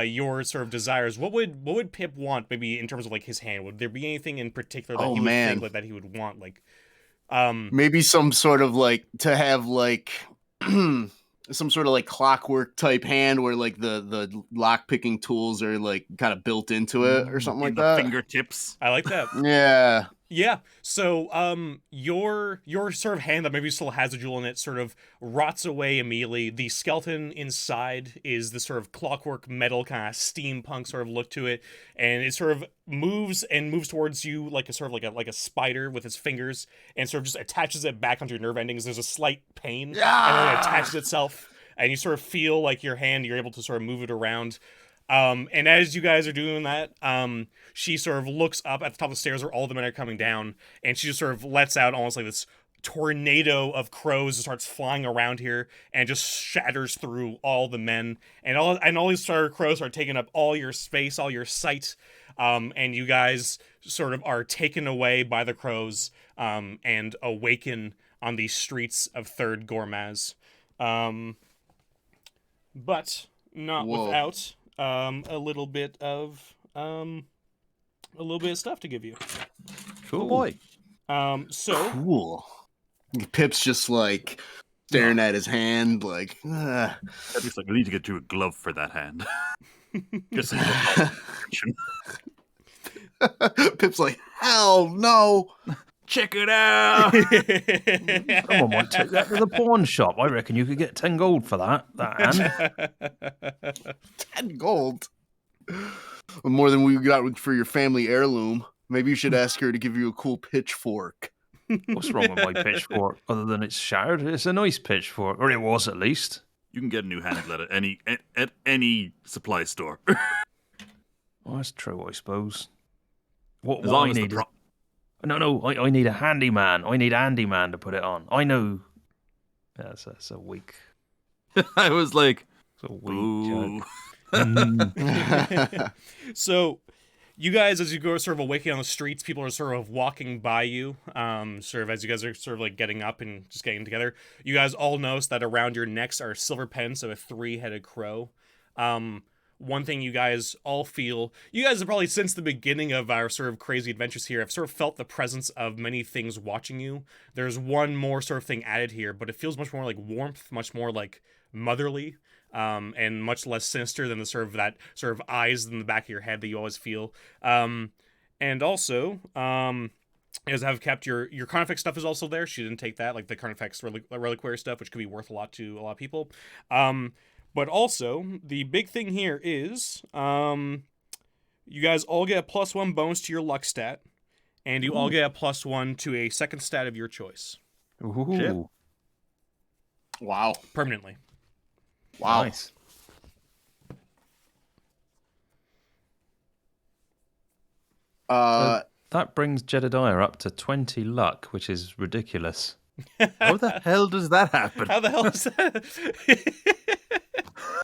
your sort of desires. What would Pip want? Maybe in terms of like his hand, would there be anything in particular that he would think like that he would want? Like, maybe some sort of like to have like some sort of like clockwork type hand where like the lock picking tools are like kind of built into it or something like that. Fingertips. I like that. Yeah. Yeah. So, your sort of hand that maybe still has a jewel in it sort of rots away immediately. The skeleton inside is the sort of clockwork metal kind of steampunk sort of look to it, and it sort of moves towards you like a sort of like a spider with its fingers, and sort of just attaches it back onto your nerve endings. There's a slight pain, and then it attaches itself, and you sort of feel like your hand, you're able to sort of move it around. And as you guys are doing that, she sort of looks up at the top of the stairs where all the men are coming down, and she just sort of lets out almost like this tornado of crows that starts flying around here and just shatters through all the men. And all these sort of crows are taking up all your space, all your sight, and you guys sort of are taken away by the crows, and awaken on the streets of Third Gormaz. But not without a little bit of stuff to give you. Cool. Oh boy. So cool. Pip's just like staring at his hand, like. That looks like we need to get you a glove for that hand. Just Pip's like, hell no. Check it out. Someone might take that to the pawn shop. I reckon you could get 10 gold for that hand. 10 gold? More than we got for your family heirloom. Maybe you should ask her to give you a cool pitchfork. What's wrong with my pitchfork other than it's shattered? It's a nice pitchfork, or it was at least. You can get a new handle at any supply store. Well, that's true, I suppose. What as long I as need No, I need a handyman. I need Andy Man to put it on. I know. Yeah, that's a weak. I was like, it's a weak joke. So, you guys, as you go sort of awakening on the streets, people are sort of walking by you. Sort of as you guys are sort of like getting up and just getting together. You guys all notice that around your necks are silver pens of a 3-headed crow. One thing you guys all feel, you guys have probably since the beginning of our sort of crazy adventures here have sort of felt the presence of many things watching you. There's one more sort of thing added here, but it feels much more like warmth, much more like motherly, and much less sinister than the sort of that sort of eyes in the back of your head that you always feel. And also, as have kept your Carnifex stuff is also there. She didn't take that, like the Carnifex reliquary stuff, which could be worth a lot to a lot of people. But also, the big thing here is, you guys all get a +1 bonus to your luck stat, and you all get a +1 to a second stat of your choice. Ooh. Shit. Wow. Permanently. Wow. Nice. That brings Jedediah up to 20 luck, which is ridiculous. How the hell does that happen? How the hell is that?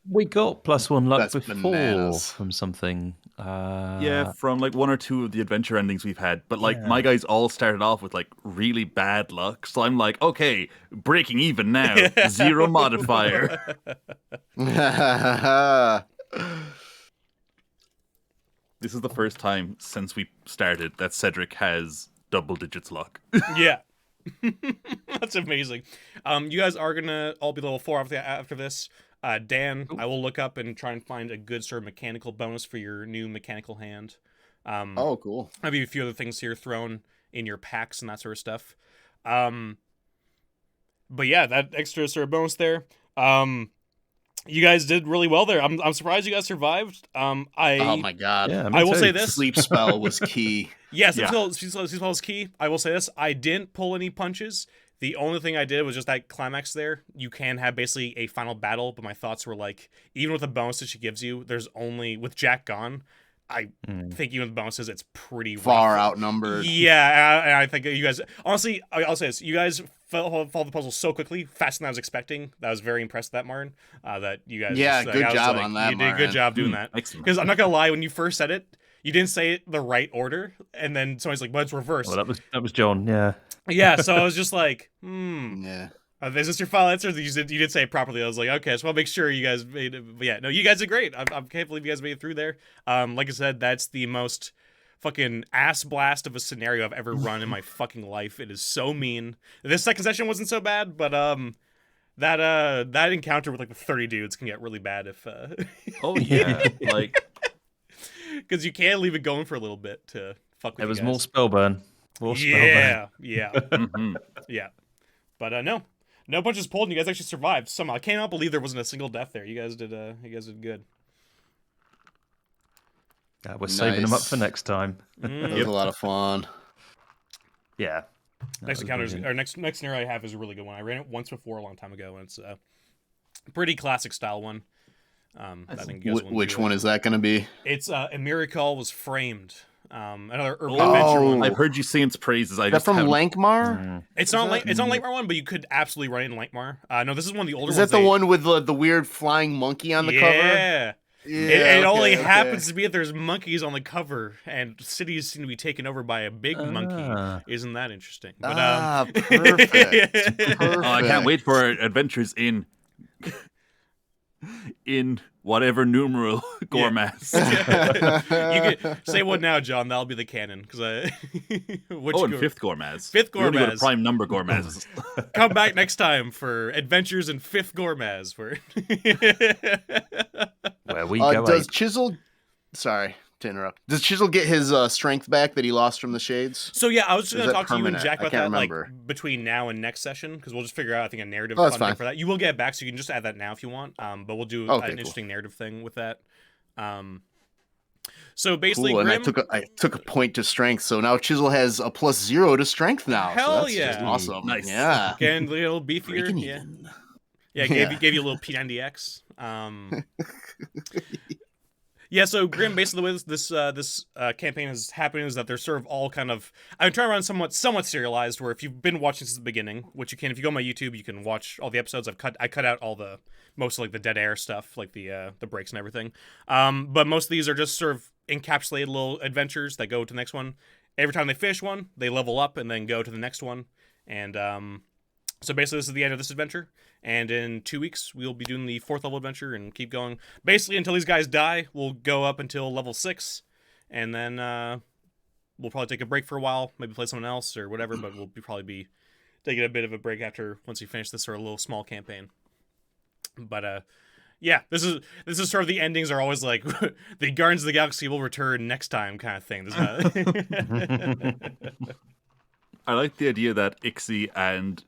We got +1 luck That's before bananas. from something. Yeah, from like one or two of the adventure endings we've had. But like my guys all started off with like really bad luck. So I'm like, okay, breaking even now. 0 modifier. This is the first time since we started that Cedric has double digits luck. Yeah. That's amazing. You guys are gonna all be level 4 after this. Dan, I will look up and try and find a good sort of mechanical bonus for your new mechanical hand. Oh, cool. Maybe a few other things here thrown in your packs and that sort of stuff. But yeah, that extra sort of bonus there. You guys did really well there. I'm surprised you guys survived. Oh my god. Yeah, I will say this. Sleep spell was key. Yes, sleep spell is key. I will say this. I didn't pull any punches. The only thing I did was just that climax there. You can have basically a final battle, but my thoughts were like, even with the bonuses she gives you, there's only with Jack gone. I think even with bonuses, it's pretty Far rough. outnumbered. Yeah, and I think you guys honestly, I'll say this: you guys follow the puzzle so quickly, faster than I was expecting. That I was very impressed with that, Martin. That you guys, Yeah, good job like, on that, You did a good Martin. job doing that. Excellent. Because I'm not gonna lie, when you first said it, you didn't say it the right order, and then somebody's like, "Well, it's reversed." Well, that was John. Yeah. Yeah, so I was just like, Yeah. is this your final answer? You did say it properly. I was like, okay, so I'll make sure you guys made it. But yeah, no, you guys did great. I can't believe you guys made it through there. Like I said, that's the most fucking ass blast of a scenario I've ever run in my fucking life. It is so mean. This second session wasn't so bad, but that encounter with like the 30 dudes can get really bad if Oh yeah, like because you can't leave it going for a little bit to fuck with It you was guys. more spellburn. More spellburn. Yeah. mhm. Yeah. But no punches pulled, and you guys actually survived somehow. I cannot believe there wasn't a single death there. You guys did good. Yeah, we're saving them up Nice. for next time. That was a lot of fun. Yeah. Next encounters or next scenario I have is a really good one. I ran it once before a long time ago, and it's a pretty classic style one. I think you guys will Which enjoy. one is that going to be? It's a miracle was framed. Another urban Oh, adventure one. I've heard you sing its praises. I Is that just from haven't- Lankmar? It's not Lankmar one, but you could absolutely run it in Lankmar. No, this is one of the older Is ones. that the one with the weird flying monkey on the cover? Yeah. Yeah, It only okay. happens to be that there's monkeys on the cover, and cities seem to be taken over by a big Ah. monkey. Isn't that interesting? But, Perfect. Oh, I can't wait for adventures in whatever numeral Gormas. You could say one now, John. That'll be the canon. Because in fifth Gormaz. Fifth We only go to Gormaz. prime number Gormaz. Come back next time for Adventures in Fifth Gormaz. Where we go. Does Chisel... Sorry to interrupt. Does Chisel get his strength back that he lost from the shades? So yeah, I was just Is gonna that talk to you and permanent? Jack I about can't that remember. like between now and next session because we'll just figure out I think a narrative Oh, that's content fine. for that. You will get it back, so you can just add that now if you want. But we'll do Okay, an cool. interesting narrative thing with that. So basically, Cool, and Grim, I took a point to strength, so now Chisel has a +0 to strength now. Hell so that's just yeah. awesome. Nice. Yeah. getting a little beefier. Breaking Yeah, even. yeah, Yeah. gave you a little P90X. Yeah, so Grim, basically the way this campaign is happening is that they're sort of all kind of I'm trying to run somewhat serialized. Where if you've been watching since the beginning, which you can, if you go on my YouTube, you can watch all the episodes. I cut out all the most of like the dead air stuff, like the breaks and everything. But most of these are just sort of encapsulated little adventures that go to the next one. Every time they finish one, they level up and then go to the next one. And so basically, this is the end of this adventure. And in 2 weeks, we'll be doing the 4th level adventure and keep going. Basically, until these guys die, we'll go up until level 6. And then we'll probably take a break for a while, maybe play someone else or whatever. But we'll probably be taking a bit of a break after once we finish this sort of little small campaign. But yeah, this is sort of the endings are always like the Guardians of the Galaxy will return next time kind of thing. This is not... I like the idea that Ixie and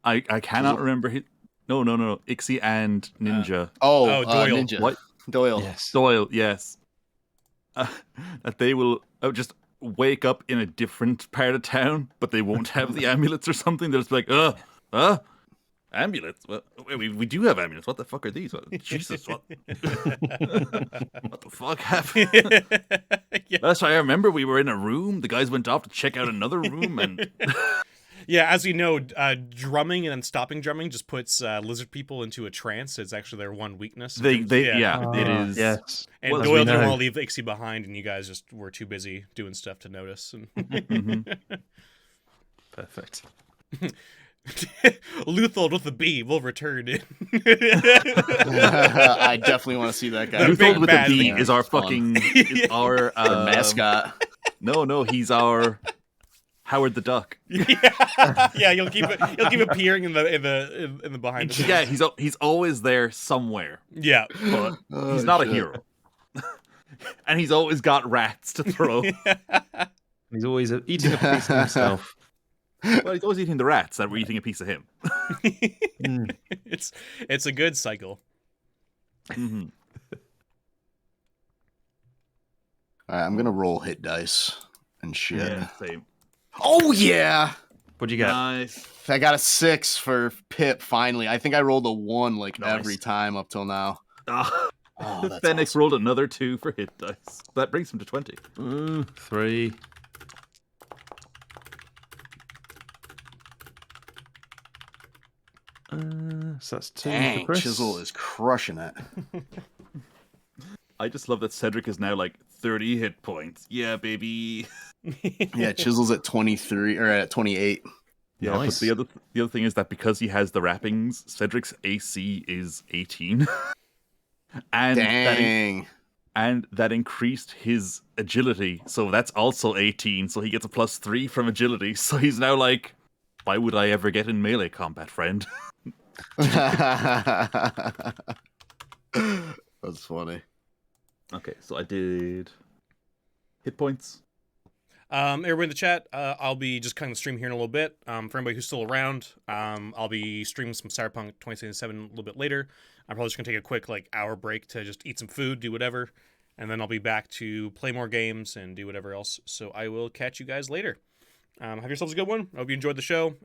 I cannot remember his. No. Ixie and Ninja. Doyle. Ninja. What? Doyle. Yes. Doyle, yes. That they will just wake up in a different part of town, but they won't have the amulets or something. They're just like, amulets? Well, we do have amulets. What the fuck are these? Jesus, what? What the fuck happened? Yeah. That's why I remember we were in a room. The guys went off to check out another room, and Yeah, as we know, drumming and then stopping drumming just puts lizard people into a trance. It's actually their one weakness. they yeah. it is. Yes. And Well, as Doyle we didn't know. want to leave Ixie behind, and you guys just were too busy doing stuff to notice. And Mhm. Perfect. Luthold with a B will return. I definitely want to see that guy. The big Luthold with a bad B man. is our Fun. fucking is our The mascot. No, he's our Howard the Duck. Yeah, you'll keep appearing in the behind the scenes. Yeah, he's always there somewhere, Yeah. but Oh, he's not a shit. hero. And he's always got rats to throw. He's always eating a piece of himself. Well, he's always eating the rats that were eating a piece of him. Mm. It's a good cycle. Mhm. All right, I'm gonna roll hit dice and shit. Yeah, same. Oh yeah, What'd you get? Nice. I got a 6 for Pip. Finally, I think I rolled a 1 like Nice. every time up till now. Ah. Oh, that's Fenix awesome. rolled another 2 for hit dice. That brings him to 20. 3. So that's 2 Dang, for Chris. Chisel is crushing it. I just love that Cedric is now like 30 hit points. Yeah, baby. Yeah, Chisel's at 23 or at 28. Yeah, Nice. but the other thing is that because he has the wrappings, Cedric's AC is 18. and Dang. that increased his agility, so that's also 18. So he gets a +3 from agility. So he's now like, why would I ever get in melee combat, friend? That's funny. Okay, so I did hit points. Everybody in the chat, I'll be just cutting the stream here in a little bit. For anybody who's still around, I'll be streaming some Cyberpunk 2077 a little bit later. I'm probably just gonna take a quick hour break to just eat some food, do whatever, and then I'll be back to play more games and do whatever else. So I will catch you guys later. Have yourselves a good one. I hope you enjoyed the show.